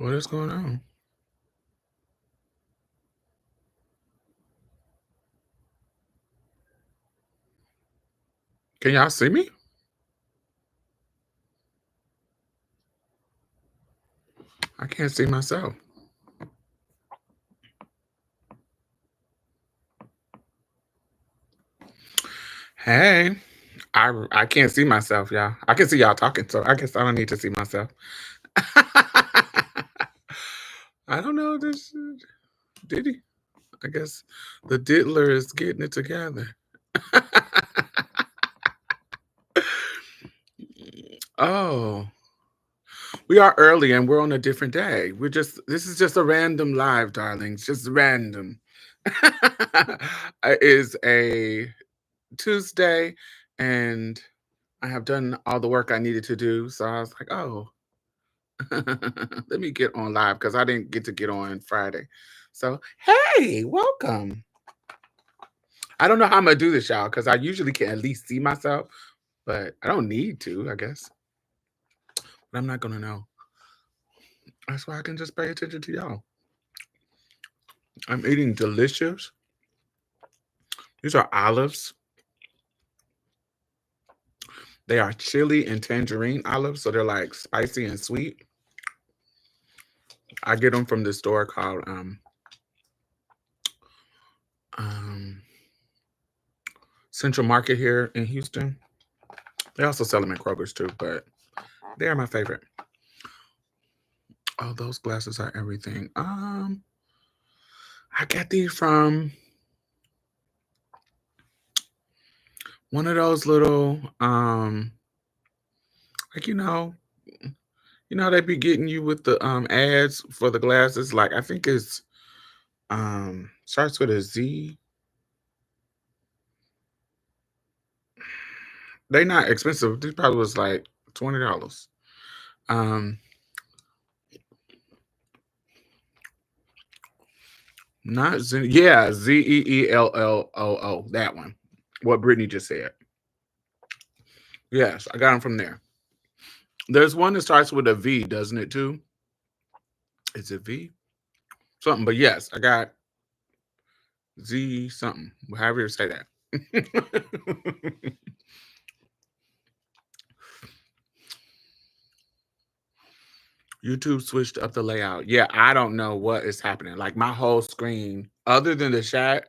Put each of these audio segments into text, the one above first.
What is going on? Can y'all see me? I can't see myself. Hey, I can't see myself, y'all. I can see y'all talking, so I guess I don't need to see myself. I don't know this. Did he? I guess the diddler is getting it together. Oh, we are early and we're on a different day. This is just a random live, darlings. Just random. It is a Tuesday and I have done all the work I needed to do. So I was like, oh, let me get on live because I didn't get to get on Friday. So, hey, welcome. I don't know how I'm going to do this, y'all, because I usually can at least see myself, but I don't need to, I guess. But I'm not going to know. That's why I can just pay attention to y'all. I'm eating delicious. These are olives. They are chili and tangerine olives, so they're like spicy and sweet. I get them from this store called um, Central Market here in Houston. They also sell them at Kroger's too, but they are my favorite. Oh, those glasses are everything. I got these from one of those little like they be getting you with the ads for the glasses. Like I think it's starts with a Z. They not expensive. This probably was like $20. Um Not Z, yeah, Zeelloo. That one. What Brittany just said. Yes, I got them from there. There's one that starts with a V, doesn't it too? Is it V? Something, but yes, I got Z something. However you say that. YouTube switched up the layout. Yeah, I don't know what is happening. Like my whole screen, other than the chat,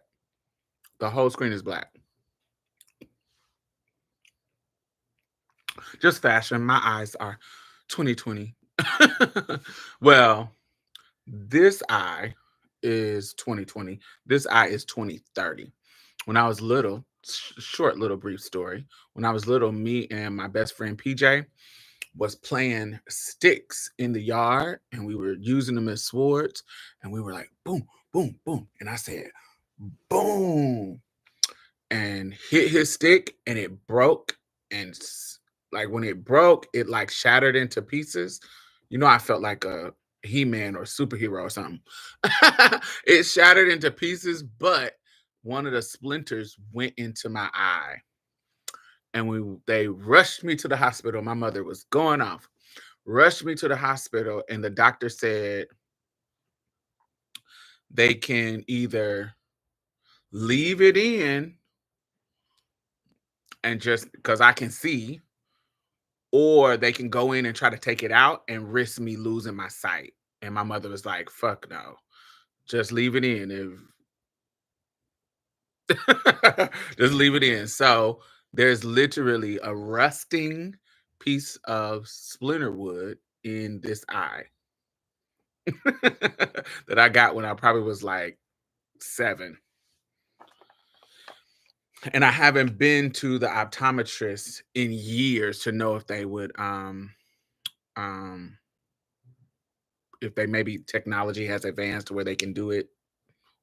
the whole screen is black. Just fashion. My eyes are 2020. Well, this eye is 2020. This eye is 2030. When I was little, short little brief story. When I was little, me and my best friend PJ was playing sticks in the yard and we were using them as swords and we were like boom, boom, boom. And I said boom and hit his stick and it broke and like when it broke, it like shattered into pieces. I felt like a He-Man or superhero or something. It shattered into pieces, but one of the splinters went into my eye. And they rushed me to the hospital. My mother was going off. Rushed me to the hospital, and the doctor said they can either leave it in and just because I can see, or they can go in and try to take it out and risk me losing my sight. And my mother was like, fuck no, just leave it in. Just leave it in. So there's literally a rusting piece of splinter wood in this eye that I got when I probably was like 7. And I haven't been to the optometrist in years to know if they would um if they maybe technology has advanced to where they can do it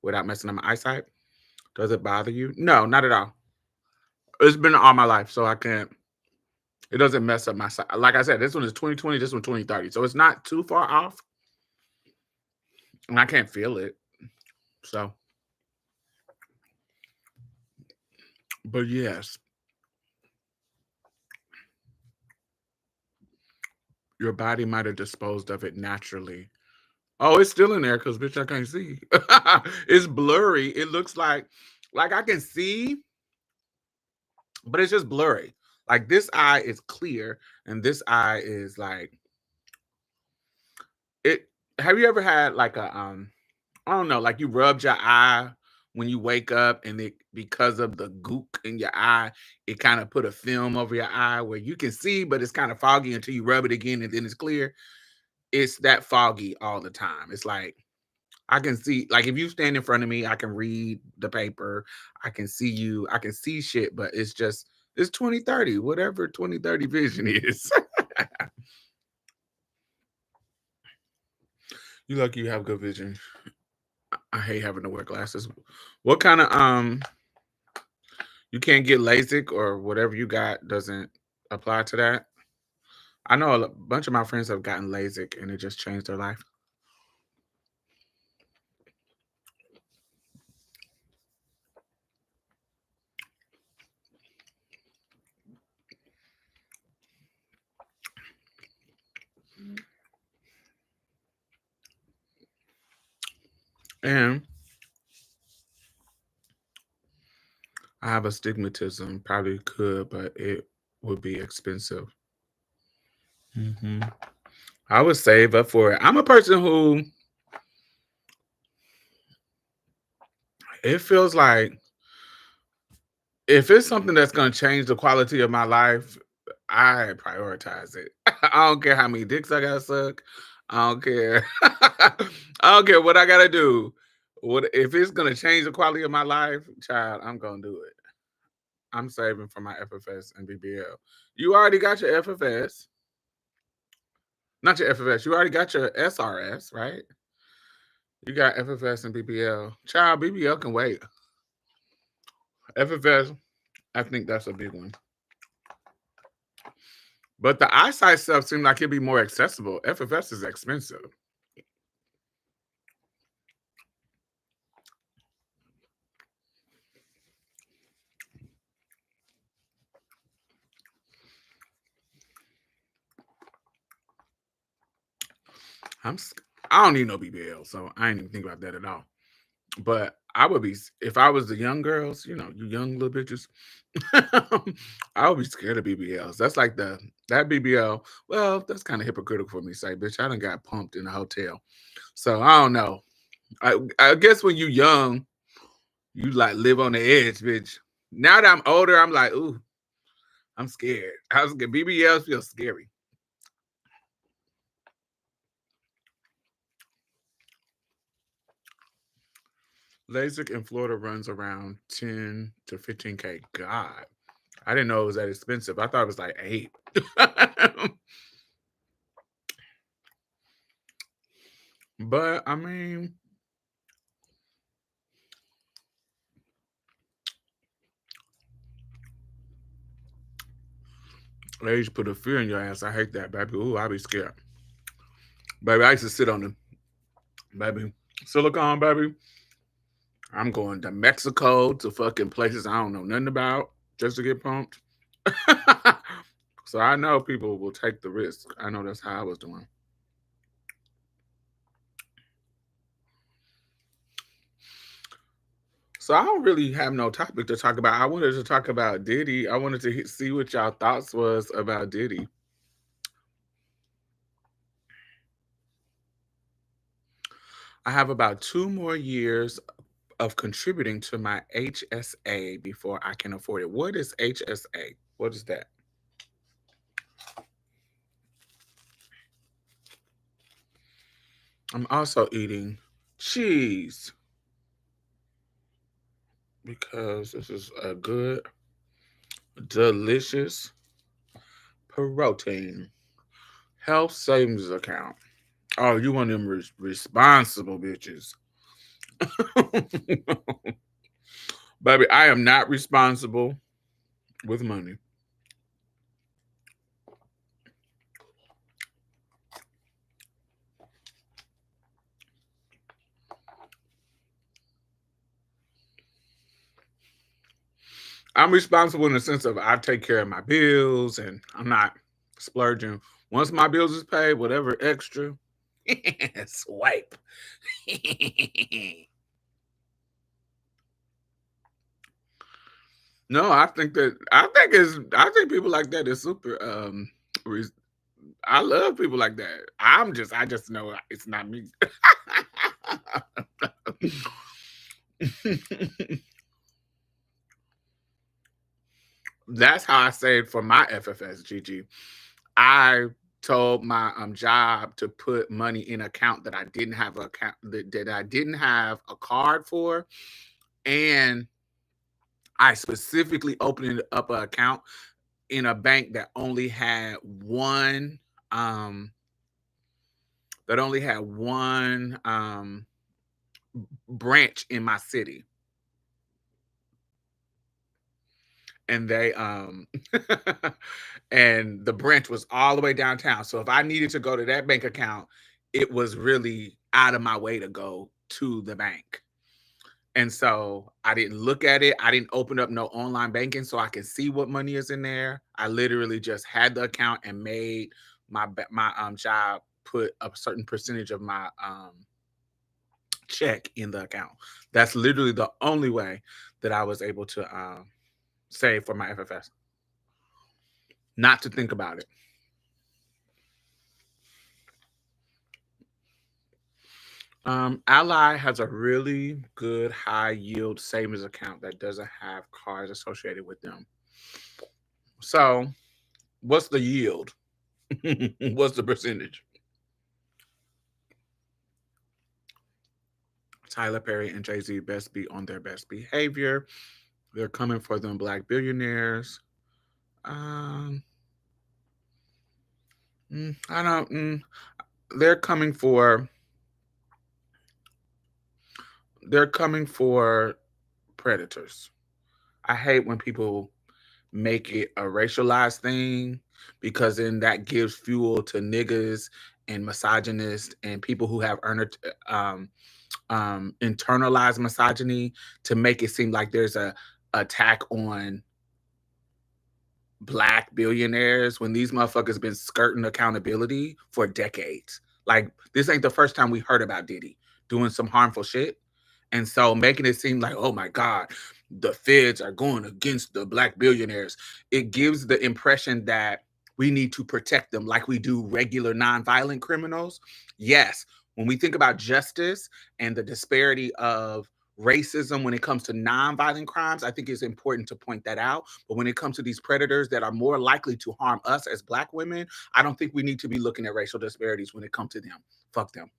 without messing up my eyesight. Does it bother you? No, not at all. It's been all my life, so I can't. It doesn't mess up my sight. Like I said, this one is 2020, this one 2030, so it's not too far off, and I can't feel it. So, but yes, your body might have disposed of it naturally Oh, it's still in there because bitch, I can't see. It's blurry. It looks like I can see, but it's just blurry. Like this eye is clear, and this eye is like it. Have you ever had like a I don't know, like you rubbed your eye when you wake up, and it because of the gook in your eye, it kind of put a film over your eye where you can see, but it's kind of foggy until you rub it again, and then it's clear. It's that foggy all the time. It's like I can see, like if you stand in front of me, I can read the paper, I can see you, I can see shit, but it's just it's 2030, whatever 2030 vision is. You lucky you have good vision. I hate having to wear glasses. What kind of you can't get LASIK or whatever you got doesn't apply to that? I know a bunch of my friends have gotten LASIK and it just changed their life. And I have astigmatism, probably could, but it would be expensive. hmm I would save up for it. I'm a person who it feels like if it's something that's going to change the quality of my life, I prioritize it. I don't care how many dicks I got to suck. I don't care. I don't care what I got to do. What if it's going to change the quality of my life, child, I'm going to do it. I'm saving for my FFS and BBL. You already got your FFS. Not your FFS. You already got your SRS, right? You got FFS and BBL. Child, BBL can wait. FFS, I think that's a big one. But the eyesight stuff seemed like it'd be more accessible. FFS is expensive. I'm I don't need no BBL, so I ain't even think about that at all. But I would be if I was the young girls, you young little bitches. I would be scared of BBLs. That's like that BBL. Well, that's kind of hypocritical for me to say, bitch. I done got pumped in a hotel, so I don't know. I guess when you young, you like live on the edge, bitch. Now that I'm older, I'm like, ooh, I'm scared. I was scared. BBLs feel scary. LASIK in Florida runs around 10 to 15K. God, I didn't know it was that expensive. I thought it was like 8. But I mean, they just put a fear in your ass. I hate that, baby. Ooh, I be scared. Baby, I used to sit on them. Baby, silicone, baby. I'm going to Mexico to fucking places I don't know nothing about just to get pumped. So I know people will take the risk. I know that's how I was doing. So I don't really have no topic to talk about. I wanted to talk about Diddy. I wanted to see what y'all thoughts was about Diddy. I have about 2 more years of contributing to my HSA before I can afford it. What is HSA? What is that? I'm also eating cheese because this is a good, delicious protein health savings account. Oh, you one of them responsible bitches. Baby, I am not responsible with money. I'm responsible in the sense of I take care of my bills and I'm not splurging. Once my bills is paid, whatever extra, Swipe. No, I think people like that is super res- I love people like that. I just know it's not me. That's how I saved for my FFS, Gigi. I told my job to put money in an account that I didn't have a account that I didn't have a card for, and I specifically opened up an account in a bank um that only had one branch in my city, and they and the branch was all the way downtown. So if I needed to go to that bank account, it was really out of my way to go to the bank. And so I didn't look at it. I didn't open up no online banking so I can see what money is in there. I literally just had the account and made my job put a certain percentage of my check in the account. That's literally the only way that I was able to save for my FFS. Not to think about it. Ally has a really good high yield savings account that doesn't have cards associated with them. So, what's the yield? What's the percentage? Tyler Perry and Jay-Z best be on their best behavior. They're coming for them black billionaires. Um, I don't. They're coming for. They're coming for predators. I hate when people make it a racialized thing because then that gives fuel to niggas and misogynists and people who have internalized misogyny to make it seem like there's a attack on black billionaires when these motherfuckers been skirting accountability for decades. Like this ain't the first time we heard about Diddy doing some harmful shit. And so making it seem like, oh my God, the feds are going against the black billionaires. It gives the impression that we need to protect them like we do regular nonviolent criminals. Yes, when we think about justice and the disparity of racism when it comes to nonviolent crimes, I think it's important to point that out. But when it comes to these predators that are more likely to harm us as black women, I don't think we need to be looking at racial disparities when it comes to them. Fuck them.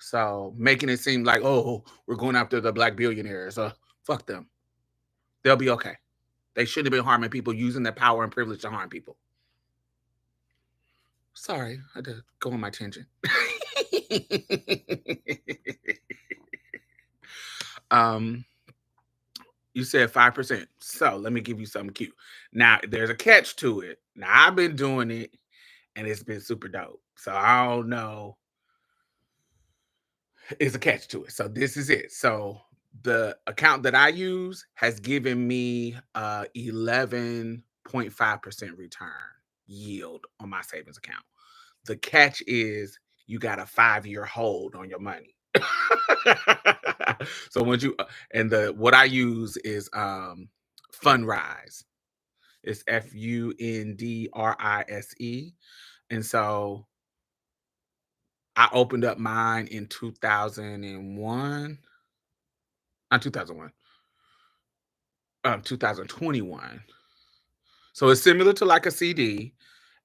So making it seem like, oh, we're going after the black billionaires. Fuck them. They'll be okay. They shouldn't have been harming people using their power and privilege to harm people. Sorry, I had to go on my tangent. um, you said 5%. So let me give you something cute. Now, there's a catch to it. Now, I've been doing it and it's been super dope. So I don't know. It's a catch to it. So this is it. So the account that I use has given me 11.5% return yield on my savings account. The catch is you got a 5-year hold on your money. So once you and the what I use is Fundrise. It's Fundrise. And so I opened up mine in 2001. Not 2001. 2021. So it's similar to like a CD,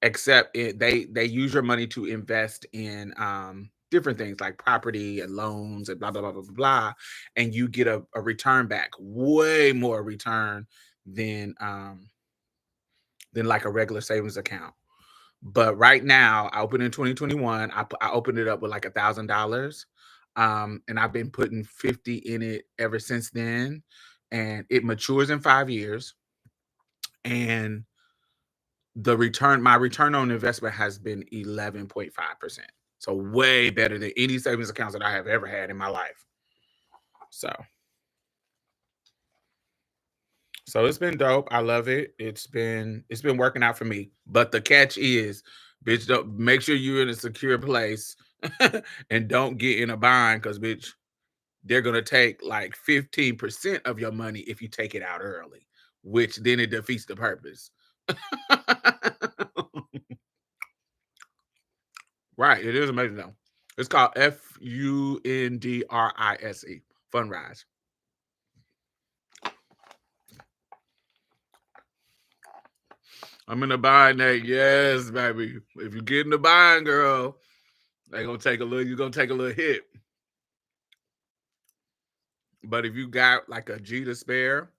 except they use your money to invest in different things like property and loans and blah blah blah blah blah blah, and you get a return back, way more return than like a regular savings account. But right now, I opened in 2021. I opened it up with like $1,000, and I've been putting 50 in it ever since then. And it matures in 5 years, and my return on investment has been 11.5%. So way better than any savings accounts that I have ever had in my life. So it's been dope. I love it. It's been working out for me. But the catch is, bitch, don't make sure you're in a secure place. and don't get in a bind because, bitch, they're going to take like 15% of your money if you take it out early, which then it defeats the purpose. Right. It is amazing, though. It's called Fundrise. Fundrise. I'm in the bind, Nate. Yes, baby. If you get in the bind, girl, they're gonna take a little, you're gonna take a little hit. But if you got like a G to spare,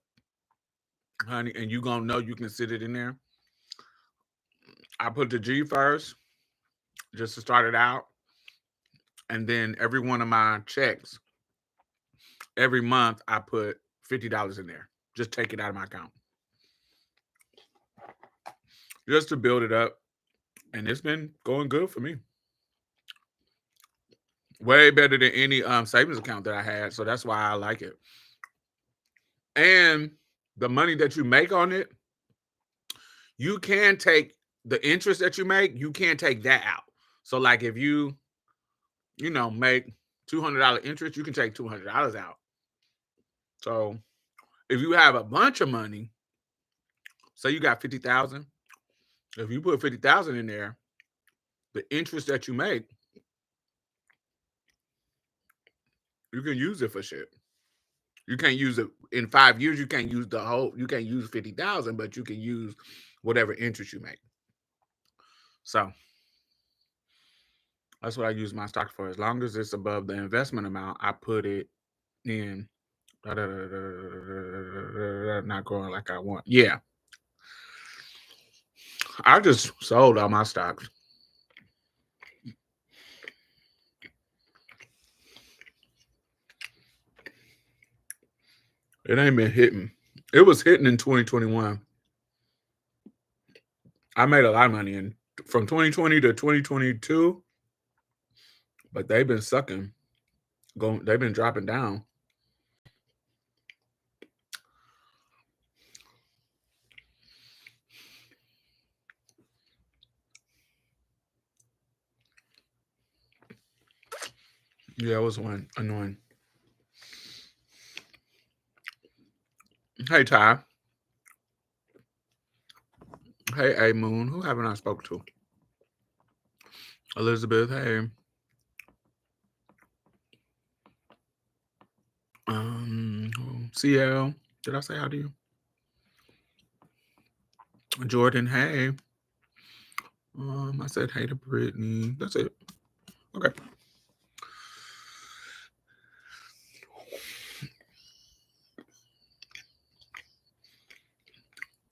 honey, and you gonna know you can sit it in there. I put the G first, just to start it out. And then every one of my checks, every month, I put $50 in there. Just take it out of my account. Just to build it up. And it's been going good for me. Way better than any savings account that I had. So that's why I like it. And the money that you make on it, you can take the interest that you make, you can't take that out. So like if you make $200 interest, you can take $200 out. So if you have a bunch of money, say you got 50,000, if you put 50,000 in there, the interest that you make, you can use it for shit. You can't use it in 5 years. You can't use you can't use 50,000, but you can use whatever interest you make. So that's what I use my stock for. As long as it's above the investment amount, I put it in. Not growing like I want. Yeah. I just sold all my stocks. It ain't been hitting. It was hitting in 2021. I made a lot of money from 2020 to 2022, but they've been sucking. They've been dropping down. Yeah, it was one annoying. Hey Ty. Hey A Moon. Who haven't I spoke to? Elizabeth. Hey. CL. Did I say hi to you? Jordan. Hey. I said hey to Brittany. That's it. Okay.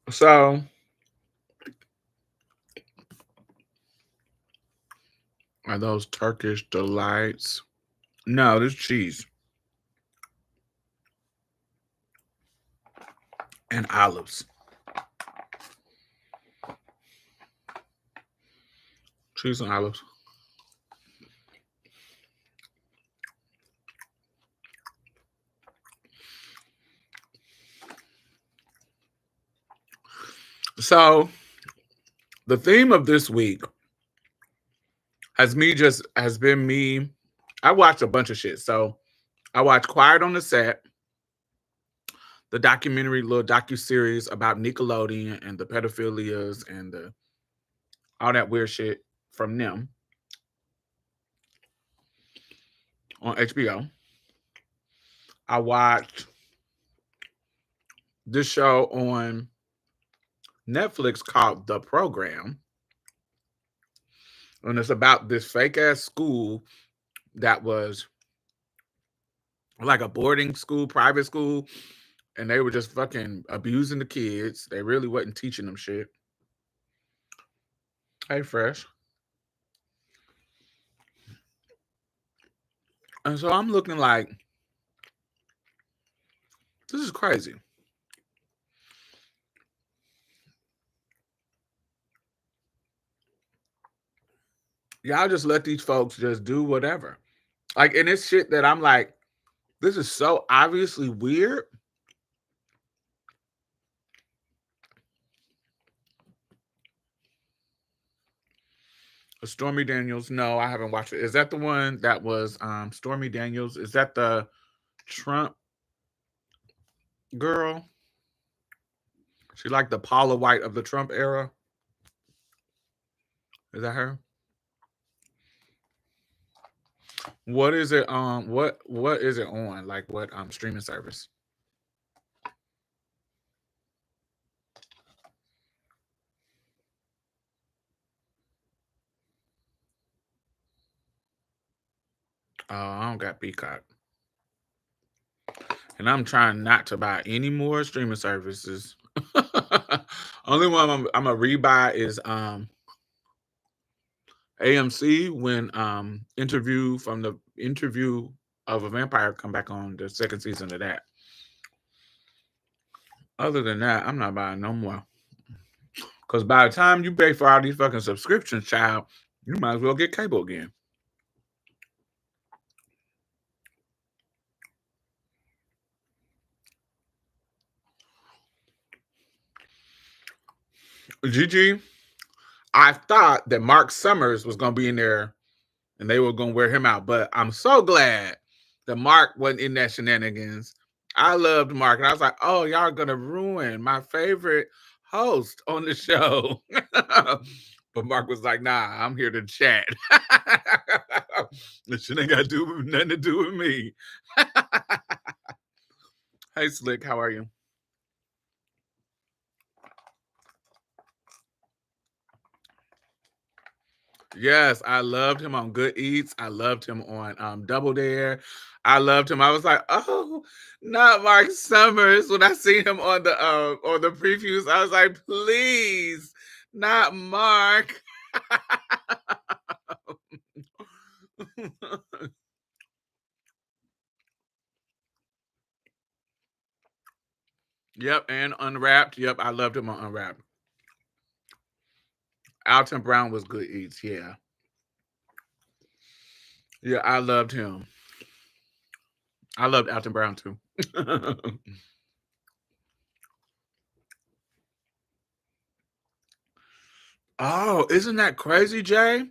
So are those Turkish delights? No, this cheese and olives. Cheese and olives. So the theme of this week has been me. I watched a bunch of shit. So I watched Quiet on the Set, the documentary, little docu-series about Nickelodeon and the pedophilias and all that weird shit from them on HBO. I watched this show on Netflix called The Program. And it's about this fake ass school that was like a boarding school, private school, and they were just fucking abusing the kids. They really wasn't teaching them shit. Hey, Fresh. And so I'm looking like, this is crazy. Y'all just let these folks just do whatever. Like, and it's shit that I'm like, this is so obviously weird. Stormy Daniels. No, I haven't watched it. Is that the one that was Stormy Daniels? Is that the Trump girl? She like the Paula White of the Trump era. Is that her? What is it? What is it on? Like what streaming service? I don't got Peacock. And I'm trying not to buy any more streaming services. Only one I'm gonna rebuy is AMC when interview of a vampire come back on the second season of that. Other than that, I'm not buying no more. Because by the time you pay for all these fucking subscriptions, child, you might as well get cable again. Gigi, I thought that Mark Summers was gonna be in there and they were gonna wear him out, but I'm so glad that Mark wasn't in that shenanigans. I loved Mark, and I was like, "Oh, y'all are gonna ruin my favorite host on the show." But Mark was like, "Nah, I'm here to chat. This shit ain't got nothing to do with me." Hey, Slick, how are you? Yes, I loved him on Good Eats. I loved him on Double Dare. I loved him. I was like, oh, not Mark Summers. When I seen him on the previews, I was like, please, not Mark. Yep, and Unwrapped. Yep, I loved him on Unwrapped. Alton Brown was Good Eats. Yeah, yeah, I loved him. I loved Alton Brown too. Oh, isn't that crazy, Jay?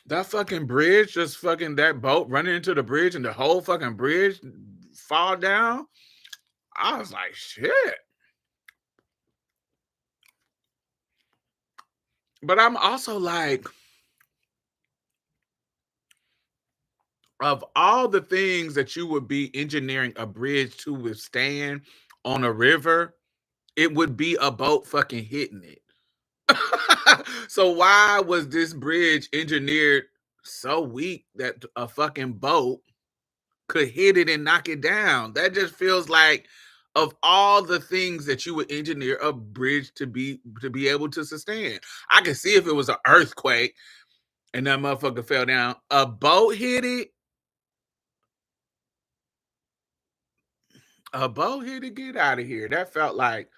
That fucking bridge, just fucking that boat running into the bridge and the whole fucking bridge fall down. I was like, shit. But I'm also like, of all the things that you would be engineering a bridge to withstand on a river, it would be a boat fucking hitting it. So why was this bridge engineered so weak that a fucking boat could hit it and knock it down? That just feels like of all the things that you would engineer a bridge to be able to sustain. I could see if it was an earthquake and that motherfucker fell down. A boat hit it. A boat hit it. Get out of here. That felt like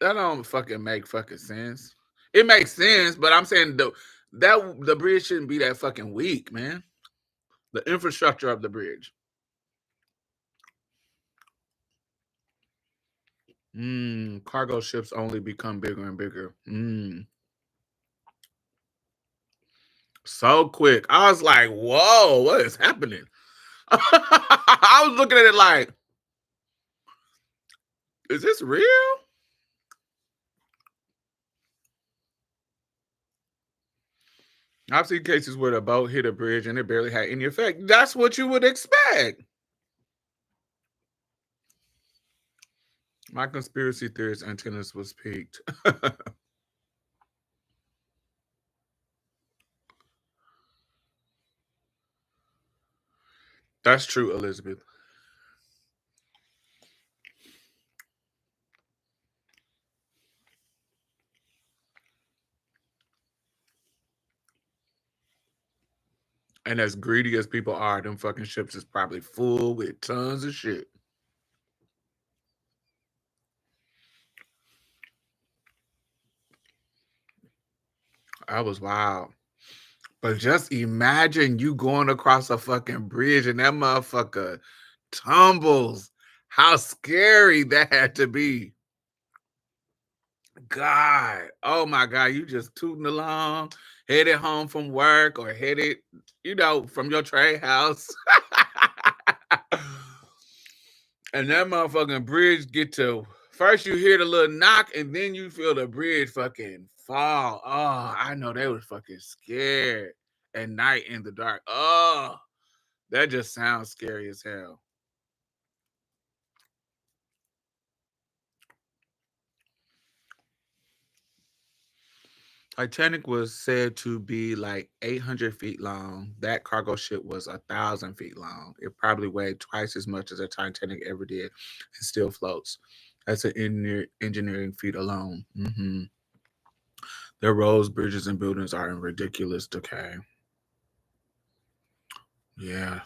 that don't fucking make fucking sense. It makes sense, but I'm saying the bridge shouldn't be that fucking weak, man. The infrastructure of the bridge. Cargo ships only become bigger and bigger. So quick. I was like, whoa, what is happening? I was looking at it like, is this real? I've seen cases where the boat hit a bridge and it barely had any effect. That's what you would expect. My conspiracy theorist antennas was peaked. That's true, Elizabeth. And as greedy as people are, them fucking ships is probably full with tons of shit. That was wild. But just imagine you going across a fucking bridge and that motherfucker tumbles. How scary that had to be. God. Oh my God. You just tooting along. headed home from work or headed, from your trade house. And that motherfucking bridge get to first you hear the little knock and then you feel the bridge fucking fall. Oh, I know they was fucking scared at night in the dark. Oh, that just sounds scary as hell. Titanic was said to be like 800 feet long. That cargo ship was 1,000 feet long. It probably weighed twice as much as a Titanic ever did and still floats. That's an engineering feat alone. Their roads, bridges, and buildings are in ridiculous decay. Yeah.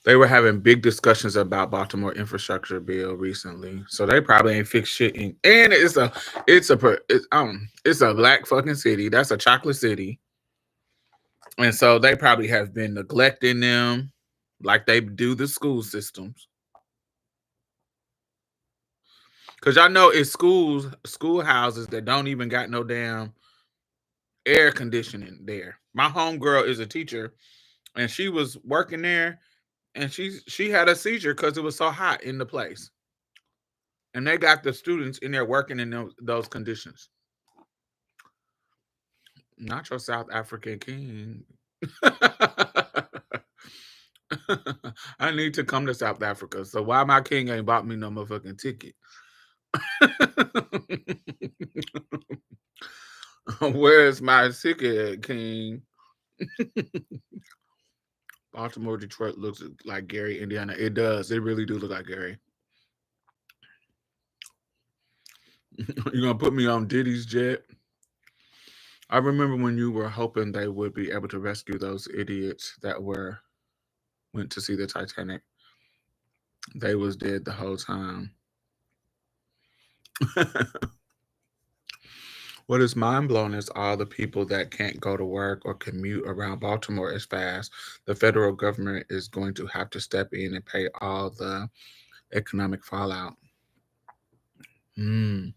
They were having big discussions about Baltimore infrastructure bill recently, so they probably ain't fixed shit. And it's a black fucking city. That's a chocolate city, and so they probably have been neglecting them, like they do the school systems. Cause y'all know it's schoolhouses that don't even got no damn air conditioning there. My homegirl is a teacher, and she was working there, and she had a seizure because it was so hot in the place. And they got the students in there working in those conditions. Not your South African king. I need to come to South Africa. So why my king ain't bought me no motherfucking ticket? Where's my ticket, king? Baltimore, Detroit looks like Gary, Indiana. It does. It really do look like Gary. You gonna put me on Diddy's jet? I remember when you were hoping they would be able to rescue those idiots that went to see the Titanic. They was dead the whole time. What is mind blowing is all the people that can't go to work or commute around Baltimore as fast. The federal government is going to have to step in and pay all the economic fallout. Mm.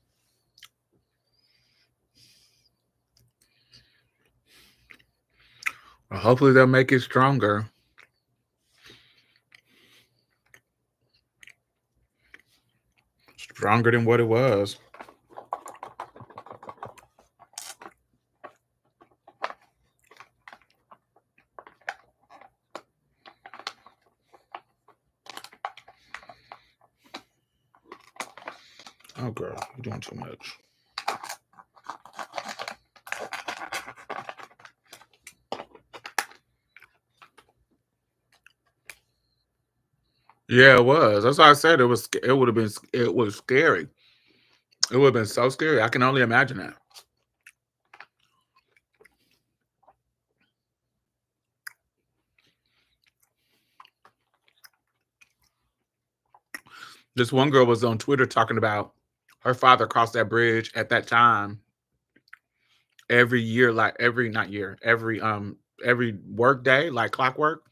Well, hopefully they'll make it stronger. Stronger than what it was. Oh, girl, you're doing too much. Yeah, it was. That's why I said it was. It would have been. It was scary. It would have been so scary. I can only imagine that. This one girl was on Twitter talking about her father crossed that bridge at that time every year, like every not year, every work day, like clockwork.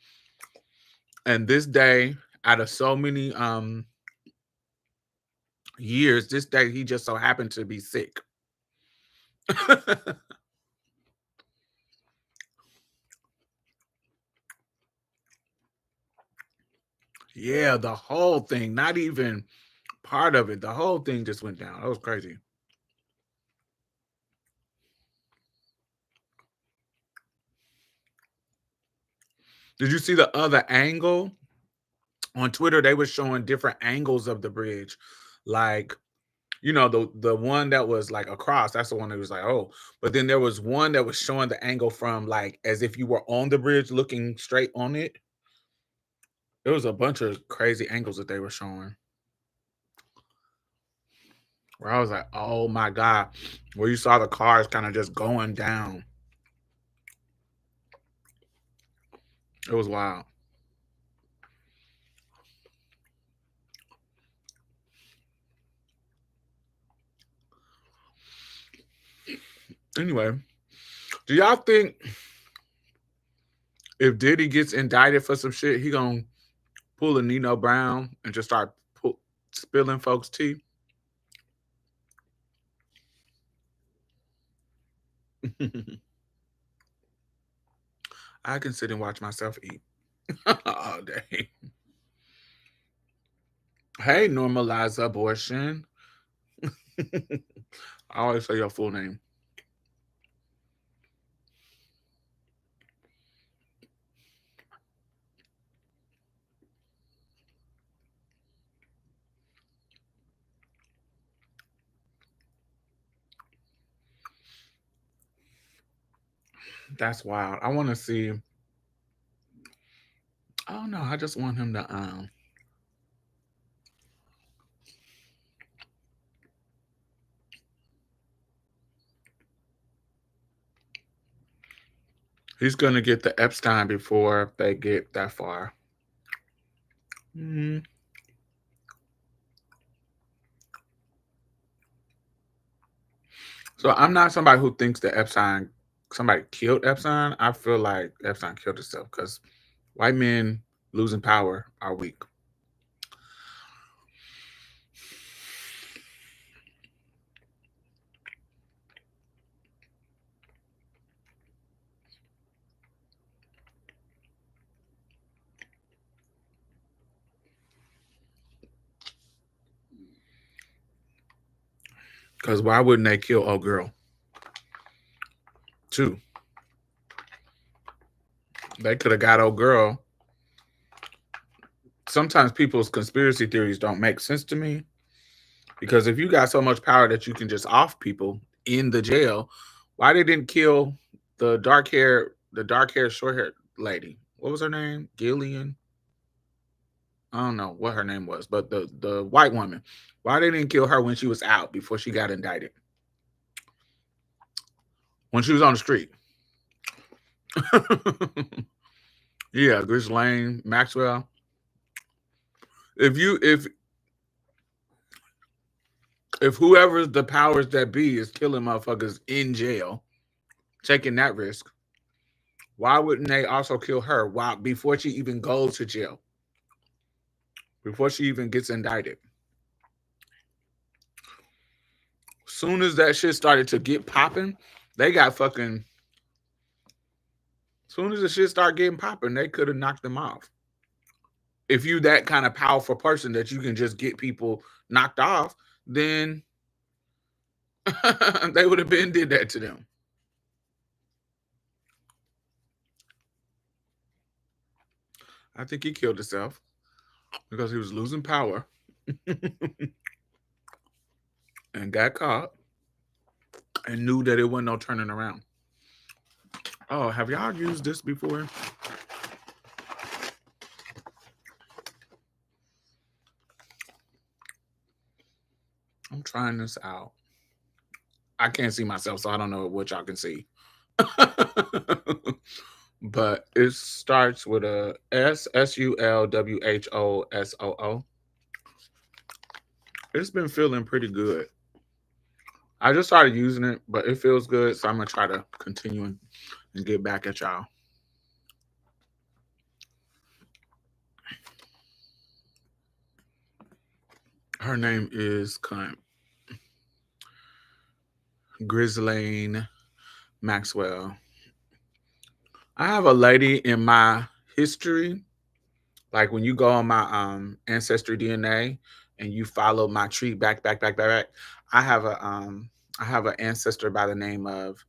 And this day, out of so many years, this day he just so happened to be sick. Yeah, the whole thing, not even part of it. The whole thing just went down. That was crazy. Did you see the other angle? On Twitter, they were showing different angles of the bridge. Like, the one that was like across, that's the one that was like, oh, but then there was one that was showing the angle from like as if you were on the bridge looking straight on it. There was a bunch of crazy angles that they were showing. Where I was like, oh my God. Where you saw the cars kind of just going down. It was wild. Anyway, do y'all think if Diddy gets indicted for some shit, he gonna pull a Nino Brown and just start spilling folks' tea? I can sit and watch myself eat all day. Hey, normalize abortion. I always say your full name. That's wild. I want to see. I don't know. I just want him to. He's gonna get the Epstein before they get that far. Mm. So I'm not somebody who thinks that somebody killed Epstein. I feel like Epstein killed himself because white men losing power are weak. Because why wouldn't they kill old girl too? They could have got old girl. Sometimes people's conspiracy theories don't make sense to me because if you got so much power that you can just off people in the jail, why they didn't kill the dark hair, short hair lady? What was her name? Gillian. I don't know what her name was, but the white woman. Why they didn't kill her when she was out before she got indicted? When she was on the street. Yeah, Ghislaine Maxwell. If whoever's the powers that be is killing motherfuckers in jail, taking that risk, why wouldn't they also kill her while before she even goes to jail? Before she even gets indicted. Soon as that shit started to get popping, they got fucking. Soon as the shit started getting popping, they could have knocked them off. If you that kind of powerful person that you can just get people knocked off, then they would have been did that to them. I think he killed himself because he was losing power and got caught and knew that it wasn't no turning around. Oh, have y'all used this before? I'm trying this out. I can't see myself, so I don't know what y'all can see. But it starts with a Sulwhosoo. It's been feeling pretty good. I just started using it, but it feels good, so I'm gonna try to continue and get back at y'all. Her name is Ghislaine Maxwell. I have a lady in my history. Like when you go on my ancestry DNA and you follow my tree back. I have an ancestor by the name of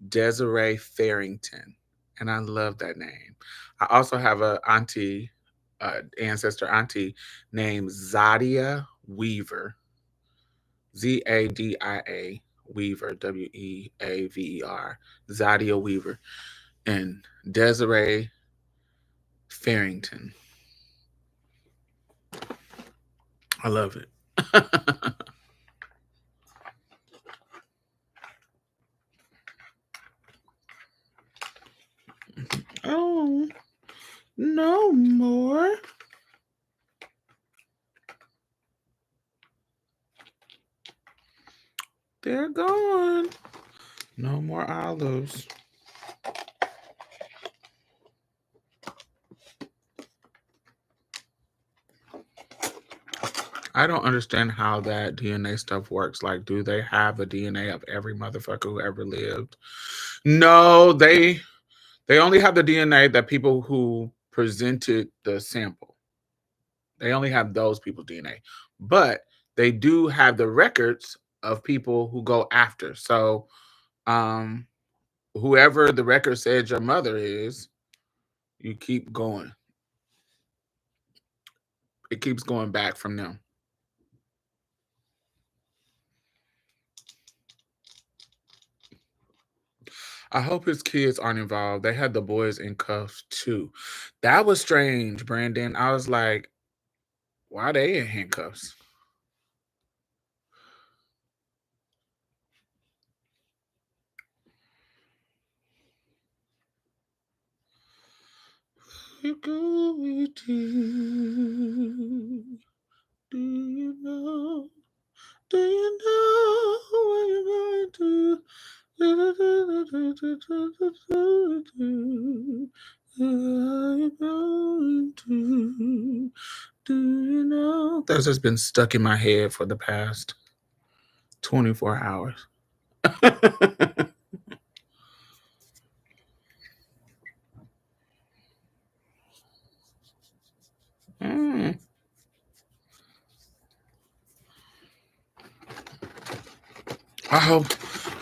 Desiree Farrington, and I love that name. I also have a ancestor auntie named Zadia Weaver, Zadia Weaver, Weaver, Zadia Weaver, and Desiree Farrington. I love it. Oh, no more. They're gone. No more olives. I don't understand how that DNA stuff works. Like, do they have a DNA of every motherfucker who ever lived? No, they They only have the DNA that people who presented the sample. They only have those people's DNA. But they do have the records of people who go after. So um whoever the record said your mother is, you keep going. It keeps going back from them. I hope his kids aren't involved. They had the boys in cuffs too. That was strange, Brandon. I was like, why are they in handcuffs? You go with you. Do you know? Do you know where you're going to? Where you going to? Do you know? That's just been stuck in my head for the past 24 hours. Mm, I hope,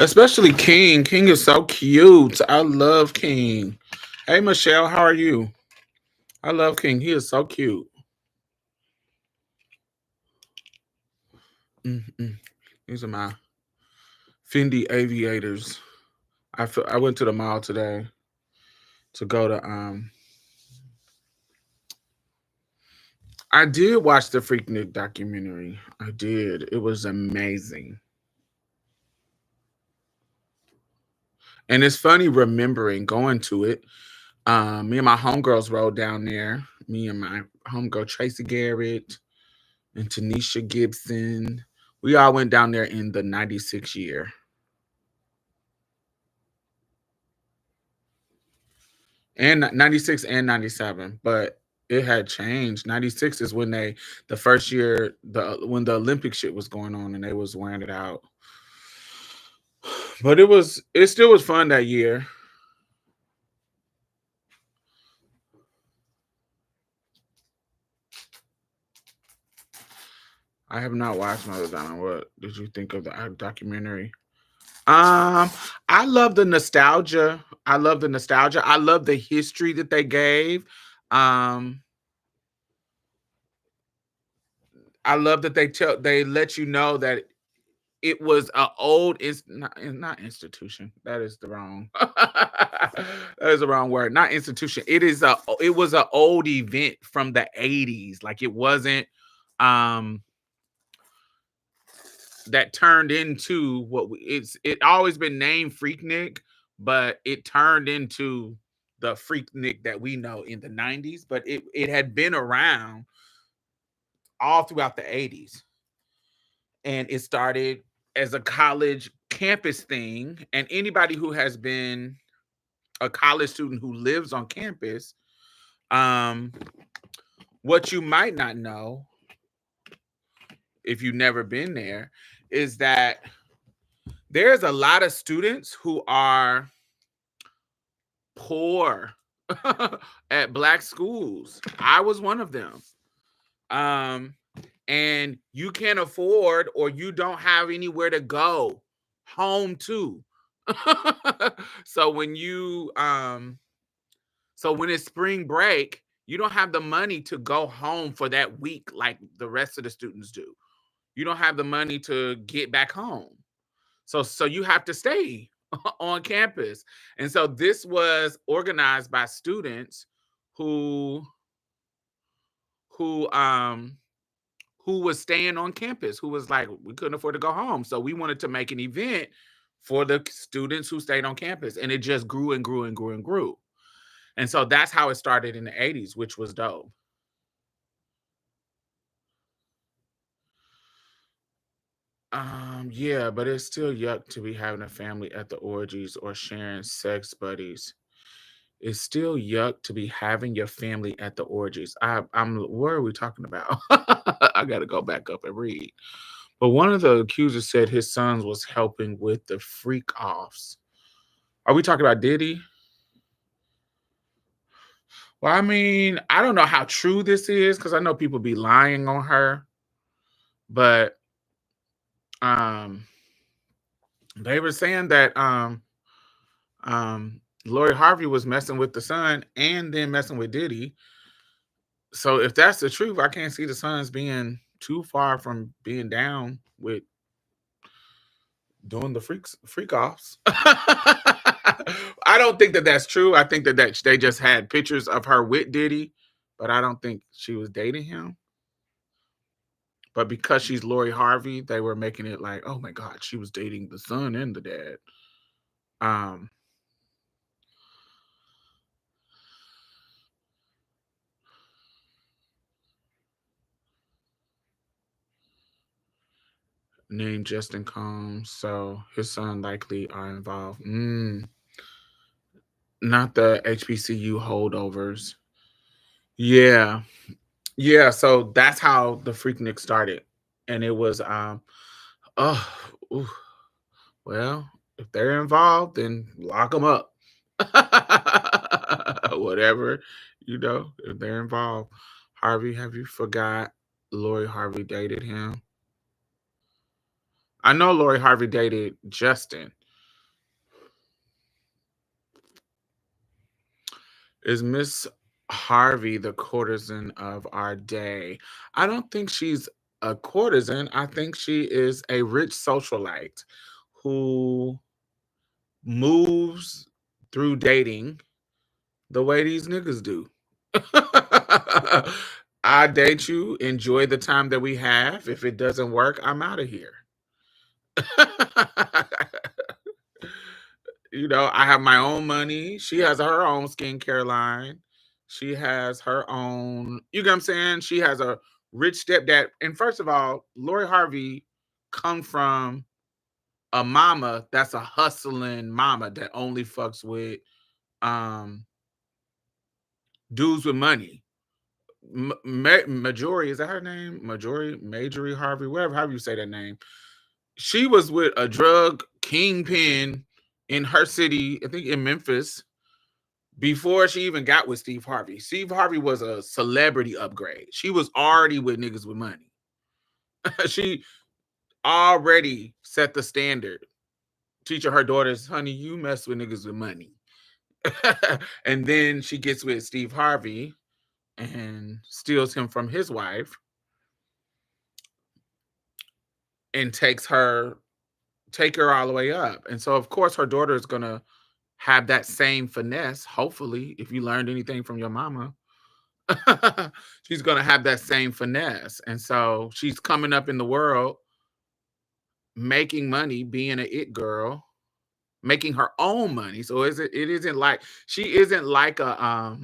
especially King. King is so cute. I love King. Hey, Michelle, how are you? I love King. He is so cute. Mm-mm. These are my Fendi aviators. I went to the mall today to go to I did watch the Freaknik documentary. I did. It was amazing. And it's funny remembering going to it. Me and my homegirls rode down there. Me and my homegirl Tracy Garrett and Tanisha Gibson. We all went down there in the 96 year. And 96 and 97, but it had changed. 96 is when the first year when the Olympic shit was going on and they was wearing it out. But it still was fun that year. I have not watched Mother Donna. What did you think of the documentary? Um, I love the nostalgia. I love the nostalgia. I love the history that they gave. Um, I love that they let you know that it was a old not institution. That is the wrong. That is the wrong word. Not institution. It was an old event from the 80s. Like it wasn't um that turned into it always been named Freaknik, but it turned into the Freaknik that we know in the 90s, but it had been around all throughout the 80s. And it started as a college campus thing, and anybody who has been a college student who lives on campus, um what you might not know if you've never been there is that there's a lot of students who are poor at black schools. I was one of them. Um, and you can't afford or you don't have anywhere to go home to. so when you so when it's spring break, you don't have the money to go home for that week like the rest of the students do. You don't have the money to get back home. So you have to stay on campus. And so this was organized by students who who um who was staying on campus, who was like, we couldn't afford to go home. So we wanted to make an event for the students who stayed on campus. And it just grew and grew and grew and grew. And so that's how it started in the 80s, which was dope. Yeah, but it's still yuck to be having a family at the orgies or sharing sex buddies. It's still yuck to be having your family at the orgies. I'm what are we talking about? I gotta go back up and read. But one of the accusers said his sons was helping with the freak offs. Are we talking about Diddy? Well, I mean, I don't know how true this is because I know people be lying on her, but um, they were saying that Lori Harvey was messing with the son and then messing with Diddy. So if that's the truth, I can't see the sons being too far from being down with doing the freak offs. I don't think that that's true. I think that they just had pictures of her with Diddy, but I don't think she was dating him. But because she's Lori Harvey, they were making it like, oh my God, she was dating the son and the dad. Um, Named Justin Combs, so his son likely are involved. Not the HBCU holdovers. Yeah, yeah. So that's how the Freaknik started, and it was oh, ooh, well, if they're involved, then lock them up. Whatever, if they're involved. Harvey, have you forgot Lori Harvey dated him? I know Lori Harvey dated Justin. Is Miss Harvey the courtesan of our day? I don't think she's a courtesan. I think she is a rich socialite who moves through dating the way these niggas do. I date you, enjoy the time that we have. If it doesn't work, I'm out of here. I have my own money. She has her own skincare line. She has her own, you get what I'm saying? She has a rich stepdad. And first of all, Lori Harvey come from a mama that's a hustling mama that only fucks with um dudes with money. Majori, is that her name? Majorie Harvey, whatever, however you say that name. She was with a drug kingpin in her city, I think in Memphis, before she even got with Steve Harvey. Steve Harvey was a celebrity upgrade. She was already with niggas with money. She already set the standard. Teaching her daughters, honey, you mess with niggas with money. And then she gets with Steve Harvey and steals him from his wife and take her all the way up. And so of course her daughter is gonna have that same finesse, hopefully, if you learned anything from your mama. She's gonna have that same finesse. And so she's coming up in the world, making money, being an it girl, making her own money. So it isn't like she isn't like a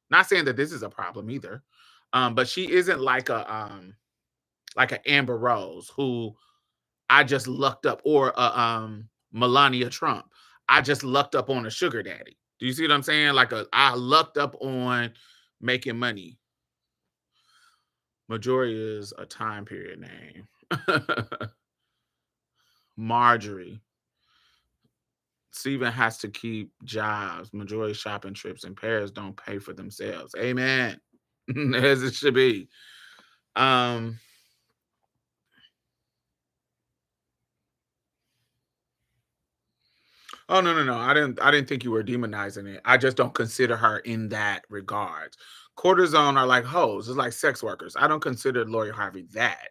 not saying that this is a problem either. But she isn't like an Amber Rose who I just lucked up, or Melania Trump. I just lucked up on a sugar daddy. Do you see what I'm saying? I lucked up on making money. Majority is a time period name. Marjorie. Steven has to keep jobs. Majority shopping trips in Paris don't pay for themselves. Amen. As it should be. Um, Oh, no, no, no. I didn't think you were demonizing it. I just don't consider her in that regard. Cortisone are like hoes. It's like sex workers. I don't consider Lori Harvey that.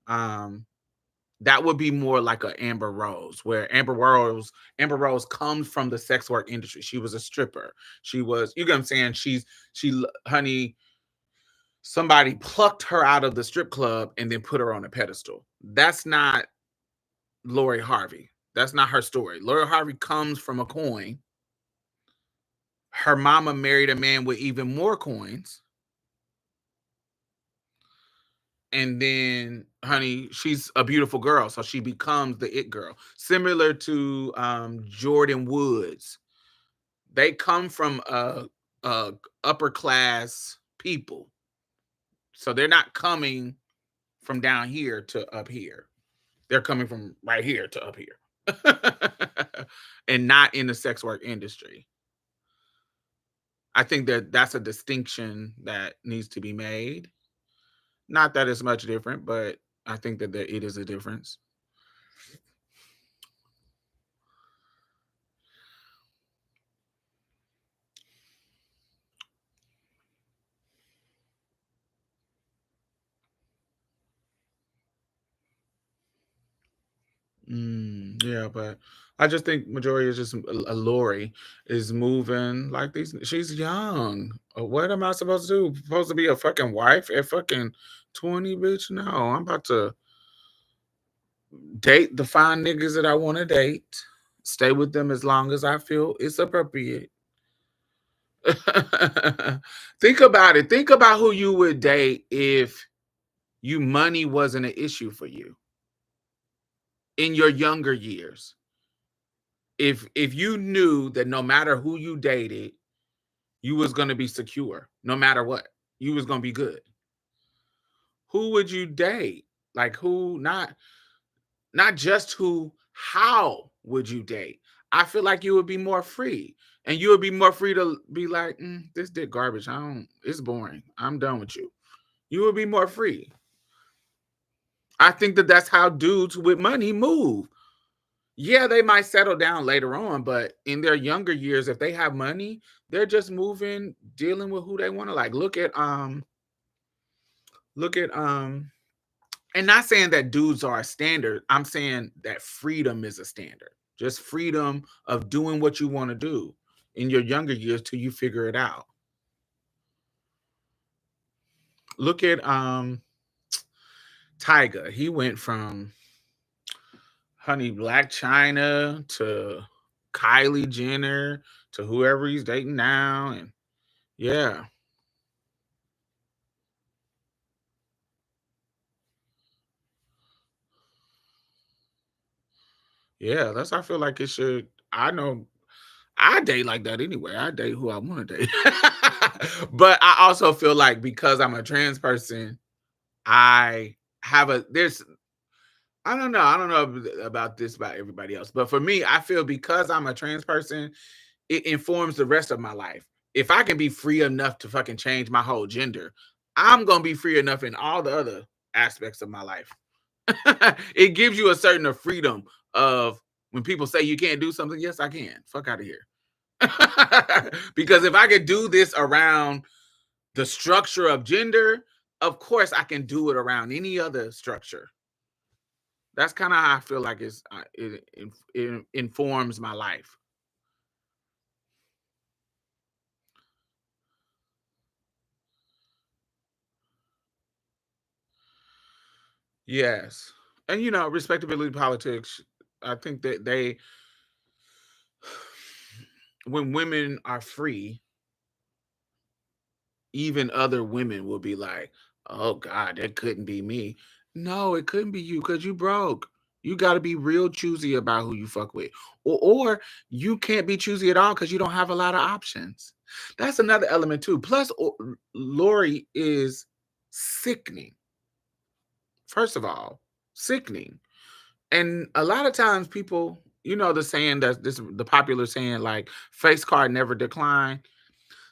Um, that would be more like a Amber Rose, where Amber Rose comes from the sex work industry. She was a stripper. She was, you get what I'm saying? Honey, somebody plucked her out of the strip club and then put her on a pedestal. That's not Lori Harvey. That's not her story. Lori Harvey comes from a coin. Her mama married a man with even more coins. And then, honey, she's a beautiful girl. So she becomes the it girl. Similar to Jordan Woods. They come from a upper class people. So they're not coming from down here to up here. They're coming from right here to up here. And not in the sex work industry. I think that that's a distinction that needs to be made. Not that it's much different, but I think that it is a difference. Yeah, but I just think majority is just Lori is moving like these. She's young. What am I supposed to do? Supposed to be a fucking wife at fucking 20, bitch? No, I'm about to date the fine niggas that I want to date. Stay with them as long as I feel it's appropriate. Think about it. Think about who you would date if you money wasn't an issue for you in your younger years. If you knew that no matter who you dated, you was gonna be secure, no matter what, you was gonna be good. Who would you date? Like who? Not just who. How would you date? I feel like you would be more free, and you would be more free to be like, this dick garbage. I don't. It's boring. I'm done with you. You would be more free. I think that that's how dudes with money move. Yeah, they might settle down later on, but in their younger years, if they have money, they're just moving, dealing with who they want to like. Look at and not saying that dudes are a standard. I'm saying that freedom is a standard. Just freedom of doing what you want to do in your younger years till you figure it out. Look at Tyga. He went from Honey Black China to Kylie Jenner to whoever he's dating now. And yeah, yeah, that's I feel like it should. I know I date like that anyway. I date who I want to date. But I also feel like because I'm a trans person, I have a there's I don't know. I don't know about this about everybody else, but for me, I feel because I'm a trans person, it informs the rest of my life. If I can be free enough to fucking change my whole gender, I'm gonna be free enough in all the other aspects of my life. It gives you a certain of freedom of when people say you can't do something, yes, I can. Fuck out of here. Because if I could do this around the structure of gender, of course I can do it around any other structure. That's kind of how I feel like it informs my life. Yes. And respectability politics, I think that when women are free, even other women will be like, "Oh God, that couldn't be me." No, it couldn't be you because you broke. You got to be real choosy about who you fuck with, or you can't be choosy at all because you don't have a lot of options. That's another element too. Plus, Lori is sickening. First of all, sickening, and a lot of times people, the saying that the popular saying like face card never decline.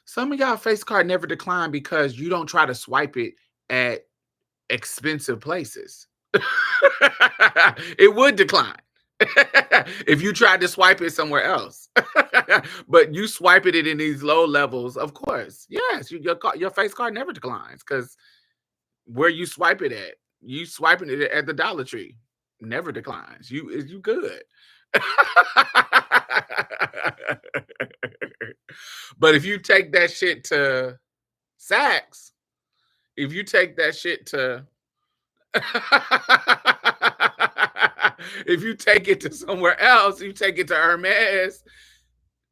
Some of y'all face card never decline because you don't try to swipe it at expensive places. It would decline if you tried to swipe it somewhere else. But you swiping it in these low levels, of course. Yes, your face card never declines because where you swipe it at, you swiping it at the Dollar Tree, never declines. You good. But if you take that shit to Saks, if you take that shit to if you take it to somewhere else, you take it to Hermes,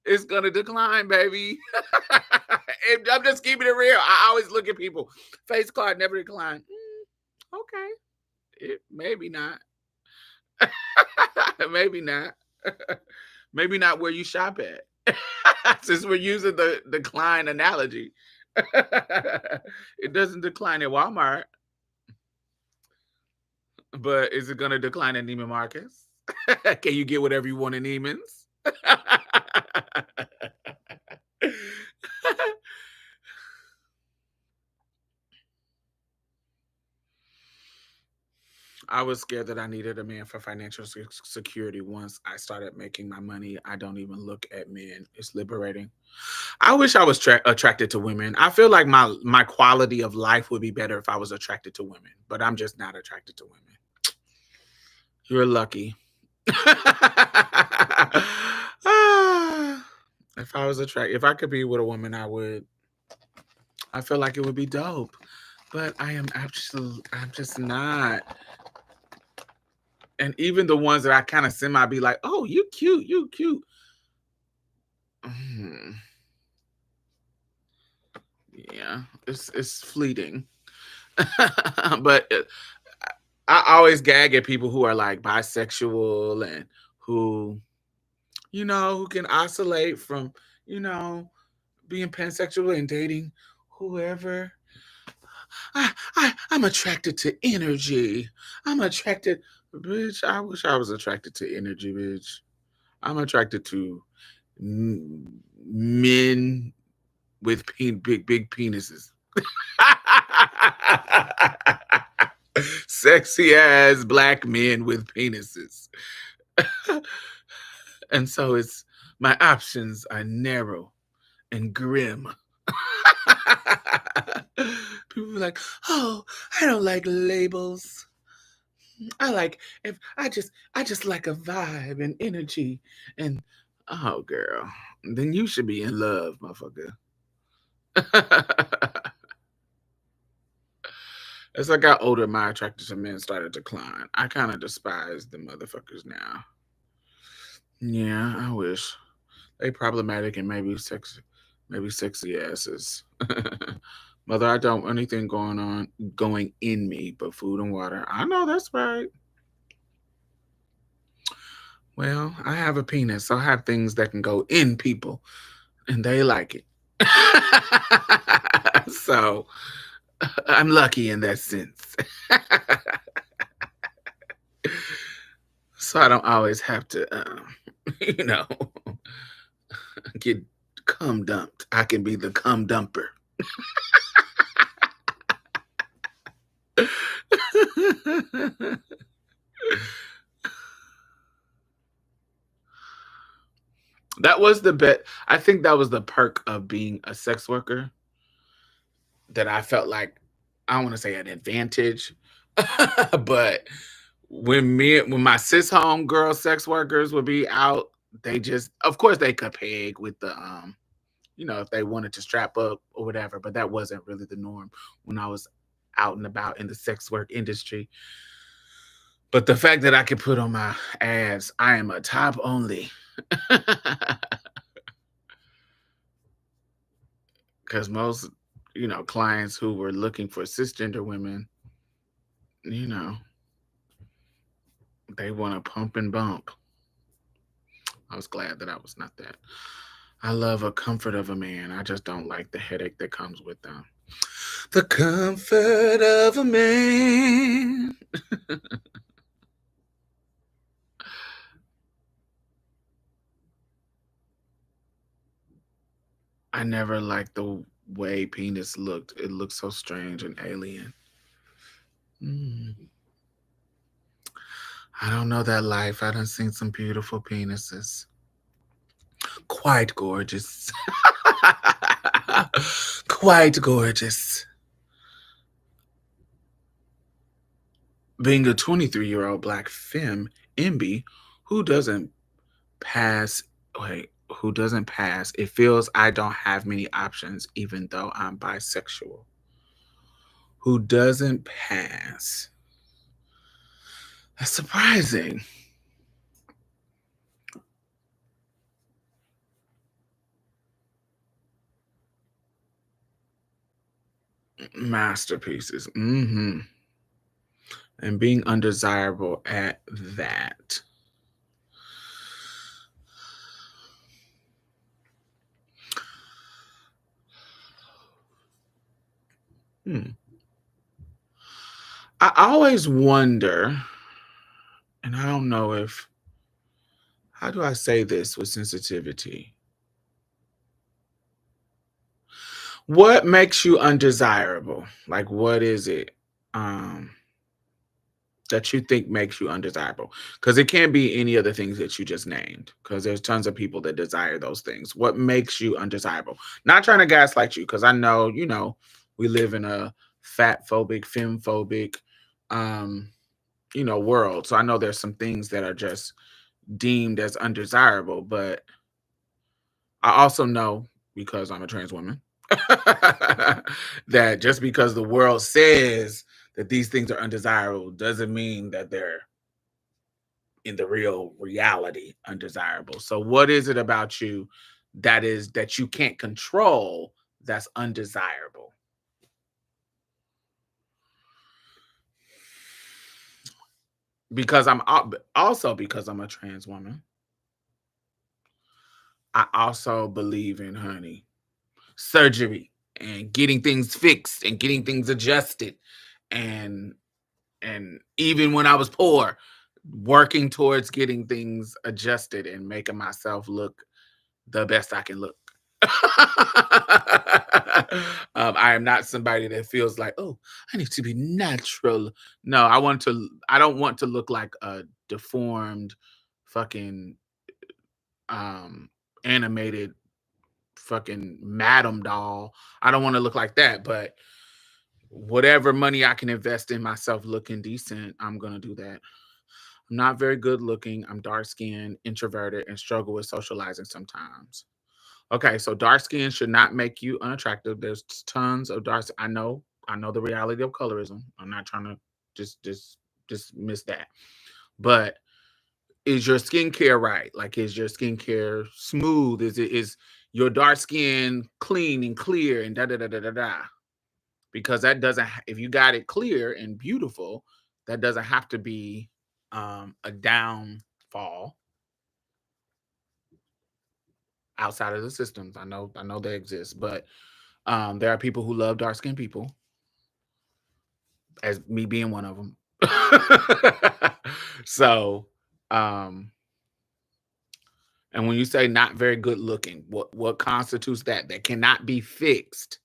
it's gonna decline, baby. I'm just keeping it real. I always look at people. Face card never decline. Okay. Maybe not. Maybe not. Maybe not where you shop at. Since we're using the decline analogy. It doesn't decline at Walmart, but is it going to decline at Neiman Marcus? Can you get whatever you want in Neiman's? I was scared that I needed a man for financial security. Once I started making my money, I don't even look at men. It's liberating. I wish I was attracted to women. I feel like my quality of life would be better if I was attracted to women, but I'm just not attracted to women. You're lucky. Ah, if I could be with a woman, I would. I feel like it would be dope, but I'm just not. And even the ones that I kind of semi be like, oh, you cute. Mm, yeah, it's fleeting. But I always gag at people who are like bisexual and who, who can oscillate from, you know, being pansexual and dating whoever. I'm attracted to energy. I'm attracted, bitch. I wish I was attracted to energy, bitch. I'm attracted to men with big penises. Sexy ass black men with penises. And so my options are narrow and grim. People be like, "Oh, I don't like labels. I like if I just like a vibe and energy." And oh, girl, then you should be in love, motherfucker. As I got older, my attraction to men started to decline. I kind of despise the motherfuckers now. Yeah, I wish. They problematic and maybe sexy asses. Mother, I don't want anything going in me but food and water. I know that's right. Well, I have a penis, so I have things that can go in people, and they like it. So I'm lucky in that sense. So I don't always have to, you know, get cum dumped. I can be the cum dumper. That was the bet. I think that was the perk of being a sex worker that I felt like, I don't want to say an advantage, but when my cis home girl sex workers would be out, they just, of course, they could peg with the if they wanted to strap up or whatever, but that wasn't really the norm when I was out and about in the sex work industry. But the fact that I could put on my ads, I am a top only. Because most, clients who were looking for cisgender women, you know, they want to pump and bump. I was glad that I was not that. I love a comfort of a man. I just don't like the headache that comes with them. The comfort of a man. I never liked the way penis looked. It looked so strange and alien. Mm. I don't know that life. I done seen some beautiful penises. Quite gorgeous. Quite gorgeous. Being a 23-year-old black femme, MB, who doesn't pass, who doesn't pass, it feels I don't have many options even though I'm bisexual. Who doesn't pass. That's surprising. Masterpieces. And being undesirable at that. Hmm. I always wonder, and I don't know how do I say this with sensitivity? What makes you undesirable? Like, what is it? Um, that you think makes you undesirable? Because it can't be any of the things that you just named, because there's tons of people that desire those things. What makes you undesirable? Not trying to gaslight you, because I know, we live in a fat phobic, femme phobic, um, world. So I know there's some things that are just deemed as undesirable, but I also know, because I'm a trans woman, that just because the world says that these things are undesirable doesn't mean that they're in the real reality undesirable. So what is it about you that you can't control that's undesirable? Because also, because I'm a trans woman, I also believe in, honey, surgery and getting things fixed and getting things adjusted, and even when I was poor, working towards getting things adjusted and making myself look the best I can look. I am not somebody that feels like, oh, I need to be natural. No, I don't want to look like a deformed fucking um animated fucking madam doll. I don't want to look like that, but whatever money I can invest in myself looking decent, I'm gonna do that. I'm not very good looking. I'm dark skinned, introverted, and struggle with socializing sometimes. Okay, so dark skin should not make you unattractive. There's tons of I know the reality of colorism. I'm not trying to just miss that. But is your skincare right? Like, is your skincare smooth? Is your dark skin clean and clear and da da da da da da? Because that doesn't if you got it clear and beautiful, that doesn't have to be a downfall outside of the systems. I know they exist, but there are people who love dark skinned people, as me being one of them. So, um, and when you say not very good looking, what constitutes that cannot be fixed?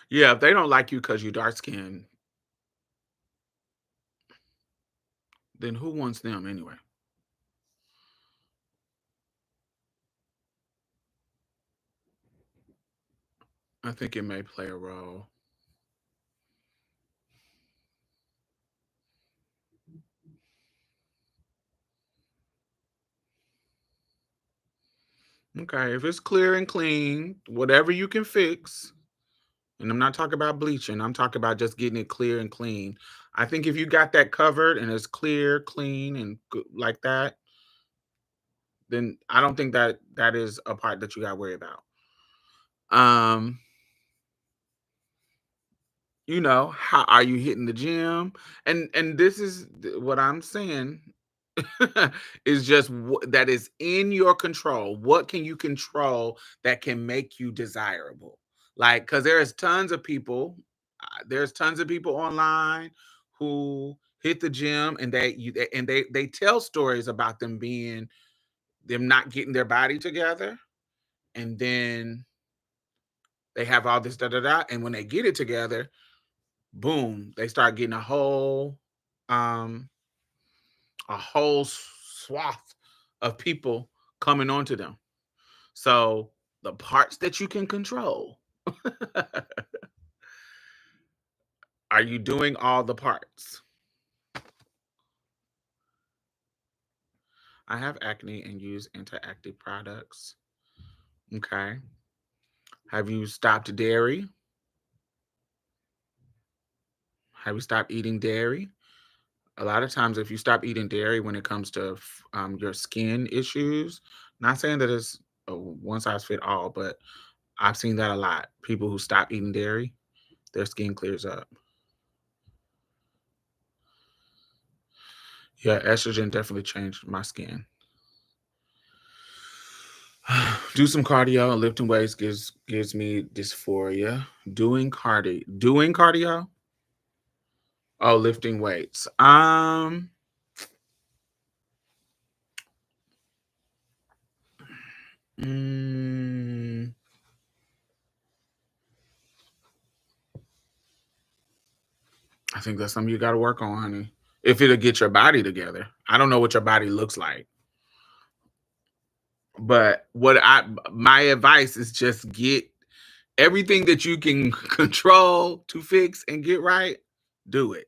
Yeah, if they don't like you because you dark skinned, then who wants them anyway? I think it may play a role. Okay, if it's clear and clean, whatever you can fix, and I'm not talking about bleaching, I'm talking about just getting it clear and clean. I think if you got that covered and it's clear, clean, and like that, then I don't think that is a part that you got to worry about. Um, how are you hitting the gym? And this is what I'm saying is just that is in your control. What can you control that can make you desirable? Like, because there's tons of people online who hit the gym and they tell stories about them not getting their body together, and then they have all this da da da, and when they get it together, boom, they start getting um a whole swath of people coming onto them. So the parts that you can control, are you doing all the parts? I have acne and use anti-active products. Okay. Have you stopped dairy? Have you stopped eating dairy? A lot of times, if you stop eating dairy when it comes to your skin issues, not saying that it's a one size fit all, but I've seen that a lot. People who stop eating dairy, their skin clears up. Yeah, estrogen definitely changed my skin. Do some cardio. Lifting weights gives me dysphoria. Doing cardio. Oh, lifting weights. Mm, I think that's something you got to work on, honey. If it'll get your body together. I don't know what your body looks like, but my advice is just get everything that you can control to fix and get right. Do it,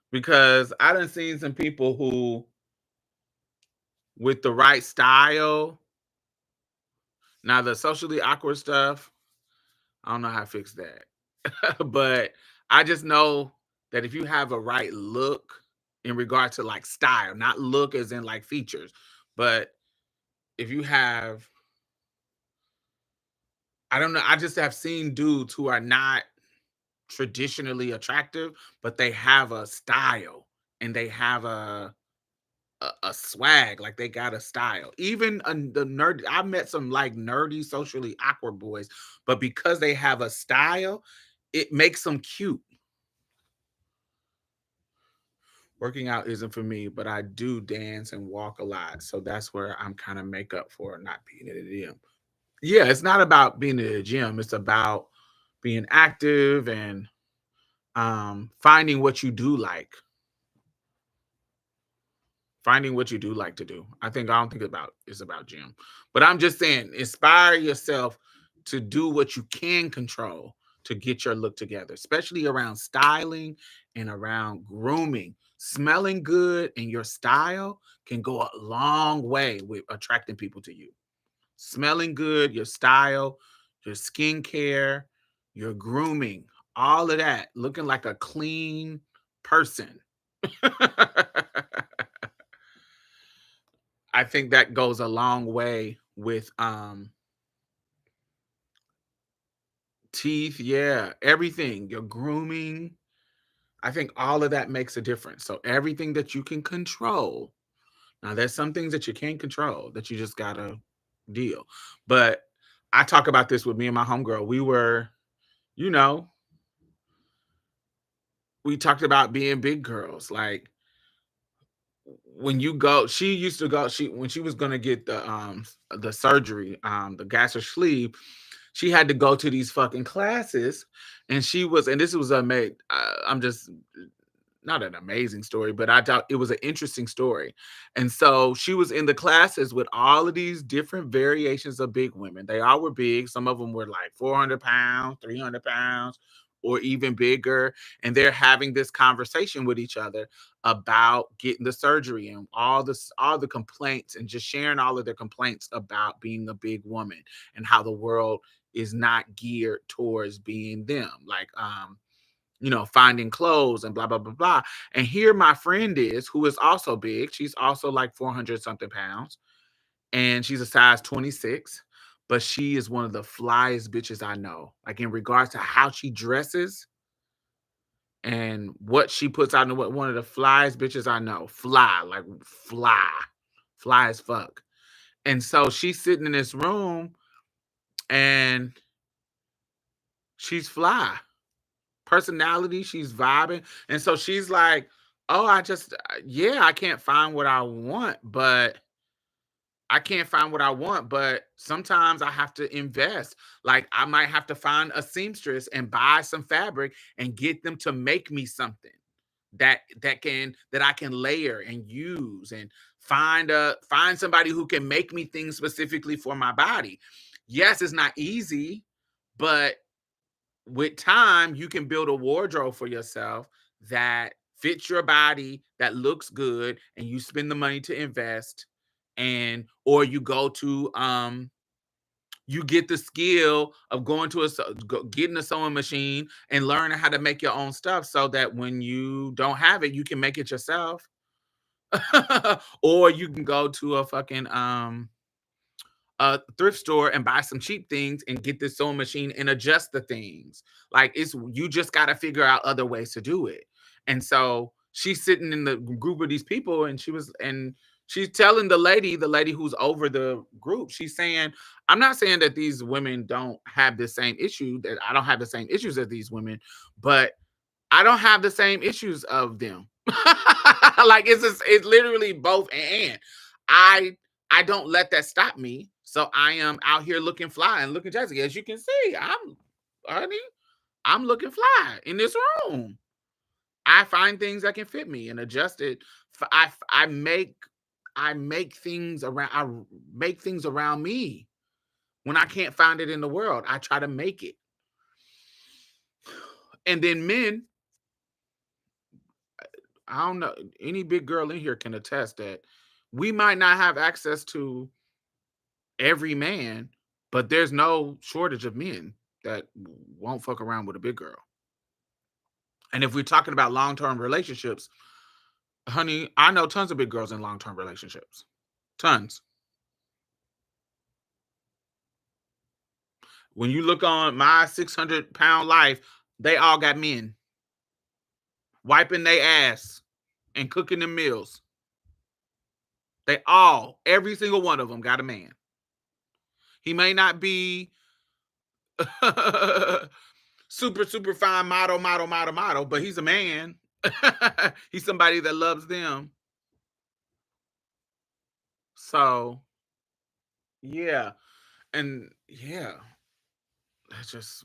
because I done seen some people who, with the right style, now the socially awkward stuff, I don't know how to fix that. But I just know that if you have a right look in regard to like style, not look as in like features, but if you have, I don't know, I just have seen dudes who are not traditionally attractive, but they have a style and they have a swag, like they got a style. Even the nerd, I met some like nerdy, socially awkward boys, but because they have a style, it makes them cute. Working out isn't for me, but I do dance and walk a lot. So that's where I'm kind of make up for not being at the gym. Yeah, it's not about being at the gym. It's about being active and finding what you do like. Finding what you do like to do. I don't think about it's about gym. But I'm just saying, inspire yourself to do what you can control to get your look together, especially around styling and around grooming. Smelling good and your style can go a long way with attracting people to you. Smelling good, your style, your skincare, your grooming, all of that, looking like a clean person. I think that goes a long way with teeth, yeah, everything, your grooming. I think all of that makes a difference. So everything that you can control. Now there's some things that you can't control that you just gotta deal. But I talk about this with me and my homegirl. You know, we talked about being big girls. Like when you go, she used to go, she when she was gonna get the surgery, the gastric sleeve, she had to go to these fucking classes, and this was a made I'm just not an amazing story, but I thought it was an interesting story. And so she was in the classes with all of these different variations of big women. They all were big. Some of them were like 400 pounds, 300 pounds, or even bigger. And they're having this conversation with each other about getting the surgery and all the complaints, and just sharing all of their complaints about being a big woman and how the world is not geared towards being them. Like finding clothes and blah, blah, blah, blah. And here my friend is, who is also big. She's also like 400 something pounds, and she's a size 26, but she is one of the flyest bitches I know. Like in regards to how she dresses and what she puts out, and what one of the flyest bitches I know. Fly, fly as fuck. And so she's sitting in this room and she's fly. Personality, she's vibing. And so she's like, "Oh, yeah, I can't find what I want, but sometimes I have to invest. Like I might have to find a seamstress and buy some fabric and get them to make me something that I can layer and use, and find somebody who can make me things specifically for my body." Yes, it's not easy, but with time, you can build a wardrobe for yourself that fits your body, that looks good, and you spend the money to invest. And or you go to you get the skill of going to getting a sewing machine and learning how to make your own stuff, so that when you don't have it, you can make it yourself. Or you can go to a thrift store and buy some cheap things and get this sewing machine and adjust the things. Like you just got to figure out other ways to do it. And so she's sitting in the group of these people, and She's telling the lady who's over the group, she's saying, I'm not saying that these women don't have the same issue, that I don't have the same issues as these women, but I don't have the same issues of them. Like it's literally both and. I I don't let that stop me. So I am out here looking fly and looking jazzy. As you can see, honey, I'm looking fly in this room. I find things that can fit me and adjust it. I make things around I make things around me. When I can't find it in the world, I try to make it. And then men, I don't know, any big girl in here can attest that we might not have access to every man, but there's no shortage of men that won't fuck around with a big girl. And if we're talking about long-term relationships, honey, I know tons of big girls in long-term relationships. Tons. When you look on my 600-pound life, they all got men wiping their ass and cooking them meals. Every single one of them got a man. He may not be super fine model, but he's a man. He's somebody that loves them. So yeah, and yeah, that's just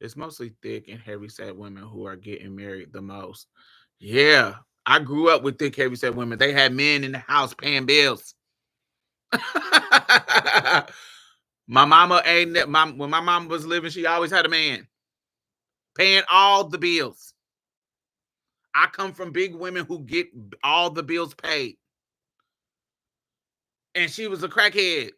it's mostly thick and heavy set women who are getting married the most. Yeah, I grew up with thick heavy set women. They had men in the house paying bills. My mama ain't that my when my mama was living, she always had a man paying all the bills. I come from big women who get all the bills paid. And she was a crackhead.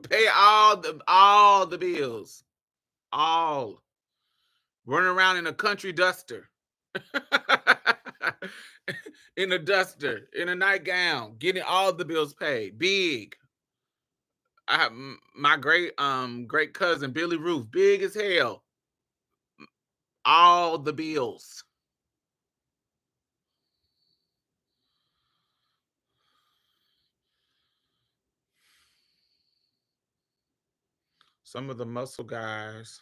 Pay all the bills. All. Running around in a country duster. In a duster, in a nightgown, getting all the bills paid. Big. I have my great cousin Billy Roof, big as hell. All the bills. Some of the muscle guys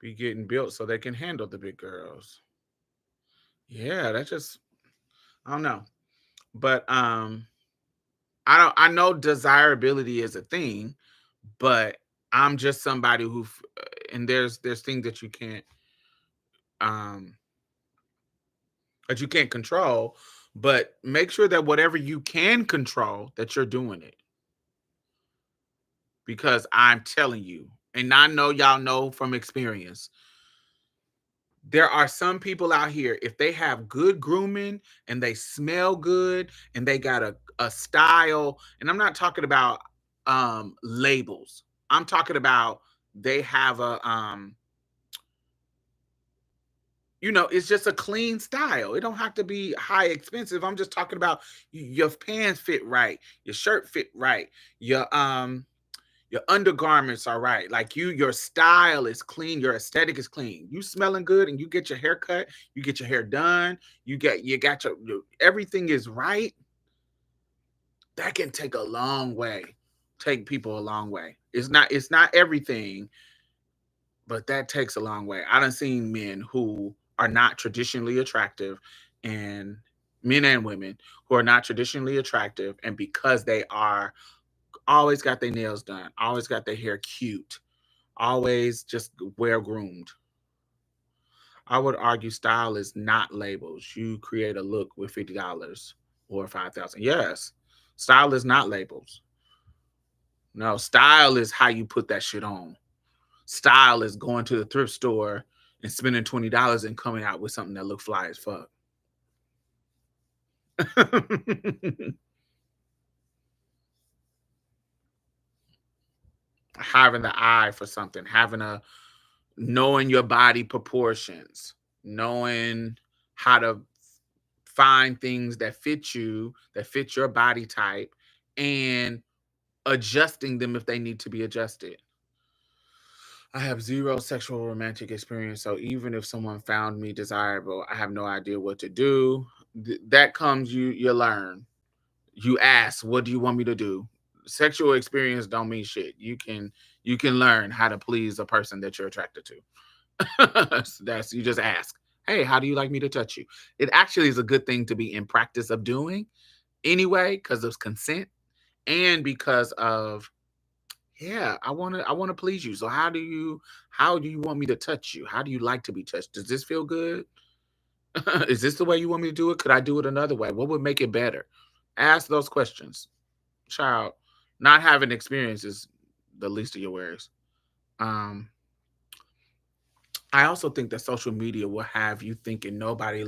be getting built so they can handle the big girls. Yeah, that's just I don't know. But I know desirability is a thing, but I'm just somebody and there's things um that you can't control, but make sure that whatever you can control that you're doing it, because I'm telling you, and I know y'all know from experience, there are some people out here, if they have good grooming and they smell good and they got a style, and I'm not talking about labels. I'm talking about they have it's just a clean style. It don't have to be high expensive. I'm just talking about your pants fit right, your shirt fit right, your undergarments are right. Like your style is clean, your aesthetic is clean. You smelling good, and you get your hair cut, you get your hair done, you got your everything is right. That can take a long way. Take people a long way. It's not everything, but that takes a long way. I done seen men who are not traditionally attractive, and men and women who are not traditionally attractive, and because they are always got their nails done, always got their hair cute, always just well groomed. I would argue style is not labels. You create a look with $50 or 5,000. Yes, style is not labels. No, style is how you put that shit on. Style is going to the thrift store and spending $20 and coming out with something that look fly as fuck. Having the eye for something, having a knowing your body proportions, knowing how to find things that fit you, that fit your body type, and adjusting them if they need to be adjusted. I have zero sexual romantic experience, so even if someone found me desirable, I have no idea what to do. That comes you learn. You ask, what do you want me to do? Sexual experience don't mean shit. You can learn how to please a person that you're attracted to. That's you just ask. Hey, how do you like me to touch you? It actually is a good thing to be in practice of doing anyway, because of consent and because of yeah, I want to please you. So how do you want me to touch you? How do you like to be touched? Does this feel good? Is this the way you want me to do it? Could I do it another way? What would make it better? Ask those questions. Child, not having experience is the least of your worries. Um, I also think that social media will have you thinking nobody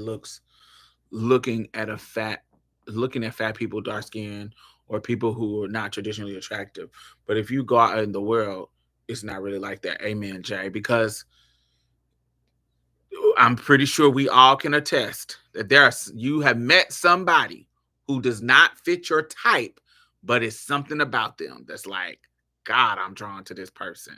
looking at a fat looking at fat people, dark skin, or people who are not traditionally attractive. But if you go out in the world, it's not really like that. Amen, Jay. Because I'm pretty sure we all can attest that you have met somebody who does not fit your type, but it's something about them that's like, God, I'm drawn to this person.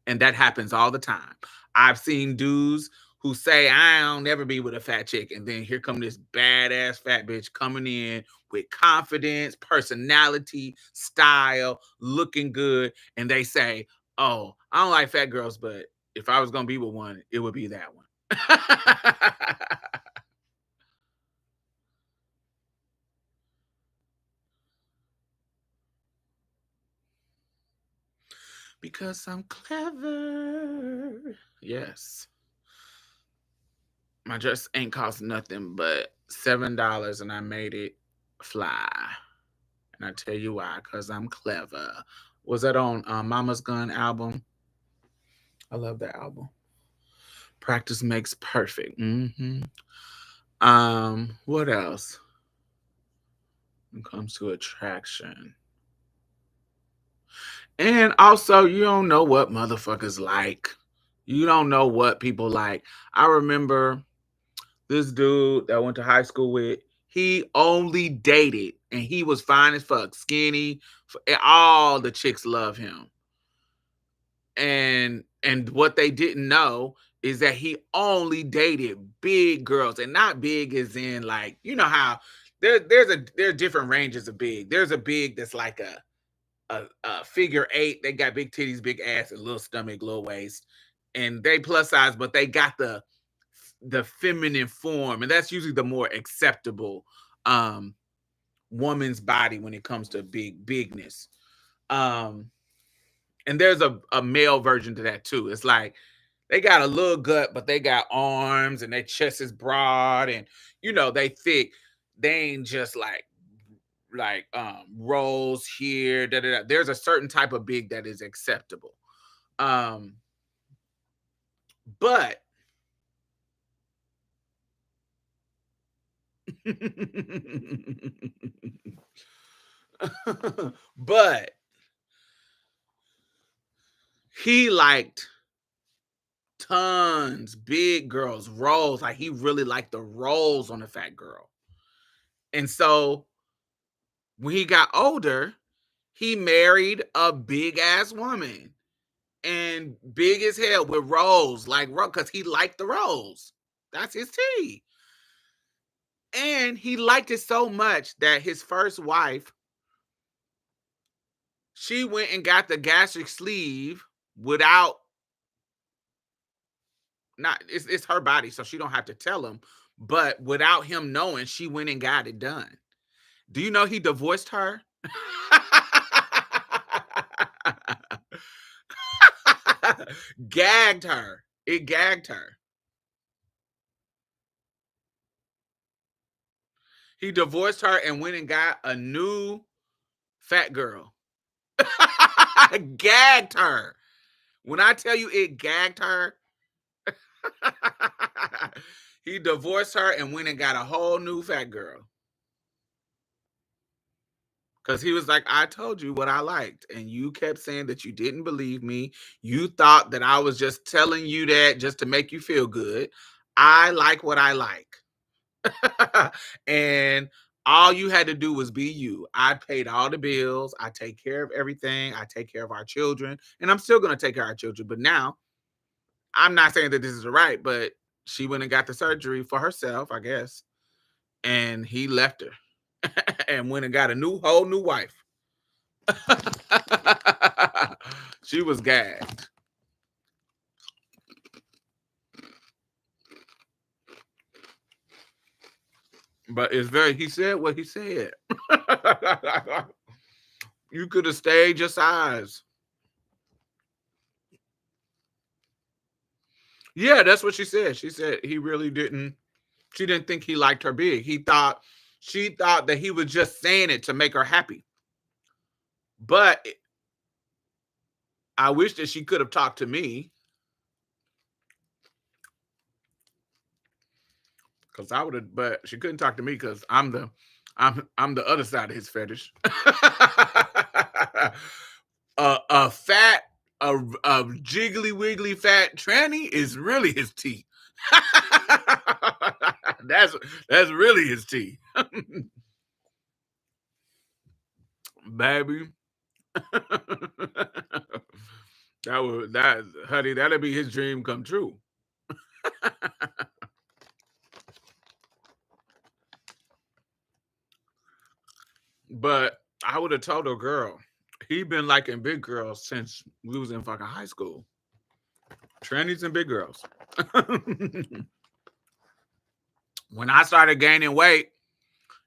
And that happens all the time. I've seen dudes who say, I'll never be with a fat chick. And then here come this badass fat bitch coming in with confidence, personality, style, looking good. And they say, oh, I don't like fat girls, but if I was going to be with one, it would be that one. Because I'm clever. Yes. My dress ain't cost nothing but $7 and I made it fly. And I tell you why, because I'm clever. Was that on Mama's Gun album? I love that album. Practice makes perfect. What else? When it comes to attraction. And also, you don't know what motherfuckers like. You don't know what people like. I remember this dude that I went to high school with, he only dated and he was fine as fuck, skinny. And all the chicks love him. And what they didn't know is that he only dated big girls, and not big as in like, you know how there are different ranges of big. There's a big that's like a figure eight. They got big titties, big ass, and little stomach, little waist, and they plus size, but they got the feminine form, and that's usually the more acceptable um woman's body when it comes to bigness. Um and there's a male version to that too. It's like they got a little gut, but they got arms and their chest is broad and they thick. They ain't just like rolls here. Da, da, da. There's a certain type of big that is acceptable. Um but but he liked tons big girls, rolls. Like he really liked the rolls on a fat girl. And so when he got older, he married a big ass woman and big as hell with rolls, like because he liked the rolls. That's his tea. And he liked it so much that his first wife, she went and got the gastric sleeve without not it's her body, so she don't have to tell him, but without him knowing, she went and got it done. Do you know he divorced her? Gagged her. It gagged her. He divorced her and went and got a new fat girl. Gagged her. When I tell you it gagged her, he divorced her and went and got a whole new fat girl. Because he was like, I told you what I liked. And you kept saying that you didn't believe me. You thought that I was just telling you that just to make you feel good. I like what I like. And All you had to do was be you. I paid all the bills. I take care of everything. I take care of our children. And I'm still going to take care of our children. But now, I'm not saying that this is right, but she went and got the surgery for herself, I guess. And he left her and went and got a whole new wife. She was gagged. But he said what he said. You could have stayed your size. Yeah, that's what she said. She said she didn't think he liked her big. She thought that he was just saying it to make her happy. But I wish that she could have talked to me. Because I would have, but she couldn't talk to me because I'm the other side of his fetish. A fat, a jiggly wiggly fat tranny is really his tea. that's that's really his tea. Baby. Honey, that'll be his dream come true. But I would have told a girl, he been liking big girls since we was in fucking high school. Trannies and big girls. When I started gaining weight,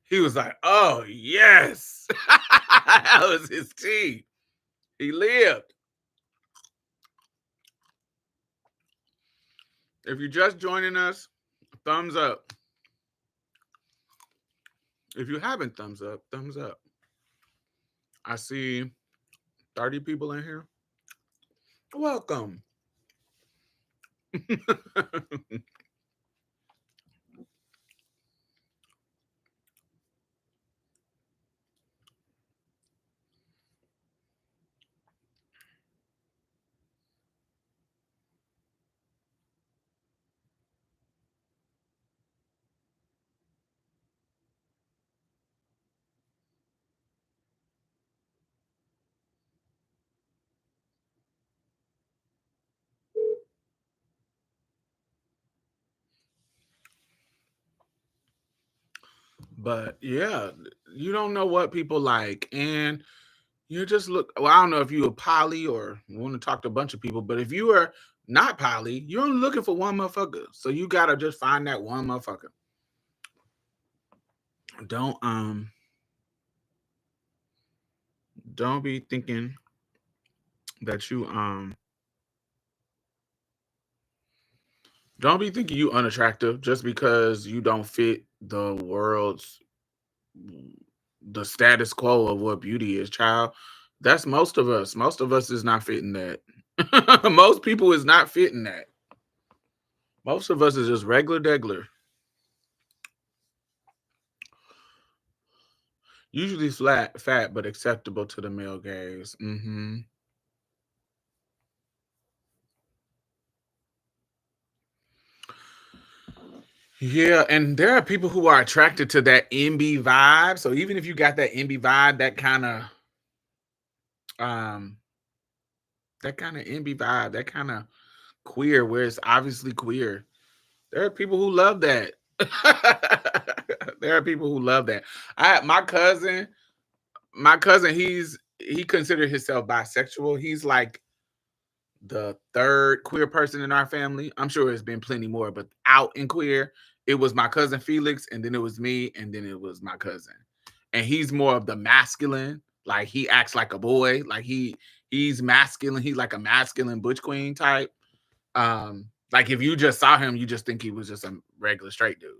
he was like, oh, yes. That was his tea. He lived. If you're just joining us, thumbs up. If you haven't, thumbs up, thumbs up. I see 30 people in here. Welcome. But yeah, you don't know what people like. And you just look, well, I don't know if you a poly or want to talk to a bunch of people, but if you are not poly, you're only looking for one motherfucker. So you gotta just find that one motherfucker. Don't don't be thinking that you don't be thinking you unattractive just because you don't fit the status quo of what beauty is, child. That's most of us. Most of us is not fitting that. Most people is not fitting that. Most of us is just regular degler. Usually fat, but acceptable to the male gaze. Yeah, and there are people who are attracted to that MB vibe. So even if you got that MB vibe, um that kind of MB vibe, that kind of queer, where it's obviously queer. There are people who love that. There are people who love that. I my cousin, he considered himself bisexual. He's like the third queer person in our family. I'm sure there's been plenty more, but out in queer, it was my cousin Felix, and then it was me, and then it was my cousin. And he's more of the masculine, like he acts like a boy, like he's masculine. He's like a masculine butch queen type. Like if you just saw him, you just think he was just a regular straight dude.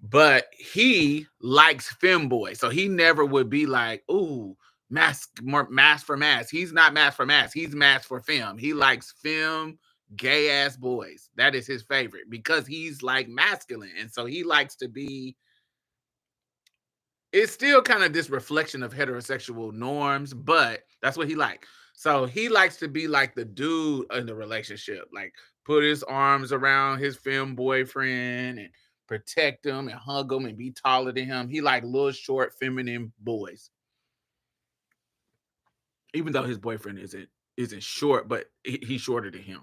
But he likes femboy, so he never would be like, "Ooh, mask for mask." He's not mask for mask. He's mask for femme. He likes femme, gay ass boys. That is his favorite because he's like masculine, and so he likes to be. It's still kind of this reflection of heterosexual norms, but that's what he like. So he likes to be like the dude in the relationship, like put his arms around his femme boyfriend and protect him and hug him and be taller than him. He like little short feminine boys. Even though his boyfriend isn't short, but he's shorter than him.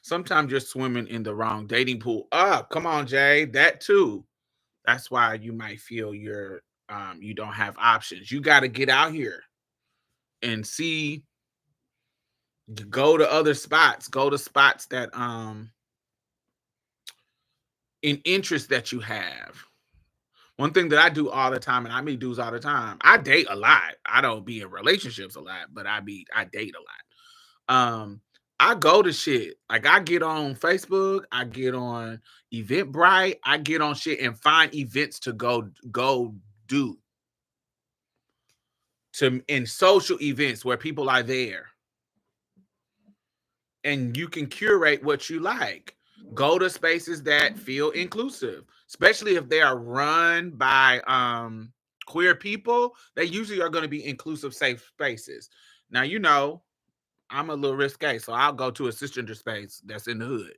Sometimes you're swimming in the wrong dating pool. Ah, come on, Jay. That too. That's why you might feel you don't have options. You got to get out here and see, go to other spots, go to spots that in interest that you have. One thing that I do all the time, and I meet dudes all the time, I date a lot. I don't be in relationships a lot, but I date a lot. I go to shit. Like I get on Facebook, I get on Eventbrite, I get on shit and find events to go do to in social events where people are there. And you can curate what you like. Go to spaces that feel inclusive, especially if they are run by queer people. They usually are going to be inclusive, safe spaces. Now, I'm a little risque, so I'll go to a cisgender space that's in the hood.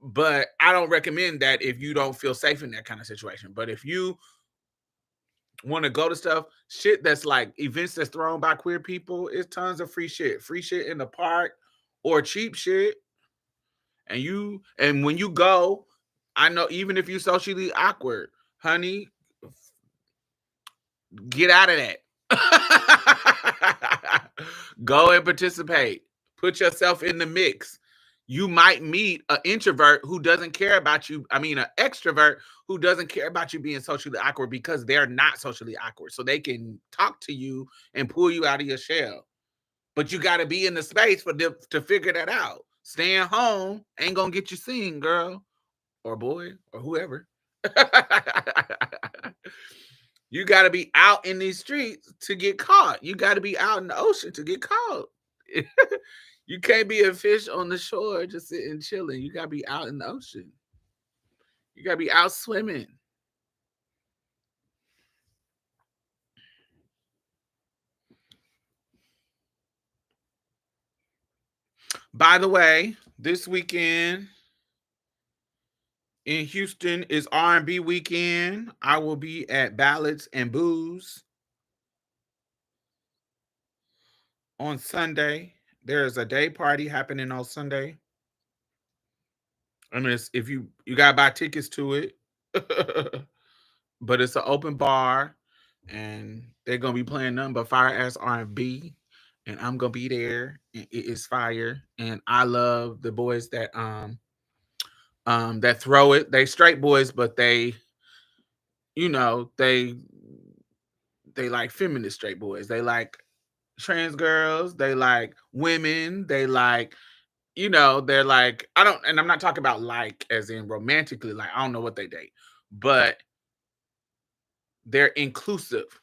But I don't recommend that if you don't feel safe in that kind of situation. But if you want to go to shit that's like events that's thrown by queer people, it's tons of free shit in the park or cheap shit. And when you go, I know even if you're socially awkward, honey, get out of that. Go and participate. Put yourself in the mix. You might meet an introvert who doesn't care about you. I mean, an extrovert who doesn't care about you being socially awkward because they're not socially awkward. So they can talk to you and pull you out of your shell. But you got to be in the space for them to figure that out. Staying home ain't going to get you seen, girl or boy or whoever. You got to be out in these streets to get caught. You got to be out in the ocean to get caught. You can't be a fish on the shore just sitting chilling. You got to be out in the ocean. You got to be out swimming. By the way, this weekend in Houston is R&B weekend. I will be at Ballads and Booze on Sunday. There is a day party happening on Sunday. I mean, if you gotta buy tickets to it, but it's an open bar, and they're gonna be playing nothing but fire ass R&B, and I'm gonna be there, and it is fire. And I love the boys that throw it. They straight boys, but you know, they like feminist straight boys. They like trans girls. They like women. They like, they're like, and I'm not talking about like as in romantically, like I don't know what they date, but they're inclusive.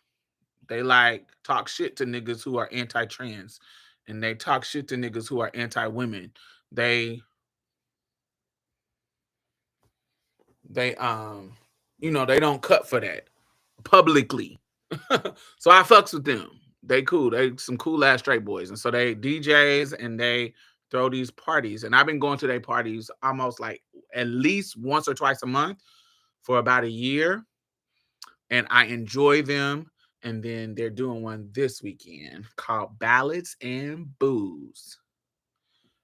They like talk shit to niggas who are anti-trans, and they talk shit to niggas who are anti-women. They they don't cut for that publicly. So I fucks with them. They cool. They some cool ass straight boys. And so they DJs and they throw these parties. And I've been going to their parties almost like at least once or twice a month for about a year. And I enjoy them. And then they're doing one this weekend called Ballads and Booze.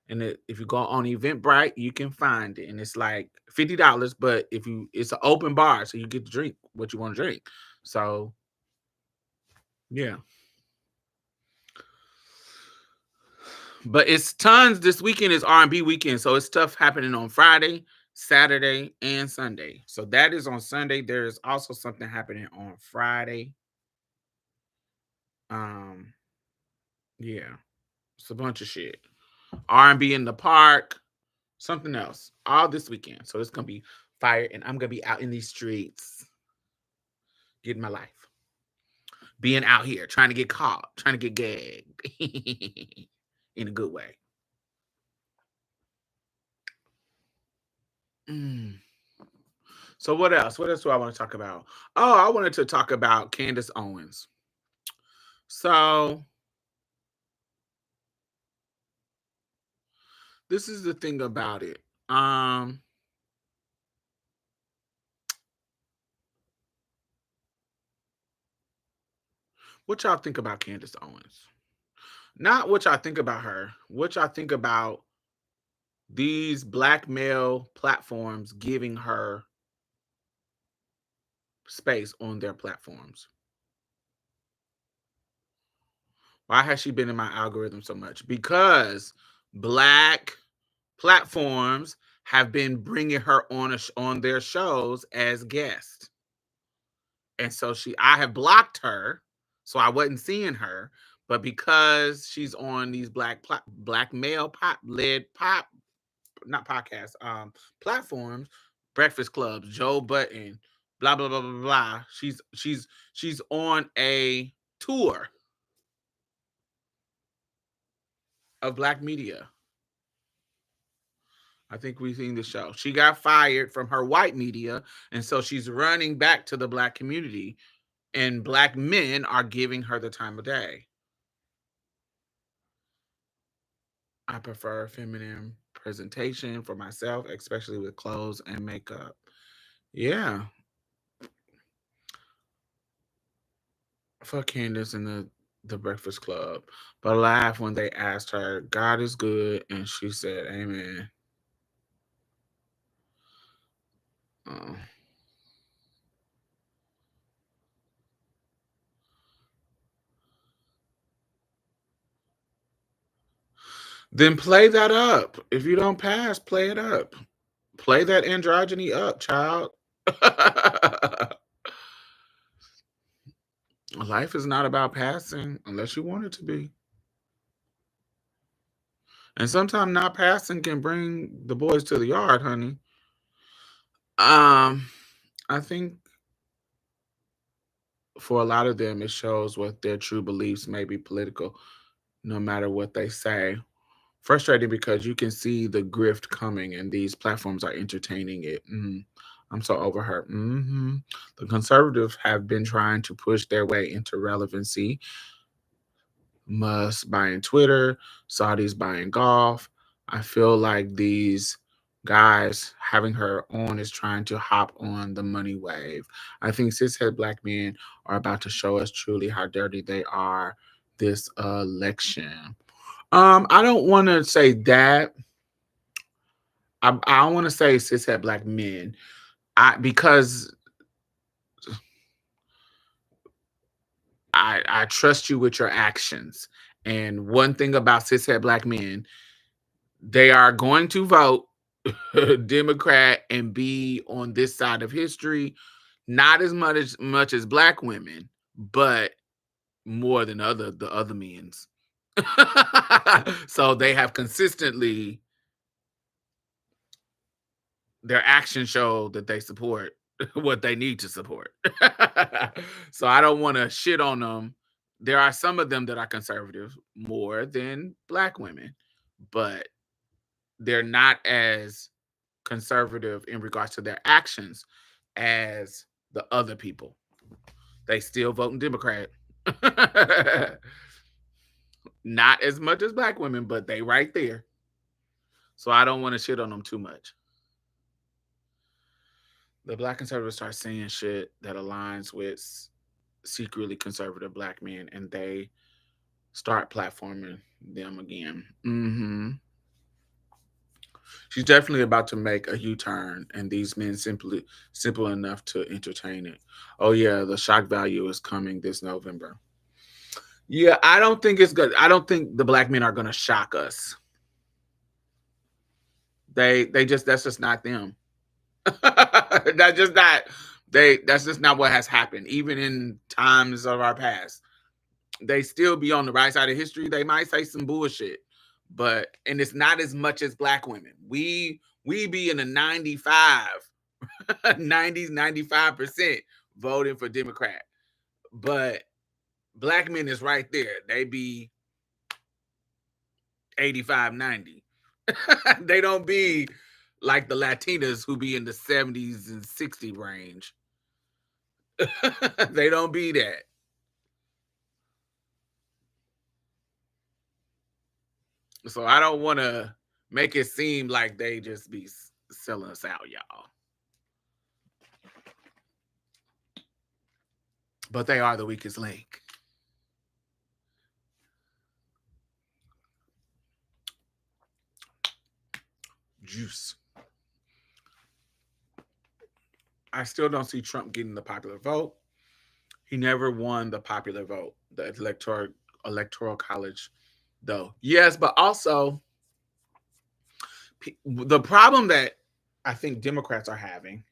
And if you go on Eventbrite, you can find it. And it's like $50, but it's an open bar, so you get to drink what you want to drink. So yeah. But it's tons. This weekend is R&B weekend, so it's stuff happening on Friday, Saturday, and Sunday. So that is on Sunday. There is also something happening on Friday. Um, yeah, it's a bunch of shit. R&B in the park, something else, all this weekend. So it's gonna be fire, and I'm gonna be out in these streets, getting my life, being out here, trying to get caught, trying to get gagged, in a good way. Mm. So what else? What else do I want to talk about? Oh, I wanted to talk about Candace Owens. So this is the thing about it. What y'all think about Candace Owens? Not what y'all think about her. What y'all think about these black male platforms giving her space on their platforms? Why has she been in my algorithm so much? Because black platforms have been bringing her on their shows as guest. And so I have blocked her, so I wasn't seeing her. But because she's on these black male pop led pop not podcasts platforms, Breakfast Clubs, Joe Button, blah blah blah blah blah. She's on a tour of black media. I think we've seen the show. She got fired from her white media, and so she's running back to the black community, and black men are giving her the time of day. I prefer feminine presentation for myself, especially with clothes and makeup. Yeah. Fuck Candace and the Breakfast Club. But I laughed when they asked her, God is good, and she said, Amen. Uh, then play that up. If you don't pass, play it up. Play that androgyny up, child. Life is not about passing unless you want it to be. And sometimes not passing can bring the boys to the yard, honey. I think for a lot of them, it shows what their true beliefs may be political, no matter what they say. Frustrating because you can see the grift coming, and these platforms are entertaining it. I'm so over her. The conservatives have been trying to push their way into relevancy. Musk buying Twitter, Saudis buying golf. I feel like these guys having her on is trying to hop on the money wave. I think cishet black men are about to show us truly how dirty they are this election. I don't want to say that. I want to say cishet black men. Because I trust you with your actions. And one thing about cishet black men, they are going to vote Democrat and be on this side of history, not as much as black women, but more than the other men's. So they have consistently, their actions show that they support what they need to support. So I don't want to shit on them. There are some of them that are conservative more than black women, but they're not as conservative in regards to their actions as the other people. They still voting Democrat. Not as much as black women, but they right there. So I don't want to shit on them too much. The black conservatives start saying shit that aligns with secretly conservative black men, and they start platforming them again. She's definitely about to make a U-turn, and these men simple enough to entertain it. Oh yeah, the shock value is coming this November. Yeah, I don't think it's good. I don't think the black men are gonna shock us. They just that's just not them. That's just not that's just not what has happened. Even in times of our past, they still be on the right side of history. They might say some bullshit, but and it's not as much as black women. We be in the 95, 90s, 95% voting for Democrat. But black men is right there. They be 85, 90. They don't be like the Latinas who be in the 70s and 60 range. They don't be that. So I don't want to make it seem like they just be selling us out, y'all. But they are the weakest link. juice. I still don't see Trump getting the popular vote. He never won the popular vote, the electoral college, though. Yes, but also the problem that I think Democrats are having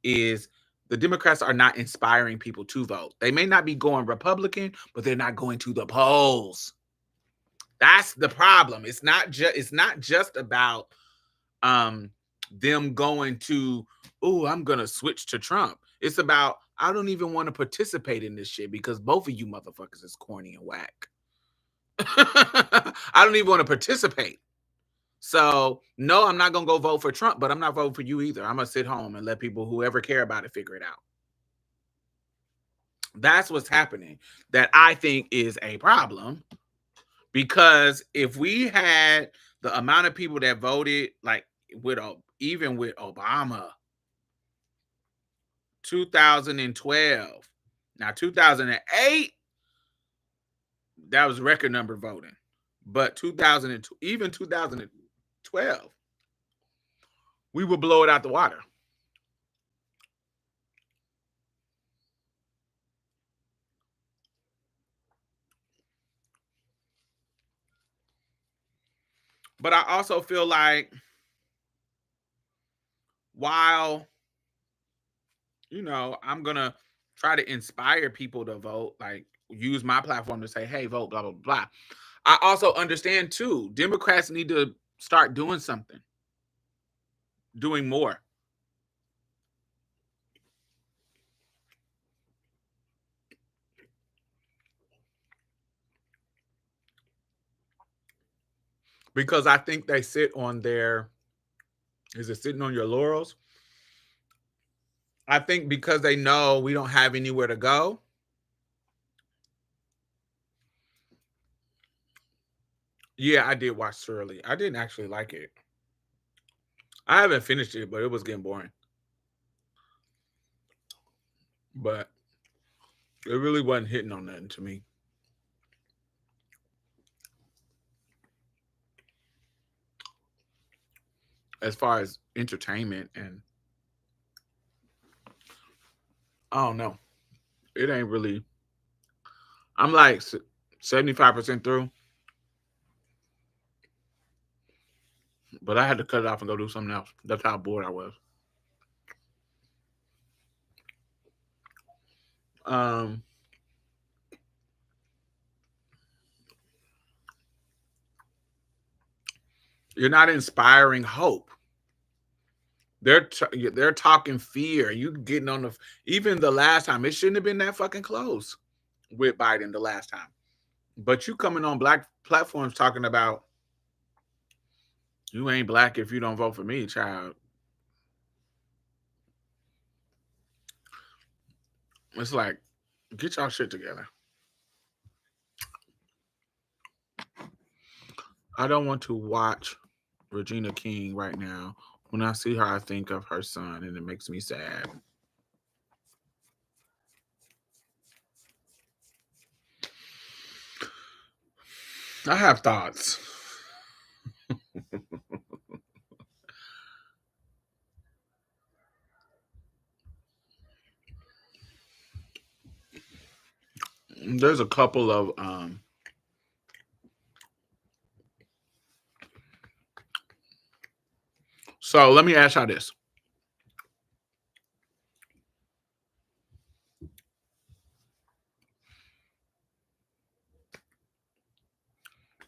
is the Democrats are not inspiring people to vote. They may not be going Republican, but they're not going to the polls. That's the problem. It's not just about them going to, oh, I'm gonna switch to Trump. It's about, I don't even want to participate in this shit because both of you motherfuckers is corny and whack. I don't even want to participate. So no, I'm not gonna go vote for Trump, but I'm not voting for you either. I'm gonna sit home and let people whoever care about it figure it out. That's what's happening. That I think is a problem, because if we had the amount of people that voted, like even with Obama, 2012, now 2008, that was record number voting, but 2002, even 2012, we would blow it out the water. But I also feel like, while I'm gonna try to inspire people to vote, like use my platform to say, hey, vote, blah, blah, blah. I also understand too, Democrats need to start doing something, doing more. Because I think they sit on their, is it sitting on your laurels? I think because they know we don't have anywhere to go. Yeah, I did watch Shirley. I didn't actually like it. I haven't finished it, but it was getting boring. But it really wasn't hitting on nothing to me. As far as entertainment, and I don't know. It ain't really. I'm like 75% through, but I had to cut it off and go do something else. That's how bored I was. Um, you're not inspiring hope. They're talking fear. You getting on the, even the last time, it shouldn't have been that fucking close with Biden the last time. But you coming on black platforms talking about you ain't black if you don't vote for me, child. It's like, get y'all shit together. I don't want to watch Regina King right now. When I see her, I think of her son, and it makes me sad. I have thoughts. There's a couple of so let me ask y'all this.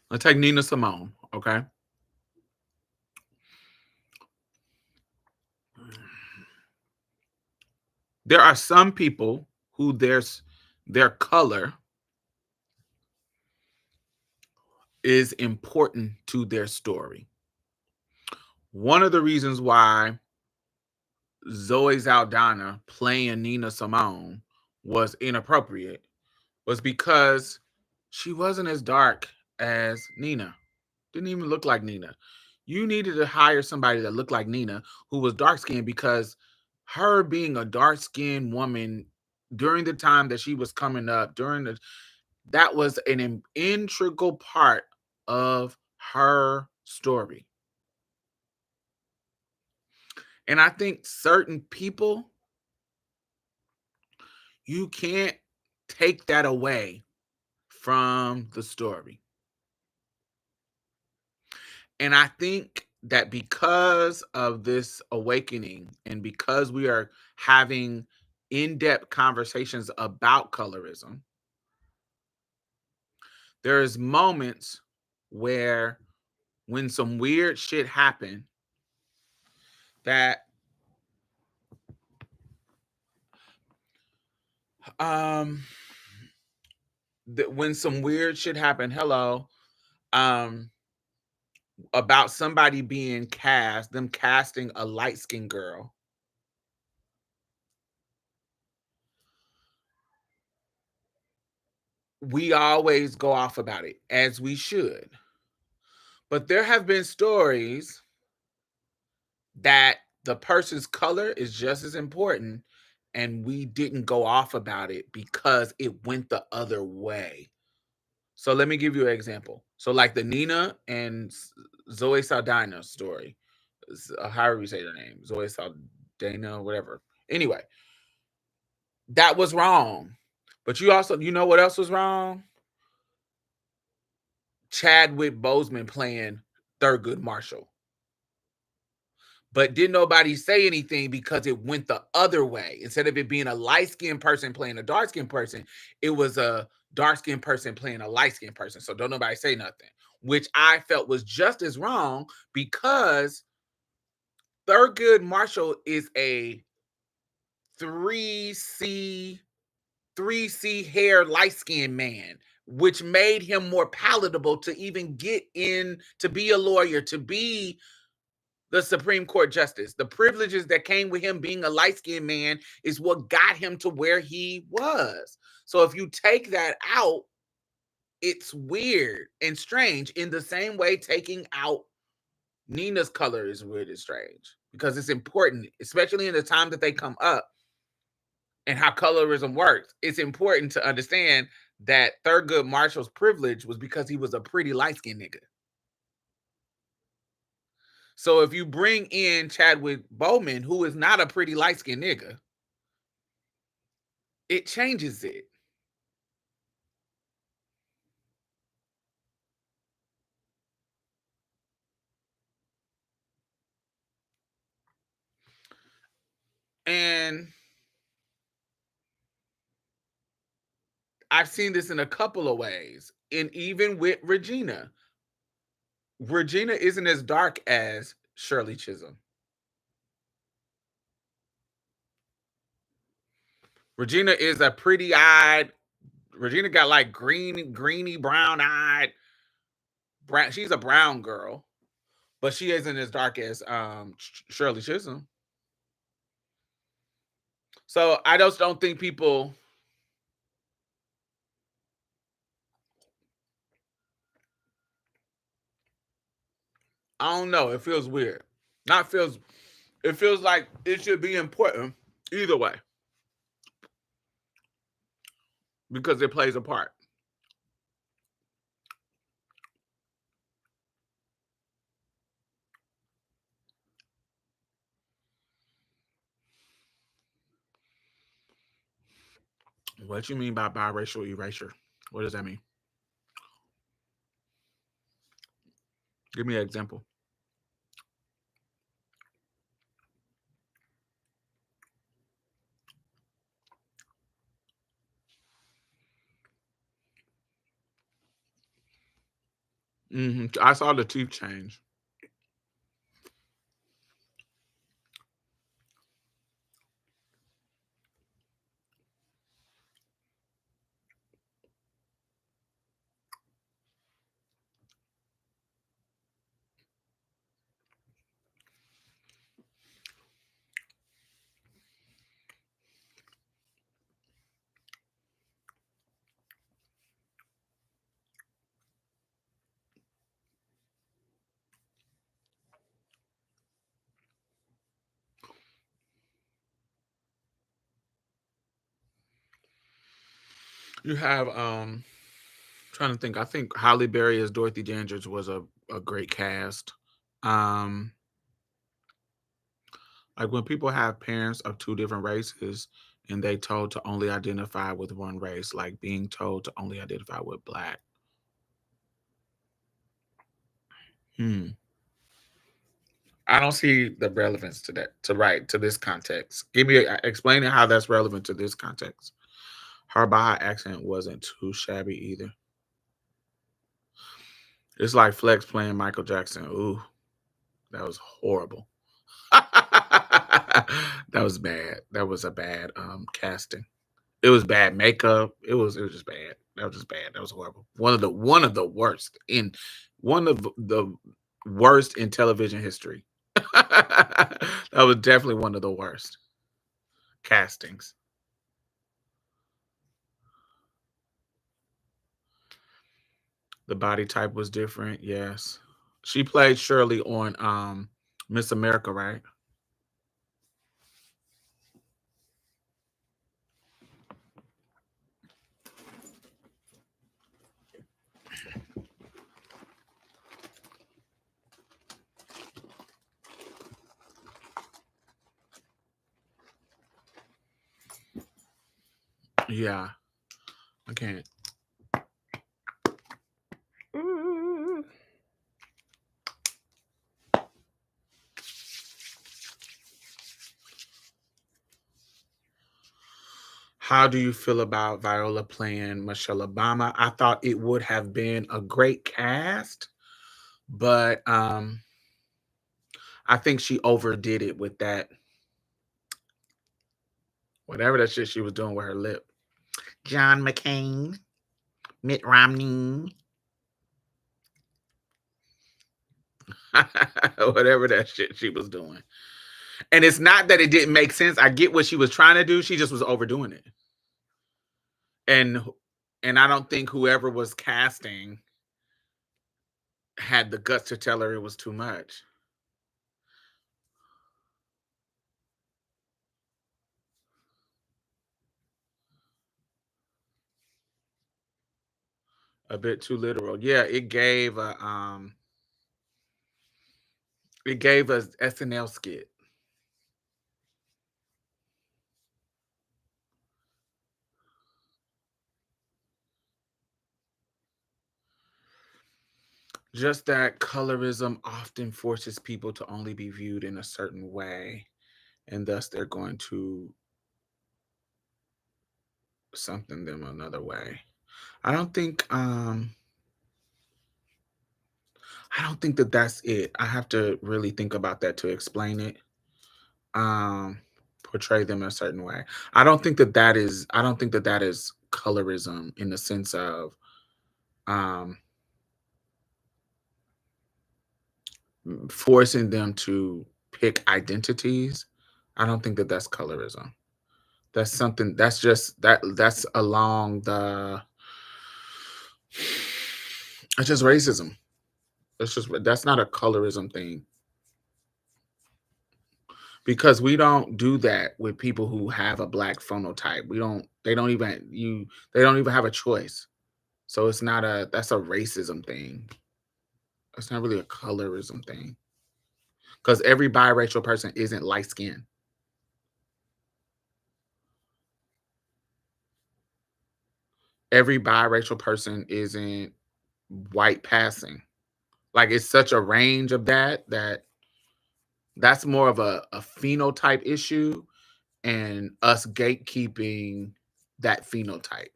Let's take Nina Simone, okay? There are some people who their color is important to their story. One of the reasons why Zoe Saldana playing Nina Simone was inappropriate was because she wasn't as dark as Nina. Didn't even look like Nina. You needed to hire somebody that looked like Nina, who was dark skinned, because her being a dark skinned woman during the time that she was coming up, that was an integral part of her story. And I think certain people, you can't take that away from the story. And I think that because of this awakening and because we are having in-depth conversations about colorism, there's moments where when some weird shit happen that um when some weird shit happen, hello, um about somebody being cast, them casting a light-skinned girl, we always go off about it, as we should. But there have been stories that the person's color is just as important, and we didn't go off about it because it went the other way. So let me give you an example. So like the Nina and Zoe Saldana story, however you say their name, Zoe Saldana, whatever. Anyway, that was wrong. But you know what else was wrong? Chadwick Boseman playing Thurgood Marshall. But didn't nobody say anything because it went the other way. Instead of it being a light-skinned person playing a dark-skinned person, it was a dark-skinned person playing a light-skinned person. So don't nobody say nothing, which I felt was just as wrong because Thurgood Marshall is a 3C 3C hair light-skinned man, which made him more palatable to even get in to be a lawyer, to be the Supreme Court justice. The privileges that came with him being a light-skinned man is what got him to where he was. So if you take that out, it's weird and strange in the same way taking out Nina's color is weird and strange because it's important, especially in the time that they come up and how colorism works. It's important to understand that Thurgood Marshall's privilege was because he was a pretty light-skinned nigga. So if you bring in Chadwick Boseman, who is not a pretty light-skinned nigga, it changes it. And I've seen this in a couple of ways. And even with Regina, Regina isn't as dark as Shirley Chisholm. Regina is a pretty eyed, Regina got like greeny, brown eyed, brown. She's a brown girl, but she isn't as dark as Shirley Chisholm. So I just don't think people. I don't know. It feels weird. Not feels. It feels like it should be important either way because it plays a part. What you mean by biracial erasure? What does that mean? Give me an example. I saw the teeth change. You have trying to think. I think Halle Berry as Dorothy Dandridge was a great cast. Um Like when people have parents of two different races and they told to only identify with one race, like being told to only identify with black. Hmm. I don't see the relevance to that, to this context. Give me explaining how that's relevant to this context. Her Baja accent wasn't too shabby either. It's like Flex playing Michael Jackson. Ooh, that was horrible. That was bad. That was a bad casting. It was bad makeup. It was just bad. That was just bad. That was horrible. One of the worst in one of the worst in television history. That was definitely one of the worst castings. The body type was different. Yes. She played Shirley on Miss America, right? Yeah. I can't. Mm. How do you feel about Viola playing Michelle Obama? I thought it would have been a great cast, but I think she overdid it with that whatever that shit she was doing with her lip. John McCain, Mitt Romney, whatever that shit she was doing. And it's not that it didn't make sense. I get what she was trying to do. She just was overdoing it. And I don't think whoever was casting had the guts to tell her it was too much. A bit too literal. Yeah, it gave us SNL skit. Just that colorism often forces people to only be viewed in a certain way, and thus they're going to something them another way. I don't think I don't think that that's it. I have to really think about that to explain it. Um Portray them a certain way. I don't think that that is colorism in the sense of um forcing them to pick identities. I don't think that that's colorism. That's something that's along the it's just racism. That's not a colorism thing because we don't do that with people who have a black phenotype. We don't they don't even have a choice. So it's not a that's a racism thing. It's not really a colorism thing because every biracial person isn't light skinned. Every biracial person isn't white passing. Like it's such a range of that that's more of a phenotype issue and us gatekeeping that phenotype.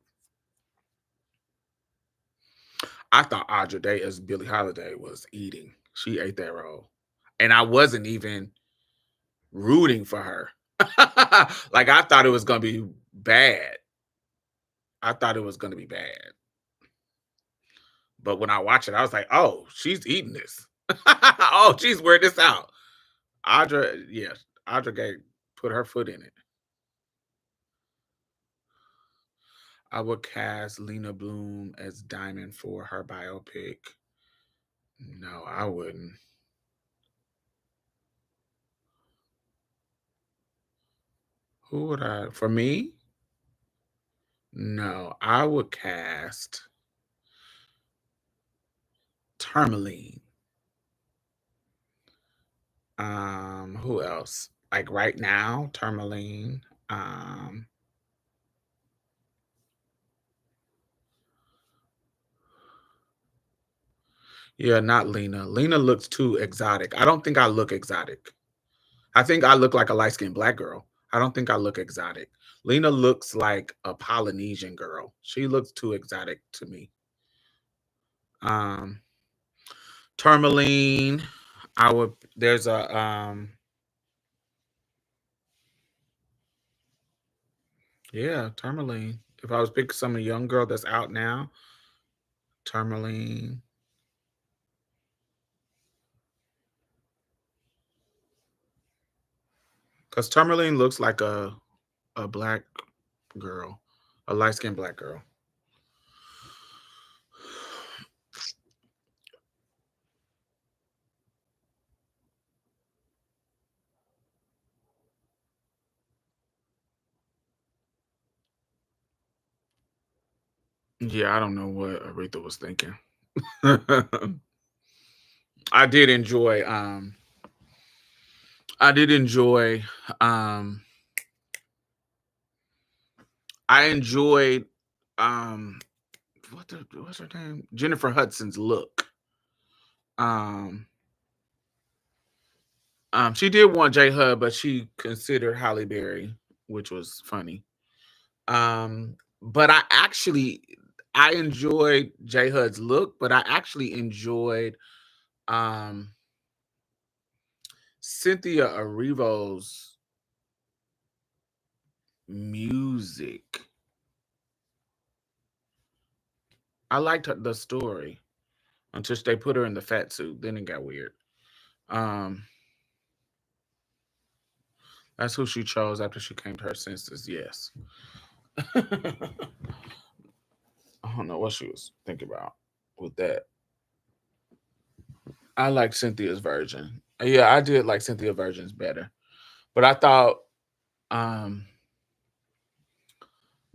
I thought Audra Day as Billie Holiday was eating. She ate that role. And I wasn't even rooting for her. Like I thought it was gonna be bad. I thought it was gonna be bad. But when I watched it, I was like, oh, she's eating this. Oh, she's wearing this out. Audra, yeah, Audra Gay put her foot in it. I would cast Lena Bloom as Diamond for her biopic. No, I wouldn't. Who would I? For me, no, I would cast Tourmaline. Who else? like right now, Tourmaline. Um, yeah, not Lena. Lena looks too exotic. I don't think I look exotic. I think I look like a light skinned black girl. I don't think I look exotic. Lena looks like a Polynesian girl. She looks too exotic to me. Um, Tourmaline. I would. There's a yeah, Tourmaline. If I was picking some young girl that's out now, Tourmaline. Because Tourmaline looks like a black girl, a light skinned black girl. Yeah, I don't know what Aretha was thinking. I did enjoy I did enjoy um I enjoyed um what's her name? Jennifer Hudson's look. Um she did want J Hud, but she considered Halle Berry, which was funny. But I enjoyed J Hud's look, but I actually enjoyed um Cynthia Erivo's music. I liked the story until they put her in the fat suit. Then it got weird. Um, that's who she chose after she came to her senses. Yes. I don't know what she was thinking about with that. I like Cynthia's version. Yeah, I did like Cynthia versions better, but I thought um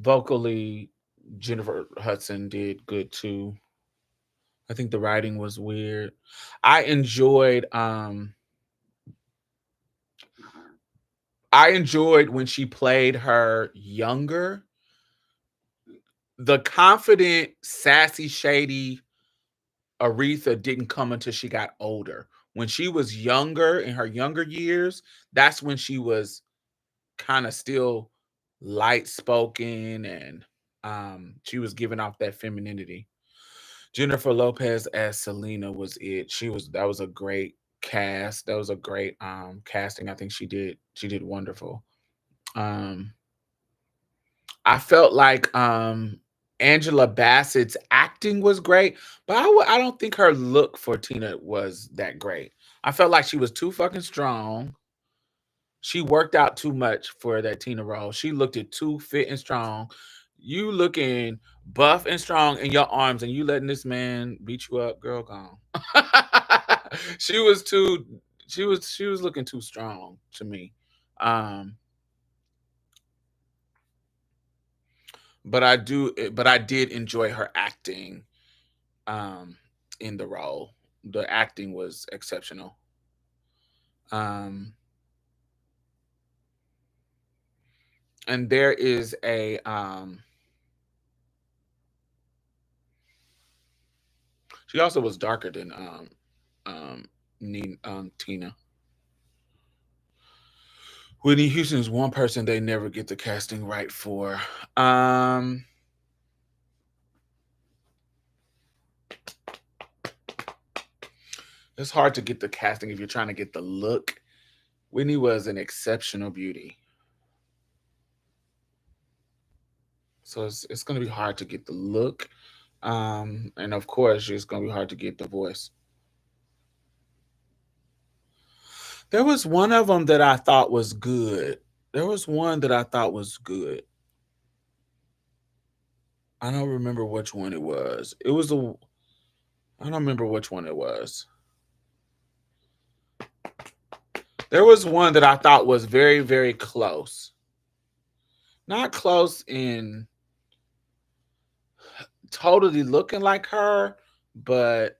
vocally Jennifer Hudson did good too. I think the writing was weird. I enjoyed I enjoyed when she played her younger, the confident, sassy, shady Aretha didn't come until she got older. When she was younger, in her younger years, that's when she was kind of still light spoken and she was giving off that femininity. Jennifer Lopez as Selena was it. That was a great cast. That was a great casting. I think she did wonderful. Um I felt like Angela Bassett's acting was great, but I don't think her look for Tina was that great. I felt like she was too fucking strong. She worked out too much for that Tina role. She looked it too fit and strong. You looking buff and strong in your arms, and you letting this man beat you up, girl, gone. she was too. She was looking too strong to me. Um, but I did enjoy her acting um in the role. The acting was exceptional. Um and there is a she also was darker than Tina. Whitney Houston is one person they never get the casting right for. Um it's hard to get the casting if you're trying to get the look. Whitney was an exceptional beauty. So it's gonna be hard to get the look. And of course it's gonna be hard to get the voice. There was one of them that I thought was good. There was one that I thought was good. I don't remember which one it was. I don't remember which one it was. There was one that I thought was very, very close. Not close in totally looking like her, but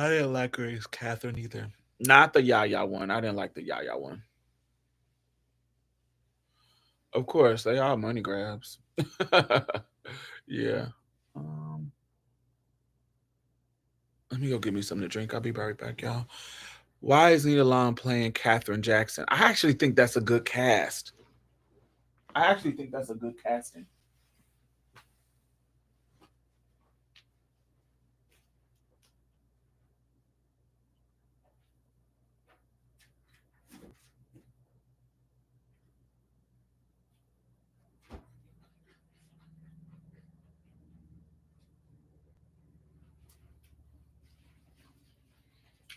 I didn't like Grace Catherine either. Not the Yaya one. I didn't like the Yaya one. Of course, they are money grabs. Yeah. Um, Let me go get me something to drink. I'll be right back, y'all. Why is Nina Long playing Katherine Jackson? I actually think that's a good cast. I actually think that's a good casting.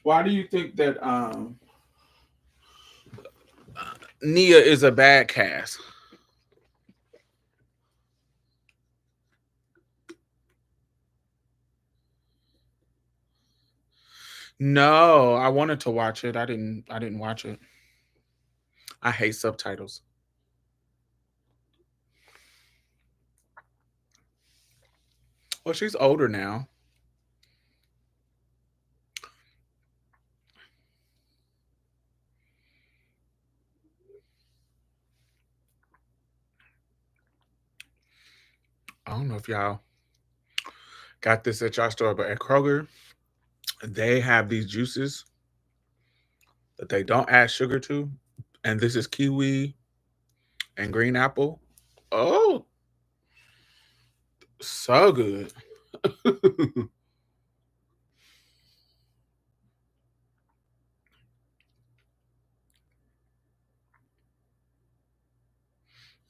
Why do you think that Nia is a bad cast? No, I wanted to watch it. I didn't watch it. I hate subtitles. Well, she's older now. I don't know if y'all got this at y'all store, but at Kroger, they have these juices that they don't add sugar to. And this is kiwi and green apple. Oh, so good.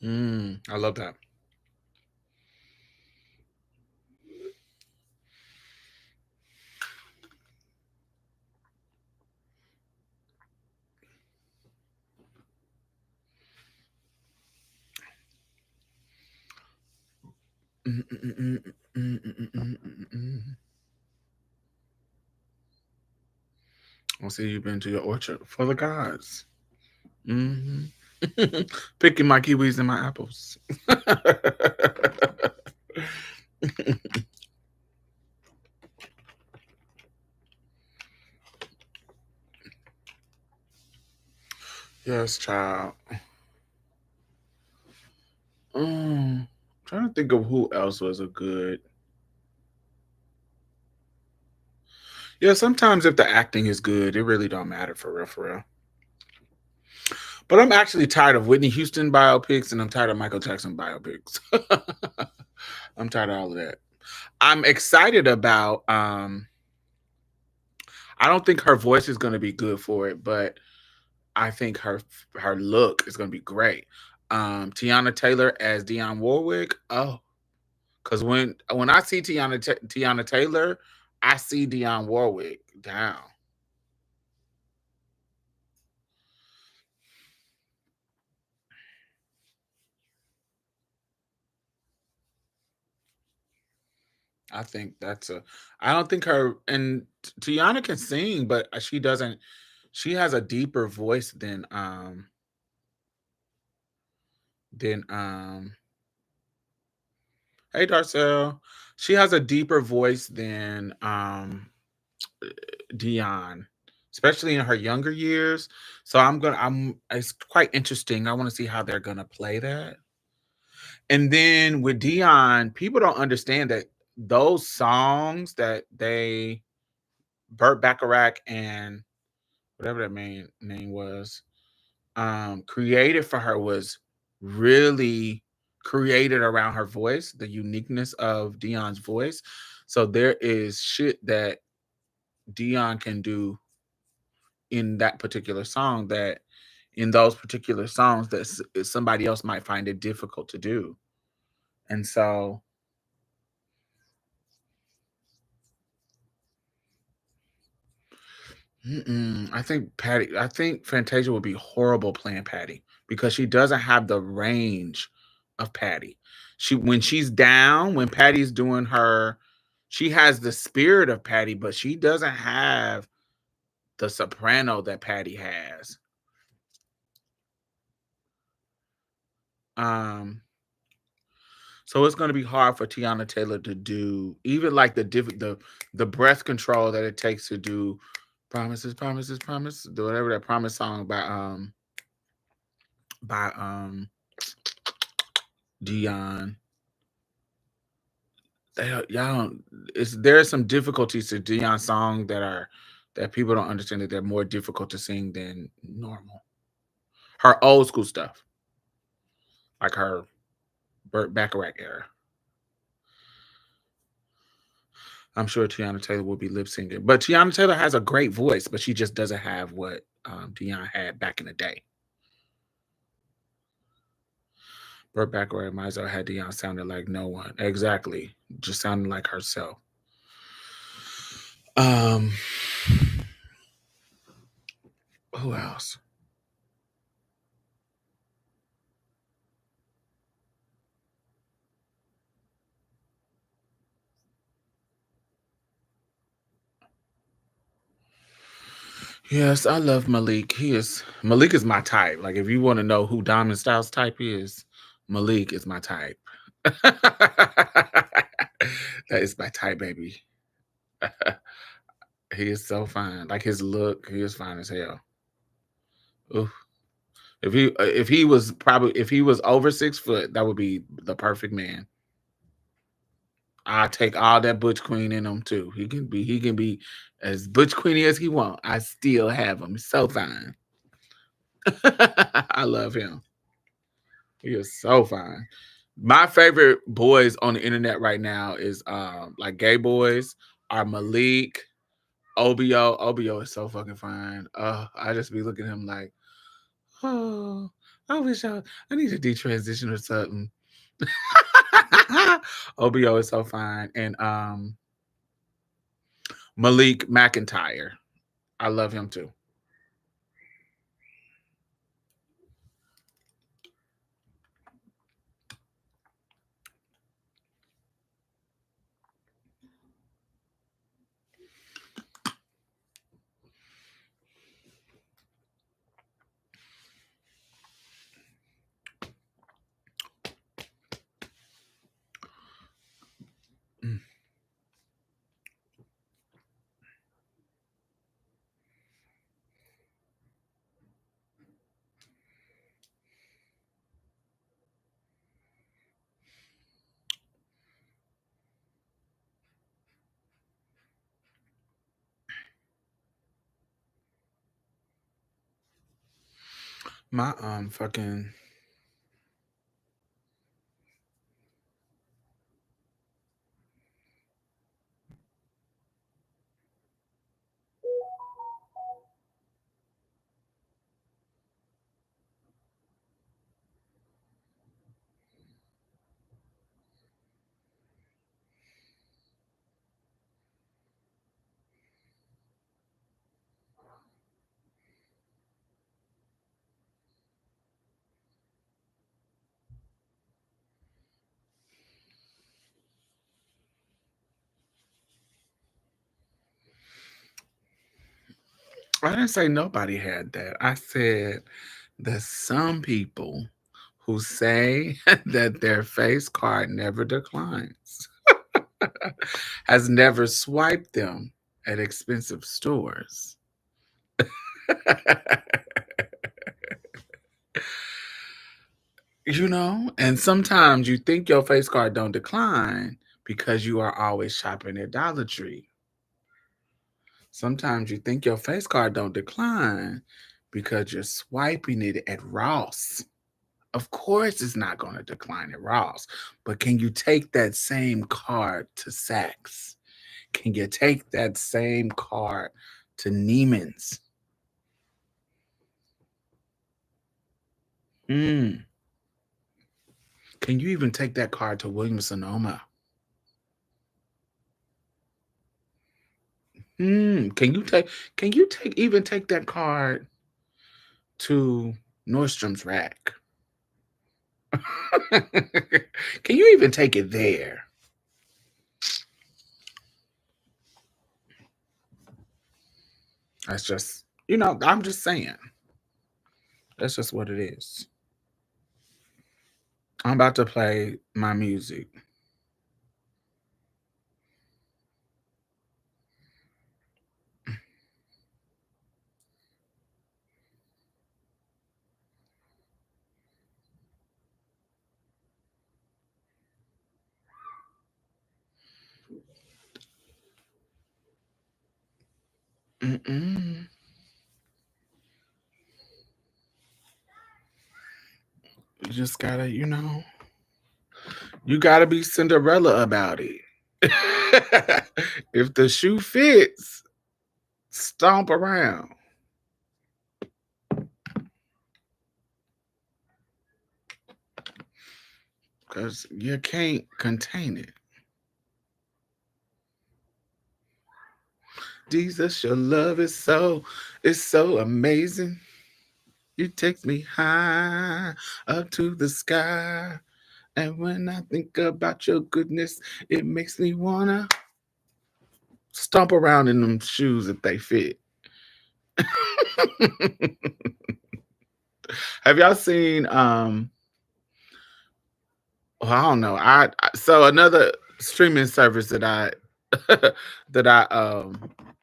I love that. I'll see you've been to your orchard for the gods. Hmm. Picking my kiwis and my apples. Yes, child. Trying to think of who else was a good. Yeah, sometimes if the acting is good, it really don't matter for real, for real. But I'm actually tired of Whitney Houston biopics and I'm tired of Michael Jackson biopics. I'm tired of all of that. I'm excited about I don't think her voice is going to be good for it, but I think her look is going to be great. Tiana Taylor as Dionne Warwick. Oh, because when I see Tiana Taylor, I see Dionne Warwick down. I think that's a. I don't think her and Tiana can sing, but she doesn't. She has a deeper voice than. Hey Darcel, she has a deeper voice than Dion, especially in her younger years. So I'm it's quite interesting. I want to see how they're gonna play that. And then with Dion, people don't understand that those songs that they Burt Bacharach and whatever that main name was, created for her was really created around her voice, the uniqueness of Dion's voice. So there is shit that Dion can do in that particular song that in those particular songs that somebody else might find it difficult to do. And so I think Fantasia would be horrible playing Patty because she doesn't have the range of Patty. When she's down, when Patty's doing her, she has the spirit of Patty, but she doesn't have the soprano that Patty has. Um, So it's going to be hard for Tiana Taylor to do even like the breath control that it takes to do promises, promises, promise, whatever that promise song by Dion. Y'all don't. It's there are some difficulties to Dion's song that people don't understand that they're more difficult to sing than normal. Her old school stuff, like her Burt Bacharach era. I'm sure Tiana Taylor will be lip syncing, but Tiana Taylor has a great voice, but she just doesn't have what Dion had back in the day. Burt Bacharach might as well had Dion sounding like no one. Exactly, just sounding like herself. Um, who else? Yes, I love Malik. Malik is my type. Like if you want to know who Diamond Styles type is, Malik is my type. That is my type, baby. He is so fine. Like his look, he is fine as hell. Oof. If he was over 6 foot, that would be the perfect man. I take all that butch queen in him too. He can be as butch queeny as he want. I still have him. He's so fine. I love him. He is so fine. My favorite boys on the internet right now is like gay boys are Malik, OBO. OBO is so fucking fine. I just be looking at him like, oh, I need to detransition or something. OBO is so fine. And Malik McIntyre. I love him too. Mm. My fucking I didn't say nobody had that. I said that some people who say that their face card never declines has never swiped them at expensive stores. And sometimes you think your face card don't decline because you are always shopping at Dollar Tree. Sometimes you think your face card don't decline because you're swiping it at Ross. Of course it's not going to decline at Ross, but can you take that same card to Saks? Can you take that same card to Neiman's? Mm. Can you even take that card to Williams Sonoma? Can you even take that card to Nordstrom's Rack? Can you even take it there? That's just, I'm just saying. That's just what it is. I'm about to play my music. Mm-mm. You just gotta, you gotta be Cinderella about it. If the shoe fits, stomp around. Because you can't contain it. Jesus, your love is so amazing. You take me high up to the sky. And when I think about your goodness, it makes me wanna stomp around in them shoes if they fit. Have y'all seen well, I don't know. So another streaming service that I that I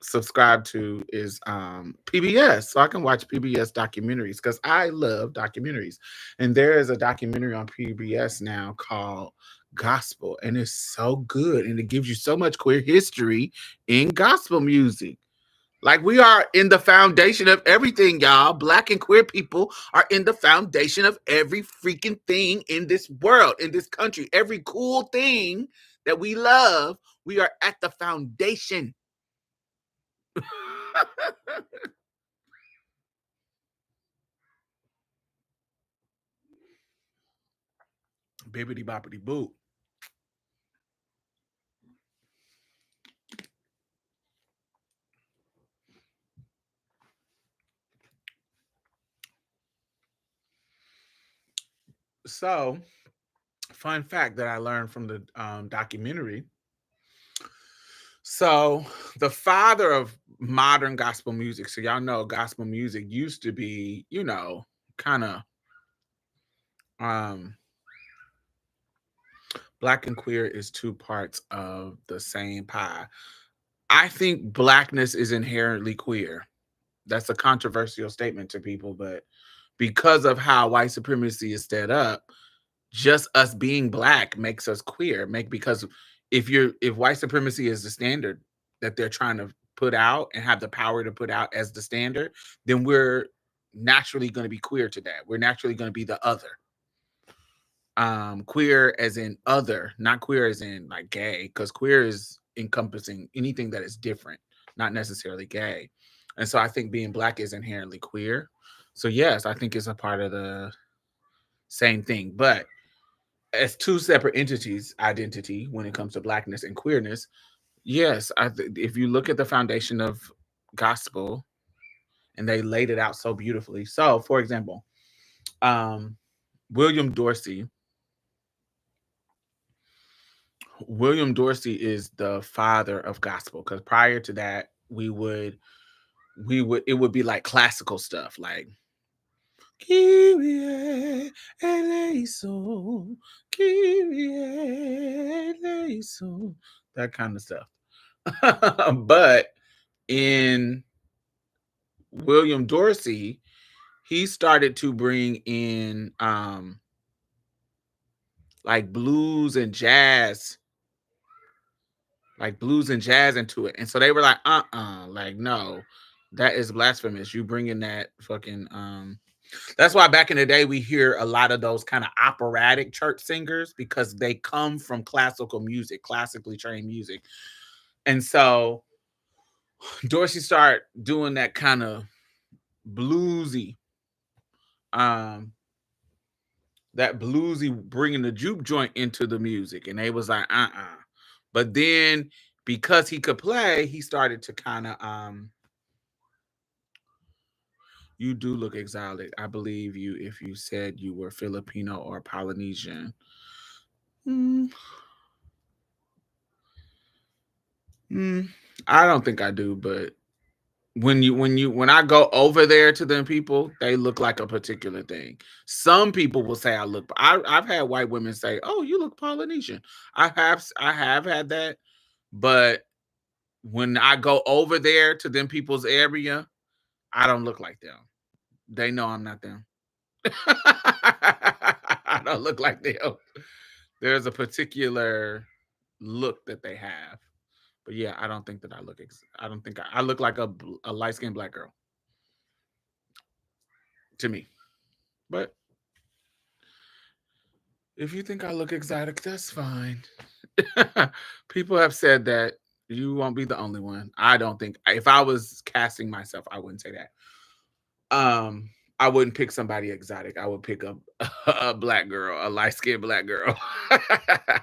subscribe to is PBS. So I can watch PBS documentaries because I love documentaries. And there is a documentary on PBS now called Gospel, and it's so good, and it gives you so much queer history in gospel music. Like we are in the foundation of everything, y'all. Black and queer people are in the foundation of every freaking thing in this world, in this country. Every cool thing that we love, we are at the foundation. Bibbity boppity boo. So, fun fact that I learned from the documentary. So, the father of modern gospel music. So, y'all know gospel music used to be, kind of um black and queer is two parts of the same pie. I think blackness is inherently queer. That's a controversial statement to people, but because of how white supremacy is set up, just us being black makes us queer. Make because if white supremacy is the standard that they're trying to put out and have the power to put out as the standard, then we're naturally going to be queer to that. We're naturally going to be the other. Queer as in other, not queer as in like gay, because queer is encompassing anything that is different, not necessarily gay. And so I think being black is inherently queer. So yes, I think it's a part of the same thing, but as two separate entities, identity when it comes to blackness and queerness. Yes, if you look at the foundation of gospel, and they laid it out so beautifully. So, for example, um, William Dorsey William Dorsey is the father of gospel because prior to that, we would it would be like classical stuff like Kyrie eleison, Kyrie eleison, that kind of stuff. But in William Dorsey, he started to bring in like blues and jazz into it. And so they were like, like, no, that is blasphemous. You bringing that fucking that's why back in the day we hear a lot of those kind of operatic church singers because they come from classical music, classically trained music. And so Dorsey started doing that kind of bluesy, um, bringing the juke joint into the music. And they was like, But then because he could play, he started to kind of you do look exotic. I believe you if you said you were Filipino or Polynesian. Mm, mm, I don't think I do, but When I go over there to them people, they look like a particular thing. Some people will say I look. I've had white women say, "Oh, you look Polynesian." I have had that, but when I go over there to them people's area, I don't look like them. They know I'm not them. I don't look like them. There's a particular look that they have. But yeah, I don't think that I look. I don't think I look like a light skinned black girl to me. But if you think I look exotic, that's fine. People have said that. You won't be the only one. I don't think if I was casting myself, I wouldn't say that. Um, I wouldn't pick somebody exotic. I would pick a black girl, a light skinned black girl.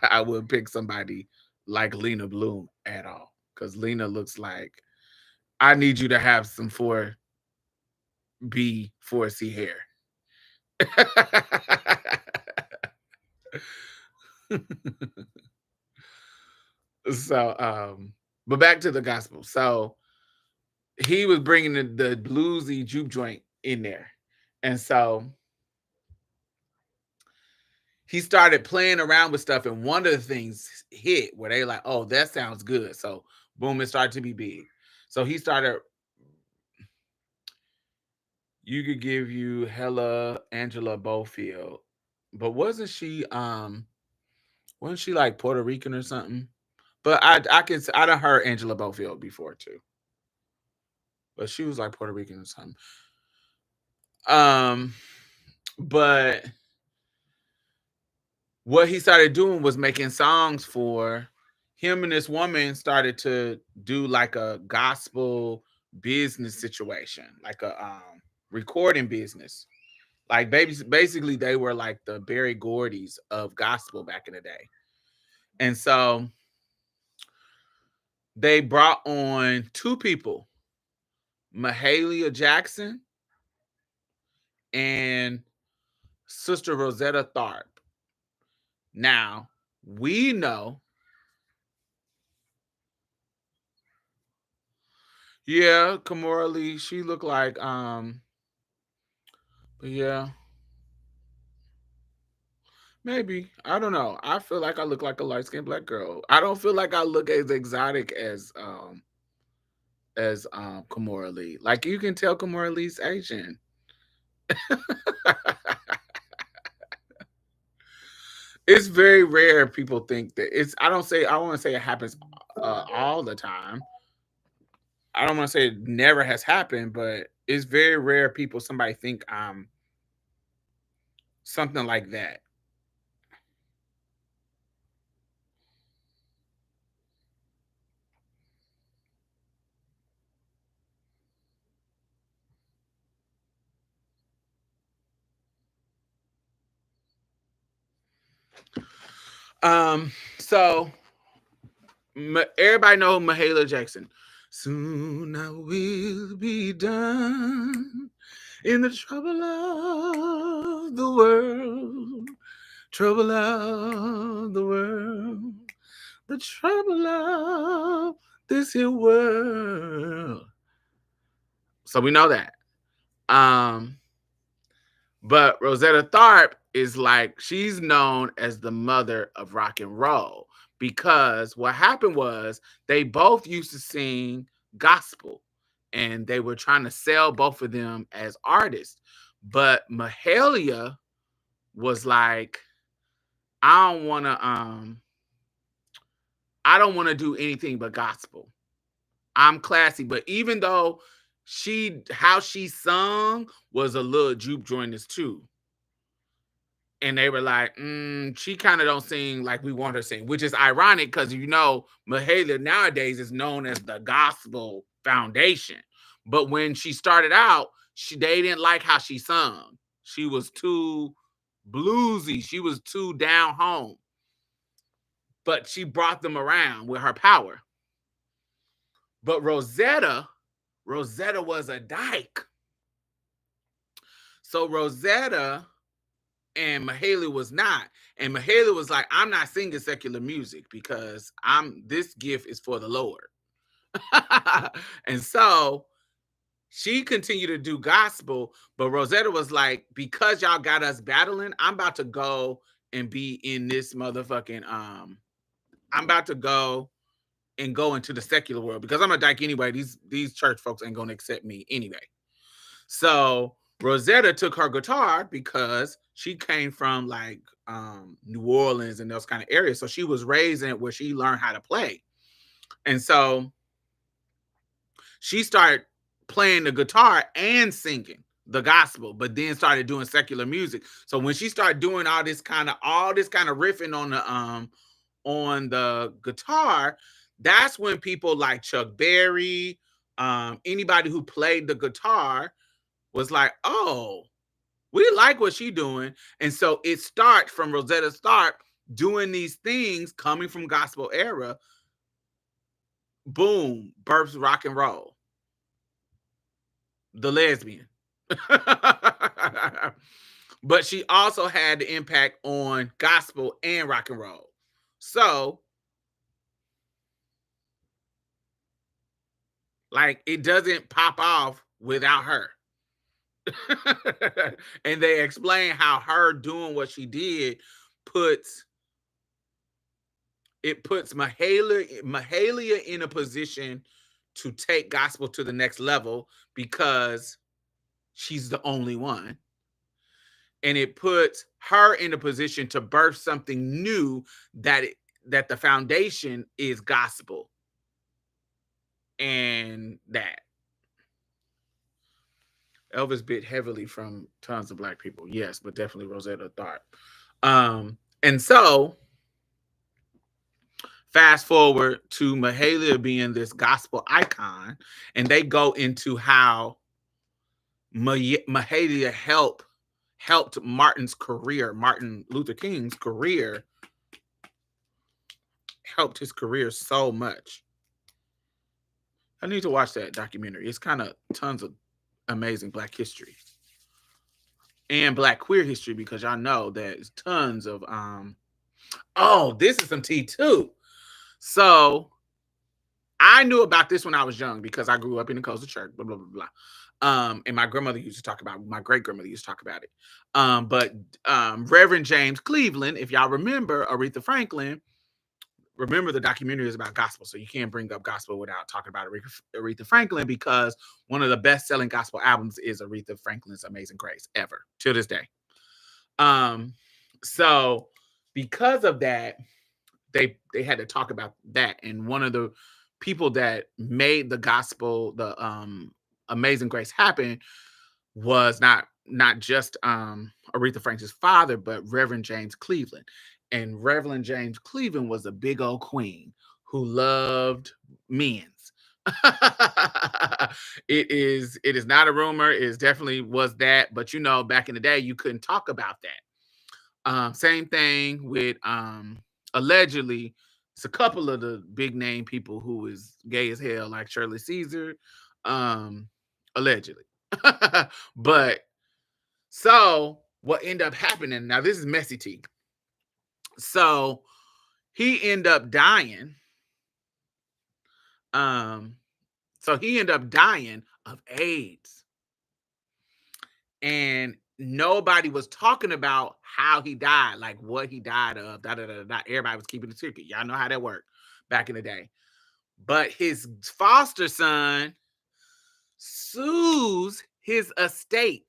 I would pick somebody like Lena Bloom at all. Because Lena looks like I need you to have some 4B, 4C hair. So, but back to the gospel. So he was bringing the bluesy juke joint in there, and so he started playing around with stuff. And one of the things hit where they like, "Oh, that sounds good." So boom, it started to be big. So he started. You could give you hella Angela Bofield, but wasn't she like Puerto Rican or something? But I done heard Angela Bofield before too. But she was like Puerto Rican or something. Um, but what he started doing was making songs for him, and this woman started to do like a gospel business situation, like a recording business. Like basically they were like the Berry Gordy's of gospel back in the day. And so they brought on two people, Mahalia Jackson and Sister Rosetta Tharpe. Now, we know, yeah, Kimora Lee, she looked like but yeah, maybe. I don't know. I feel like I look like a light-skinned black girl. I don't feel like I look as exotic as Kimora Lee. Like you can tell Kimora Lee's Asian. It's very rare people think that it's I don't want to say it happens all the time. I don't want to say it never has happened, but it's very rare somebody think I'm something like that. So everybody know Mahalia Jackson. Soon I will be done in the trouble of the world, trouble of the world, the trouble of this here world. So we know that. Um, but Rosetta Tharpe is like, she's known as the mother of rock and roll because what happened was they both used to sing gospel and they were trying to sell both of them as artists. But Mahalia was like, I don't want to I don't want to do anything but gospel. I'm classy, but even though how she sung was a little juke jointers too. And they were like, she kind of don't sing like we want her to sing, which is ironic because Mahalia nowadays is known as the gospel foundation. But when she started out, they didn't like how she sung. She was too bluesy. She was too down home. But she brought them around with her power. But Rosetta was a dyke. So Rosetta and Mahalia was not. And Mahalia was like, I'm not singing secular music because this gift is for the Lord. And so She continued to do gospel, but Rosetta was like, because y'all got us battling, I'm about to go and be in this motherfucking I'm about to go into the secular world because I'm a dyke anyway. These church folks ain't gonna accept me anyway. So Rosetta took her guitar because she came from like New Orleans and those kind of areas. So she was raised in where she learned how to play. And so she started playing the guitar and singing the gospel, but then started doing secular music. So when she started doing all this kind of riffing on the guitar, that's when people like Chuck Berry, anybody who played the guitar was like, oh, we like what she doing. And so it starts from Rosetta Stark doing these things coming from gospel era. Boom, births rock and roll. The lesbian. But she also had the impact on gospel and rock and roll. So, like, it doesn't pop off without her. And they explain how her doing what she did puts puts Mahalia in a position to take gospel to the next level because she's the only one. And it puts her in a position to birth something new that the foundation is gospel. And that Elvis bit heavily from tons of black people, yes, but definitely Rosetta Tharpe. And so fast forward to Mahalia being this gospel icon, and they go into how Mahalia helped Martin Luther King's career, helped his career so much. I need to watch that documentary. It's kind of tons of amazing black history and black queer history because y'all know there's tons of oh, this is some tea too. So I knew about this when I was young because I grew up in the Coastal Church, blah, blah, blah, blah. And my grandmother used to talk about my great grandmother used to talk about it. But Reverend James Cleveland, if y'all remember Aretha Franklin, remember the documentary is about gospel. So you can't bring up gospel without talking about Aretha Franklin because one of the best-selling gospel albums is Aretha Franklin's Amazing Grace ever to this day. So because of that, they had to talk about that. And one of the people that made the gospel, the Amazing Grace happen was not just Aretha Franklin's father, but Reverend James Cleveland. And Reverend James Cleveland was a big old queen who loved men's. It is not a rumor. It is definitely was that, but you know, back in the day, you couldn't talk about that. Same thing with allegedly, it's a couple of the big name people who is gay as hell, like Shirley Caesar, allegedly. But so what ended up happening? Now this is messy tea. So he ended up dying. Um, so he ended up dying of AIDS, and nobody was talking about how he died, like what he died of. Da, da, da, da. Everybody was keeping the secret. Y'all know how that worked back in the day. But his foster son sues his estate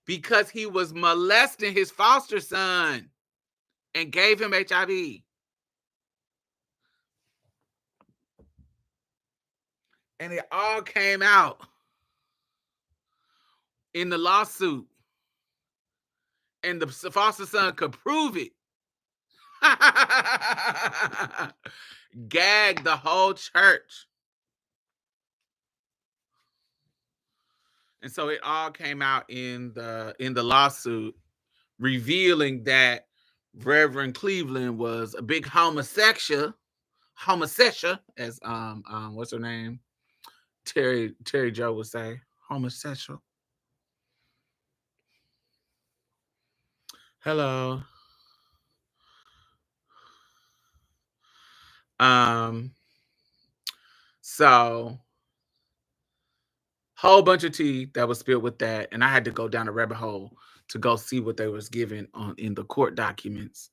because he was molesting his foster son and gave him HIV. And it all came out in the lawsuit. And the foster son could prove it. Gagged the whole church. And so it all came out in the lawsuit, revealing that Reverend Cleveland was a big homosexual, as what's her name? Terry Joe would say, homosexual. Hello. Um, so Whole bunch of tea that was spilled with that, and I had to go down a rabbit hole to go see what they was given on in the court documents.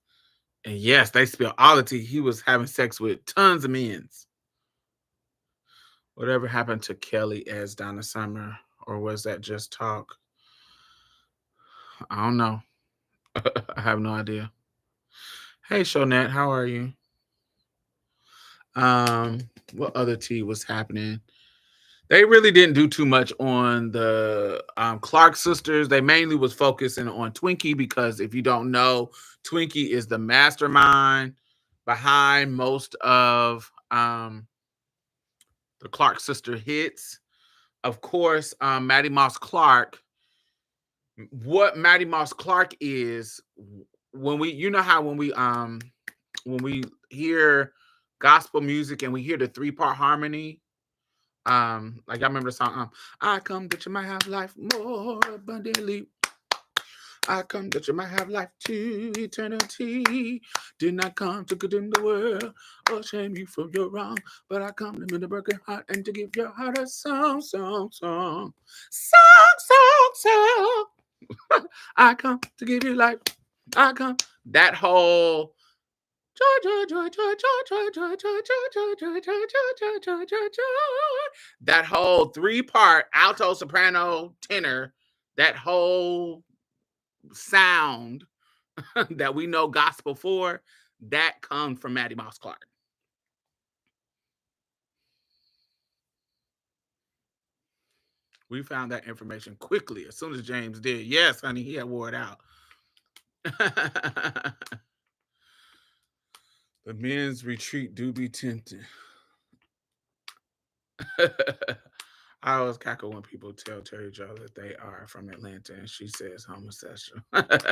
And yes, they spilled all the tea. He was having sex with tons of men's. Whatever happened to Kelly as Donna Summer, or was that just talk? I don't know. I have no idea. Hey, Shonette, how are you? Um, what other tea was happening? They really didn't do too much on the Clark sisters. They mainly was focusing on Twinkie because if you don't know, Twinkie is the mastermind behind most of the Clark sister hits. Of course, Maddie Moss Clark. What Maddie Moss Clark is, when we, you know how when we hear gospel music and we hear the 3-part harmony. Like I remember the song, I come that you might have life more abundantly. I come that you might have life to eternity. Did not come to condemn the world or shame you from your wrong, but I come to mend a broken heart and to give your heart a song, song, song, song, song, song. I come to give you life. I come. That whole that whole 3-part alto, soprano, tenor, that whole sound that we know gospel for, that comes from Maddie Moss Clark. We found that information quickly as soon as James did. Yes, honey, he had wore it out. The men's retreat do be tempting. I always cackle when people tell Terry Jo that they are from Atlanta and she says homosexual. But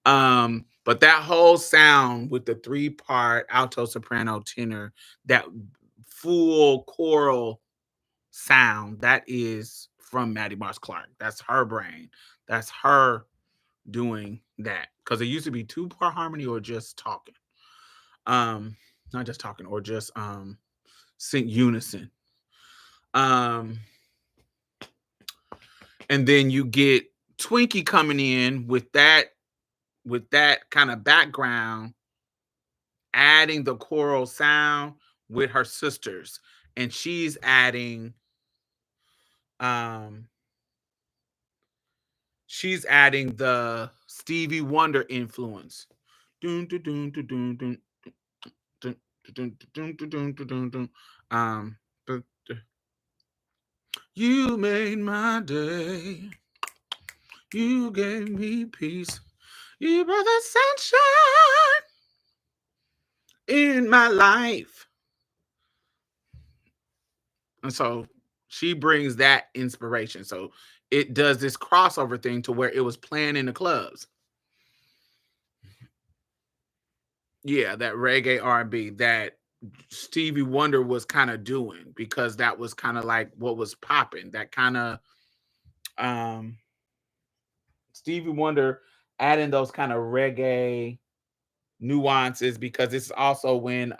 that whole sound with the 3-part alto, soprano, tenor, that full choral sound, that is from Maddie Moss Clark. That's her brain. That's her doing that. Because it used to be 2-part harmony or just talking. Not just talking, or just sing unison. And then you get Twinkie coming in with that kind of background, adding the choral sound with her sisters, and she's adding the Stevie Wonder influence. Dun, dun, dun, dun, dun, dun, dun, dun, dun, dun, dun, dun, dun. You made my day. You gave me peace. You brought the sunshine in my life. And so she brings that inspiration. So it does this crossover thing to where it was playing in the clubs. Yeah, that reggae R&B that Stevie Wonder was kind of doing, because that was kind of like what was popping. That kind of Stevie Wonder adding those kind of reggae nuances, because this is also when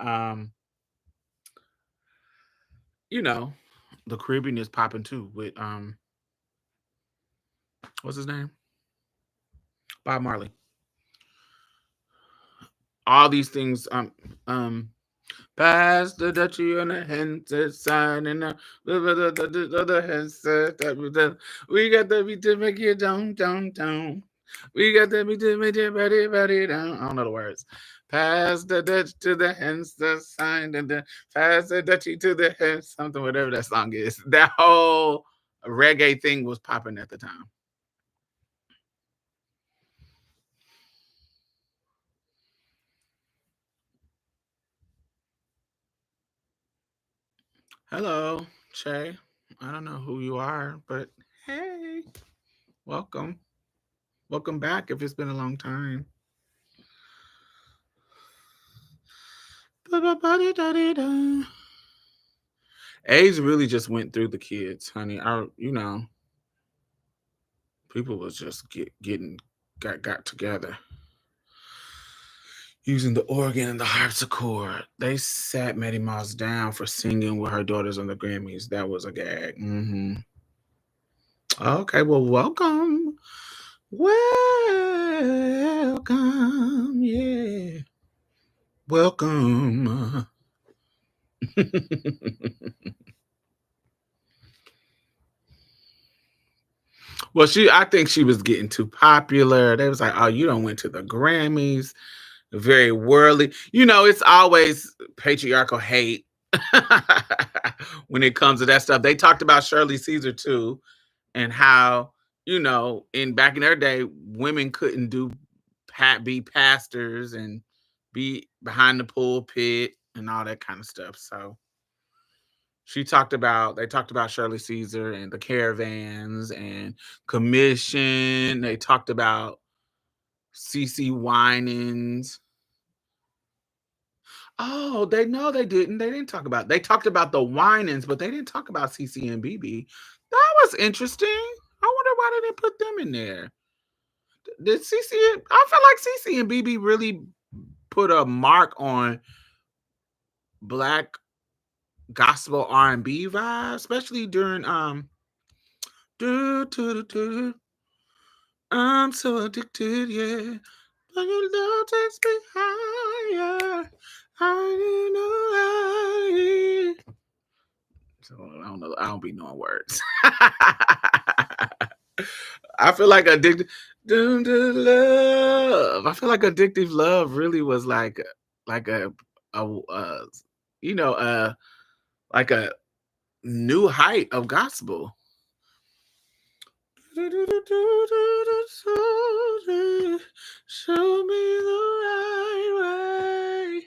you know, the Caribbean is popping too with what's his name? Bob Marley. All these things pass the Dutchie on the handset sign and the other handset. We got the beat to make it down, down, down. We got the beat to make it body, body down. I don't know the words. Pass the Dutch to the handset sign and then pass the Dutchie to the hand, something, whatever that song is. That whole reggae thing was popping at the time. Hello, Che. I don't know who you are, but hey, welcome. Welcome back if it's been a long time. AIDS really just went through the kids, honey. People was just got together using the organ and the harpsichord. They sat Maddie Moss down for singing with her daughters on the Grammys. That was a gag. Okay, well, welcome. Welcome. Yeah. Welcome. Well, I think she was getting too popular. They was like, "Oh, you don't went to the Grammys." Very worldly. It's always patriarchal hate when it comes to that stuff. They talked about Shirley Caesar too, and how in back in their day, women couldn't be pastors and be behind the pulpit and all that kind of stuff. So they talked about Shirley Caesar and the caravans and commission. They talked about CC Winans. Oh, they no, they didn't. They didn't talk about. They talked about the Winans, but they didn't talk about CC and BB. That was interesting. I wonder why they didn't put them in there. Did CC? I feel like CC and BB really put a mark on black gospel R&B vibe, especially during do, do, do, do, I'm so addicted, yeah. When your love takes me higher, I know. So I don't know. I don't be knowing words. I feel like addicted to love. I feel like addictive love really was like a you know like a new height of gospel. Show me the right way.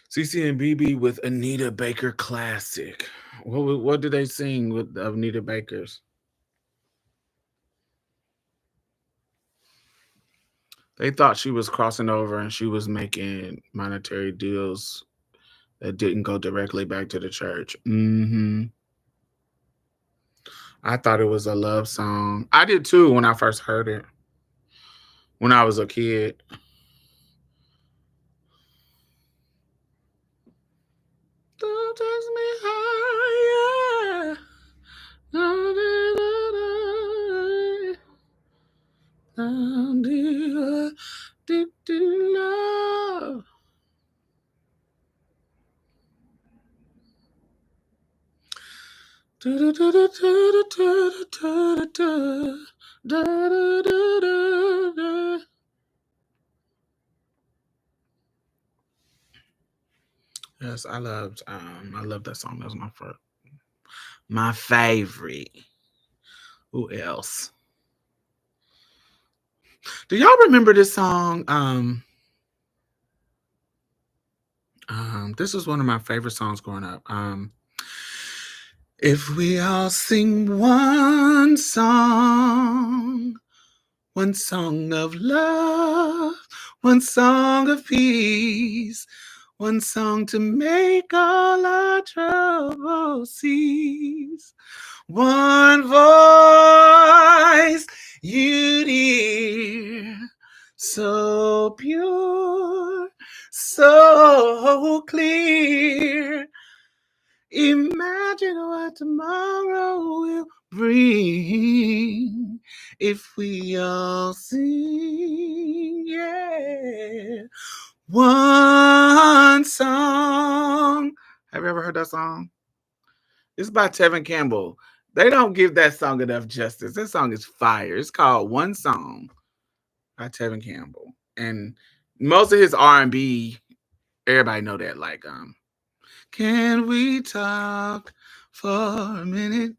CC and BB with Anita Baker classic. What did they sing with Anita Baker's? They thought she was crossing over and she was making monetary deals that didn't go directly back to the church. I thought it was a love song. I did too when I first heard it when I was a kid. Don't take me higher. Deep love. Yes, I loved that song. That was my favorite. Who else? Do y'all remember this song? This was one of my favorite songs growing up. If we all sing one song of love, one song of peace, one song to make all our troubles cease. One voice you'd hear, so pure, so clear. Imagine what tomorrow will bring if we all sing, yeah. One song. Have you ever heard that song? It's by Tevin Campbell. They don't give that song enough justice. That song is fire. It's called One Song by Tevin Campbell. And most of his R&B, everybody know that. Like, can we talk for a minute?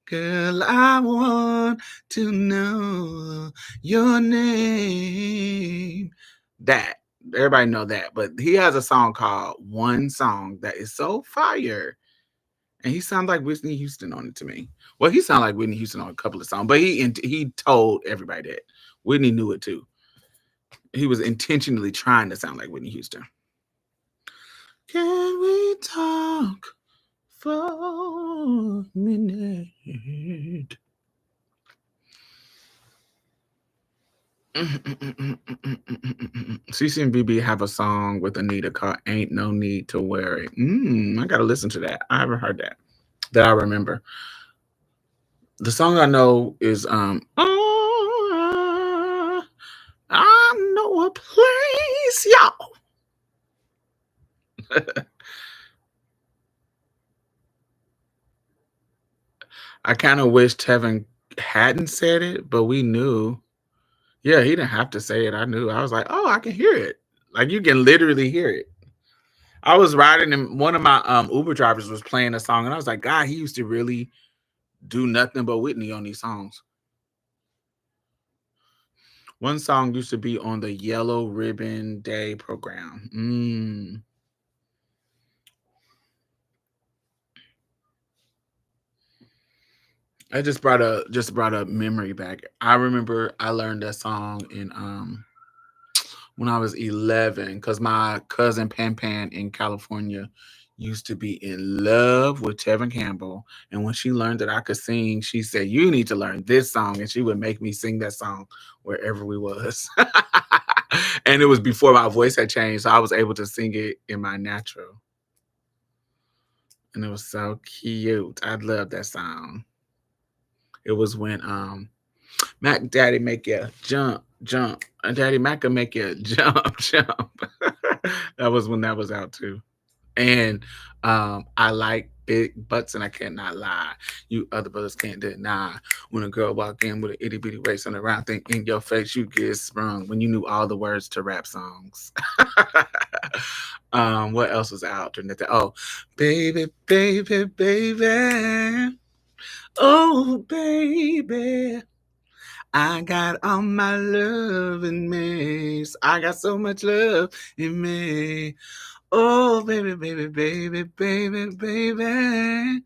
Girl, I want to know your name. That. Everybody know that. But he has a song called One Song that is so fire. And he sounds like Whitney Houston on it to me. Well, he sounded like Whitney Houston on a couple of songs, but he told everybody that. Whitney knew it too. He was intentionally trying to sound like Whitney Houston. Can we talk for a minute? CC and BB have a song with Anita called "Ain't No Need to Worry." I gotta listen to that. I haven't heard that I remember. The song I know is I know a place, y'all. I kind of wish Tevin hadn't said it, but we knew. Yeah, he didn't have to say it. I knew. I was like, oh, I can hear it. Like you can literally hear it. I was riding and one of my Uber drivers was playing a song, and I was like, God, he used to really do nothing but Whitney on these songs. One song used to be on the Yellow Ribbon Day program. I just brought a memory back. I remember I learned that song in when I was 11 because my cousin Pan Pan in California used to be in love with Tevin Campbell. And when she learned that I could sing, she said, "You need to learn this song." And she would make me sing that song wherever we was. And it was before my voice had changed. So I was able to sing it in my natural. And it was so cute. I love that song. It was when Mac Daddy make you jump, jump. And Daddy Mac can make you jump, jump. That was when that was out too. And I like big butts, and I cannot lie. You other brothers can't deny. When a girl walk in with an itty bitty waist on the round thing in your face, you get sprung. When you knew all the words to rap songs. What else was out during that? Oh, baby, baby, baby. Oh, baby. I got all my love in me. I got so much love in me. Oh, baby, baby, baby, baby, baby.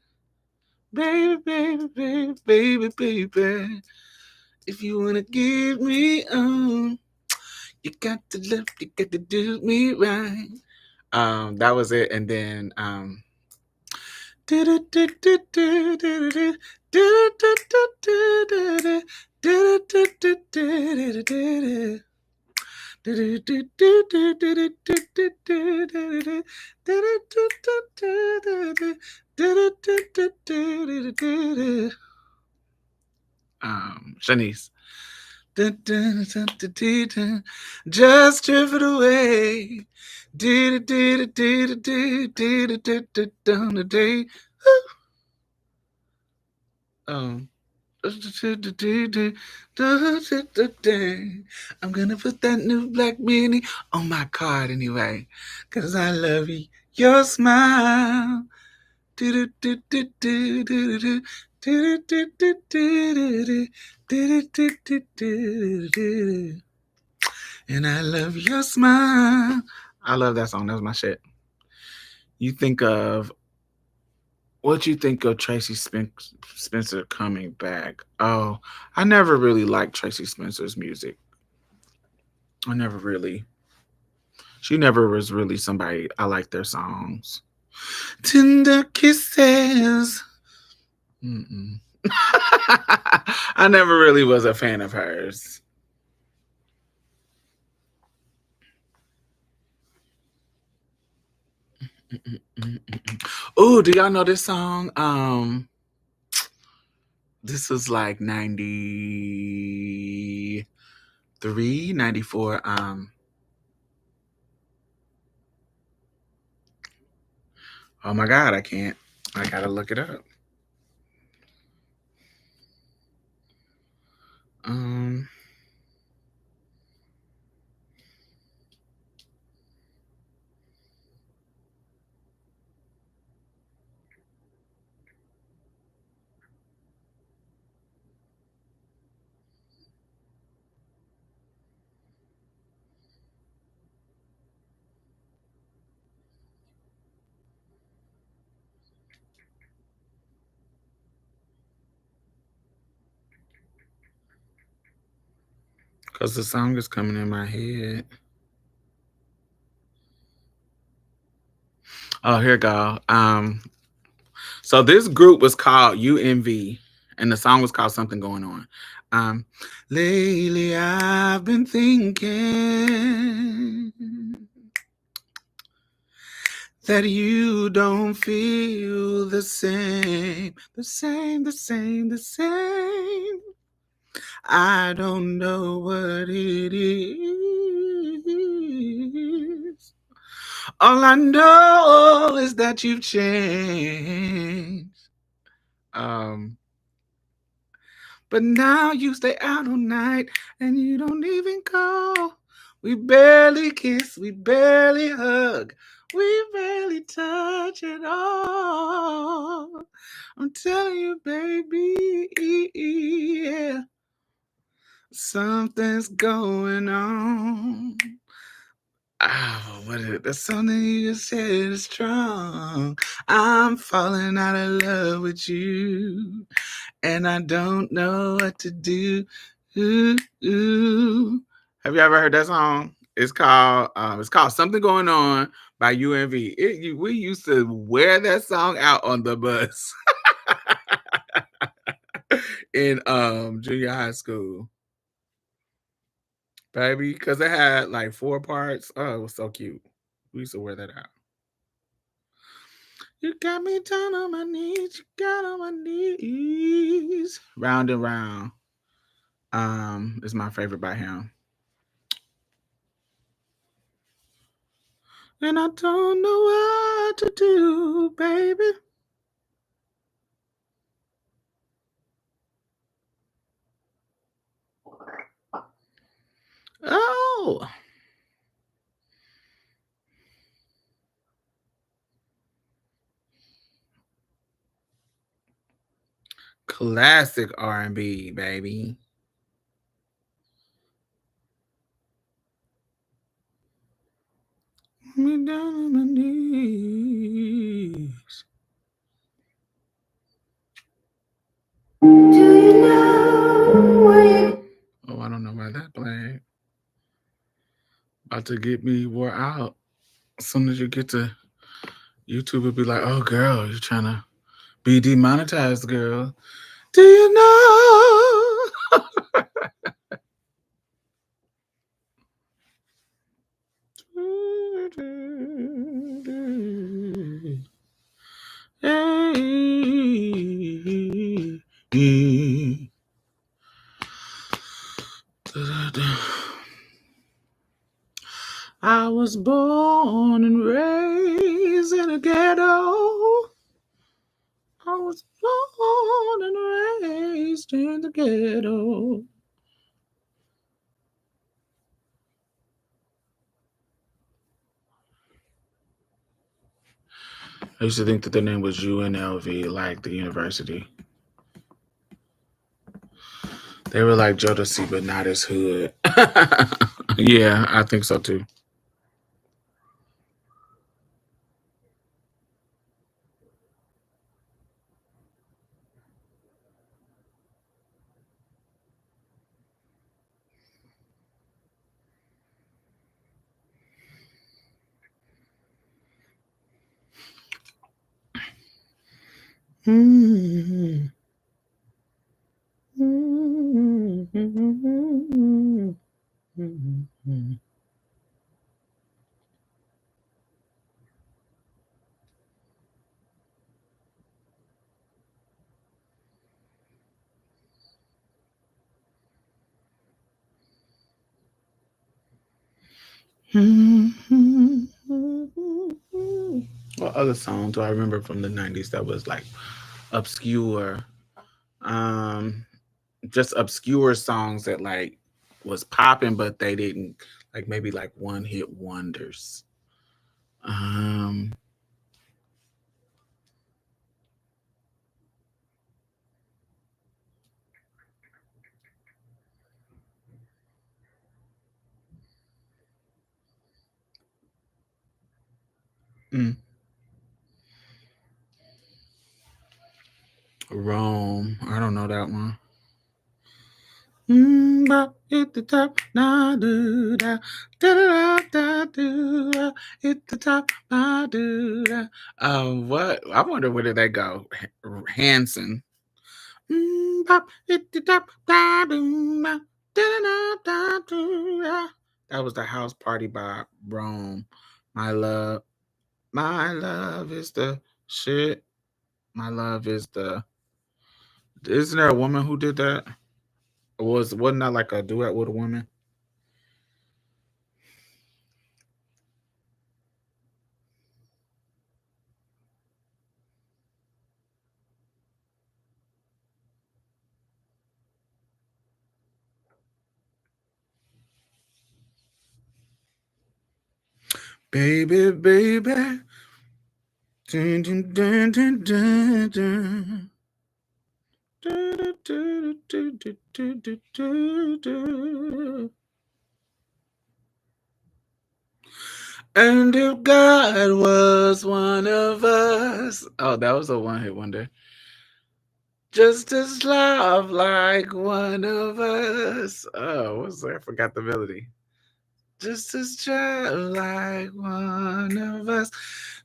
Baby, baby, baby, baby, baby. If you wanna give me you got to love, you got to do me right. That was it. And then Shanice. Just drift away. Um, I'm gonna put that new black mini on my card anyway, cause I love you. Your smile. And I love your smile. I love that song. That's my shit. You think of what you think of Tracy Spencer coming back? Oh, I never really liked Tracy Spencer's music. I never really. She never was really somebody I liked their songs. Tender kisses. I never really was a fan of hers. Oh, do y'all know this song? This was like 93, 94. Oh my God, I can't. I gotta look it up. Um, because the song is coming in my head. Oh, here we go. So this group was called UMV, and the song was called Something Going On. Um, Lately I've been thinking that you don't feel the same, the same, the same, the same. I don't know what it is. All I know is that you've changed. Um, but now you stay out all night and you don't even call. We barely kiss, we barely hug, we barely touch at all. I'm telling you, baby, yeah, something's going on. Oh, what is it? That's something you just said is strong. I'm falling out of love with you, and I don't know what to do. Ooh, ooh. Have you ever heard that song? It's called Something Going On by UNV. We used to wear that song out on the bus in junior high school. Baby, because it had like 4 parts. Oh, it was so cute. We used to wear that out. You got me down on my knees, you got on my knees. Round and Round. Is my favorite by him. And I don't know what to do, baby. Oh, classic R&B, baby. Me down on my knees. Do you know where? Oh, I don't know why that played. About to get me wore out. As soon as you get to YouTube, it'll be like, oh, girl, you're trying to be demonetized, girl. Do you know? I was born and raised in a ghetto. I was born and raised in the ghetto. I used to think that their name was UNLV, like the university. They were like Jodeci, but not as hood. Yeah, I think so too. Mm. What other song do I remember from the 90s that was like obscure? Um, just obscure songs that like was popping, but they didn't like maybe like one hit wonders. Um, mm, Rome. I don't know that one. Hit the top, nah, do da, da da da do da. Hit the top, nah, do da. What? I wonder where did they go? Hanson. Bop, it, the dop, da, boom, da, da, da, da, da. That was the house party by Rome. My love, my love is the shit. My love is the. Isn't there a woman who did that? Wasn't that like a duet with a woman? Baby, baby. Dun, dun, dun, dun, dun, dun. Du, du, du, du, du, du, du, du, du. And if God was one of us. Oh, that was a one hit wonder. Just as love like one of us. Oh, what's that? I forgot the melody. Just as child like one of us.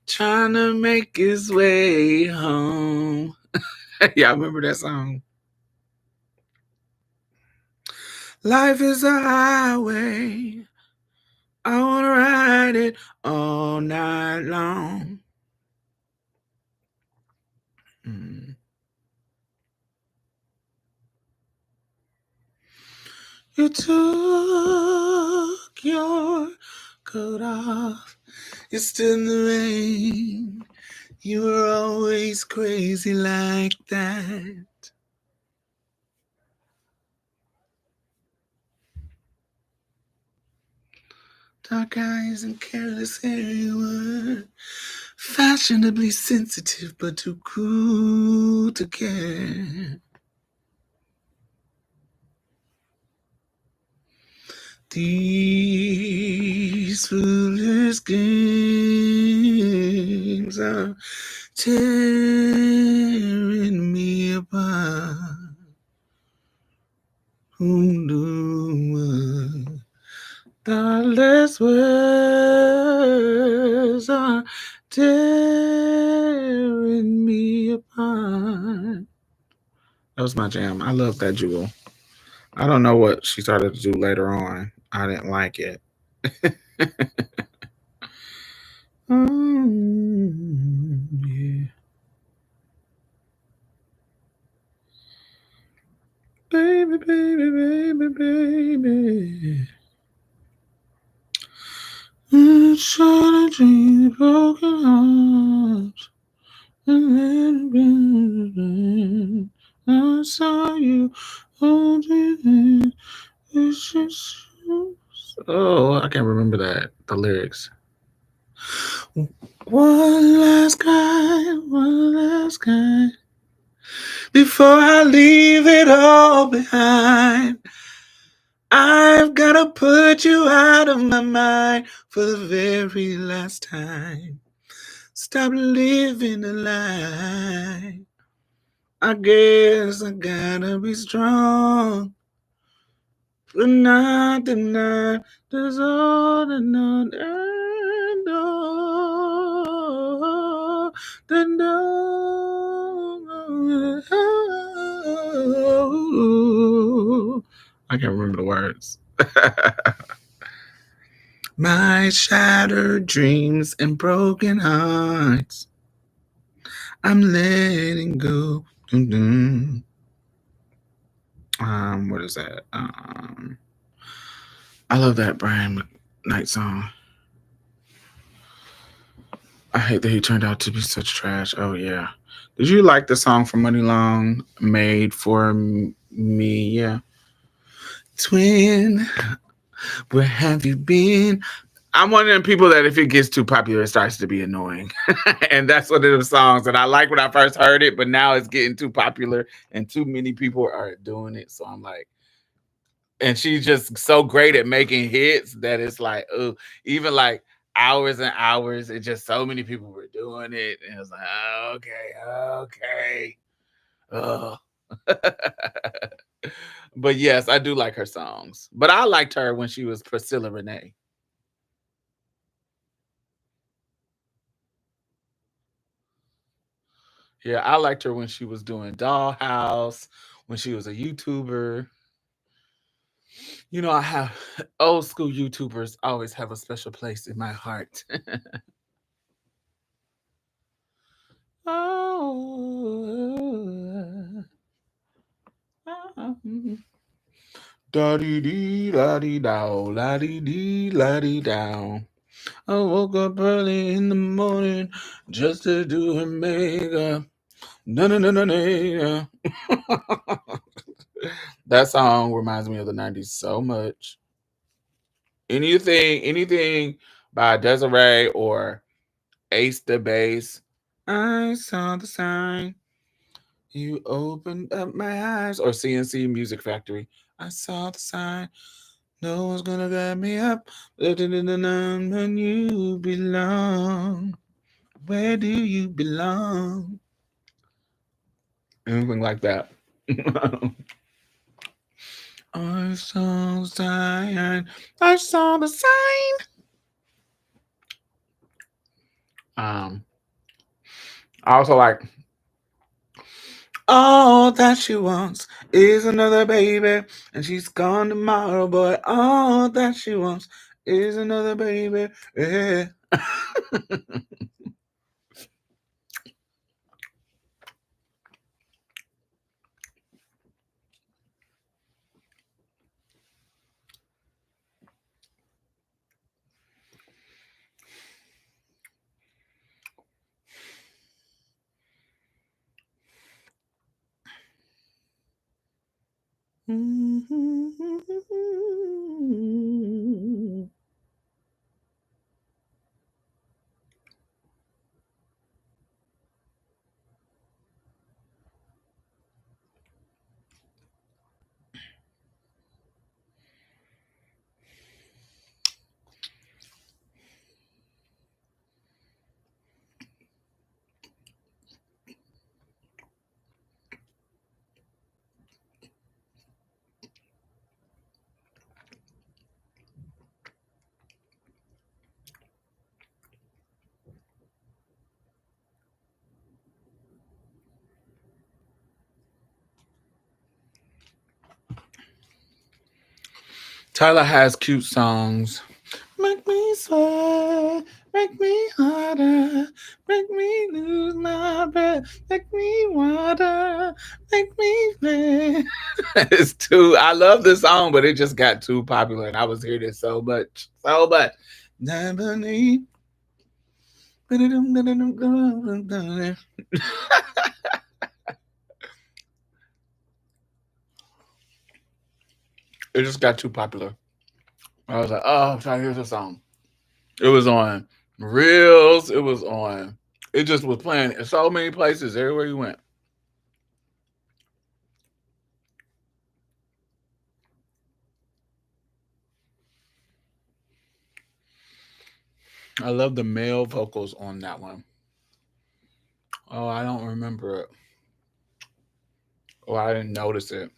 Trying to make his way home. Yeah, I remember that song. Life is a highway. I wanna ride it all night long. Mm. You took your coat off. You're still in the rain. You were always crazy like that. Dark eyes and careless hair, you were fashionably sensitive, but too cool to care. These foolish games are tearing me apart. Who knew thoughtless words are tearing me apart? That was my jam. I love that jewel. I don't know what she started to do later on. I didn't like it. Yeah. Baby, baby, baby, baby. Trying to dream broken hearts. I saw you holding. It's just. Oh, I can't remember the lyrics. One last cry, one last cry. Before I leave it all behind, I've gotta put you out of my mind for the very last time. Stop living a lie. I guess I gotta be strong. But not tonight. There's all the night and all the no. I can't remember the words. My shattered dreams and broken hearts, I'm letting go. Dun-dun. What is that? I love that Brian McKnight song. I hate that he turned out to be such trash. Oh yeah. Did you like the song from Money Long, Made for Me? Yeah. Twin, where have you been? I'm one of them people that if it gets too popular, it starts to be annoying. And that's one of the songs that I like when I first heard it, but now it's getting too popular and too many people are doing it. So I'm like, and she's just so great at making hits that it's like, oh, even like hours and hours, it just so many people were doing it. And it's like, oh, okay. Oh. But yes, I do like her songs. But I liked her when she was Priscilla Renee. Yeah, I liked her when she was doing Dollhouse, when she was a YouTuber. You know, I have old school YouTubers always have a special place in my heart. Oh, da dee dee la dee dow, la dee dee la dee dow. I woke up early in the morning just to do her makeup. No, no, no, no, no. That song reminds me of the 90s so much. Anything by Desiree or Ace the Bass. I saw the sign. You opened up my eyes. Or CNC Music Factory. I saw the sign. No one's gonna get me up. When you belong. Where do you belong? Anything like that. I saw the sign. I saw the sign. Um, I also like all that she wants is another baby, and she's gone tomorrow, boy. All that she wants is another baby. Yeah. Tyler has cute songs. Make me sweat, make me harder, make me lose my breath, make me water, make me play. It's too. I love this song, but it just got too popular, and I was hearing it so much, so much. It just got too popular. I was like, oh, I'm trying to hear this song. It was on Reels. It was on. It just was playing in so many places everywhere you went. I love the male vocals on that one. Oh, I don't remember it. Oh, I didn't notice it.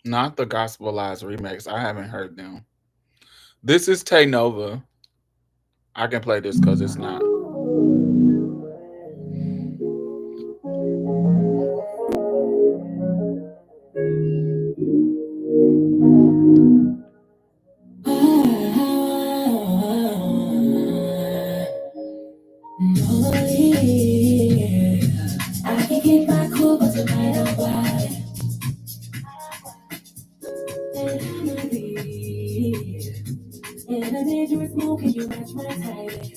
Not the Gospelized remix. I haven't heard them. This is Tay Nova. I can play this because it's not. dangerous move, can you match my timing?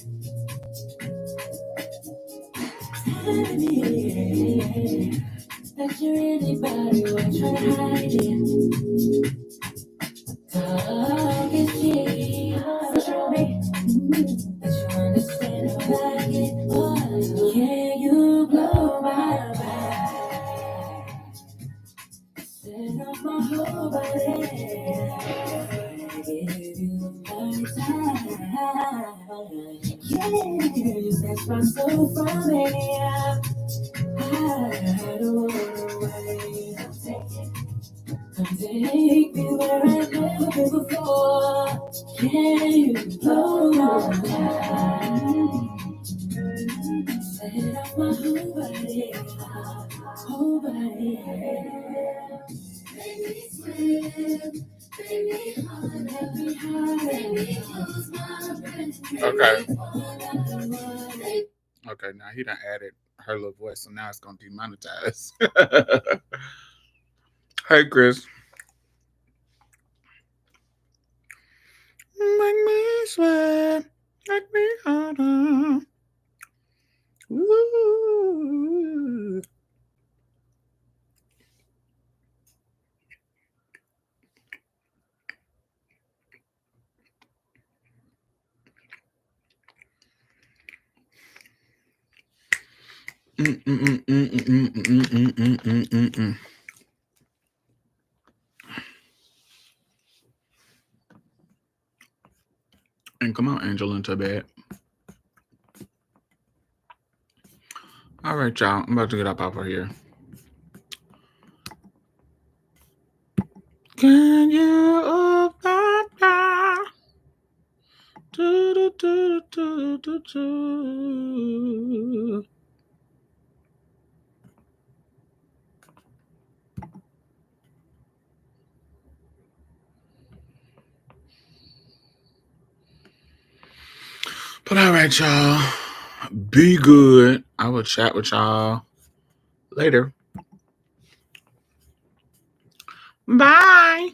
That you're anybody, why try to hide it? Talk is cheap, so show me that you understand how I like it. Oh, can you blow my mind? Set off my whole body. Give you my time. Yeah, you snatch my soul from me. I don't wanna wait. Come take me where I've never been before. Can you blow my mind? Set off my whole body. Make me swim, make me hard, make me close my breath. Okay. Okay, now he done added her little voice, so now it's gonna demonetize. Hey, Chris. Make me sweat, make me harder. Ooh. And come on, Angel, into bed. All right, y'all. I'm about to get up out of here. Can you open up? Do, do, do, do, do, do. But all right, y'all. Be good. I will chat with y'all later. Bye.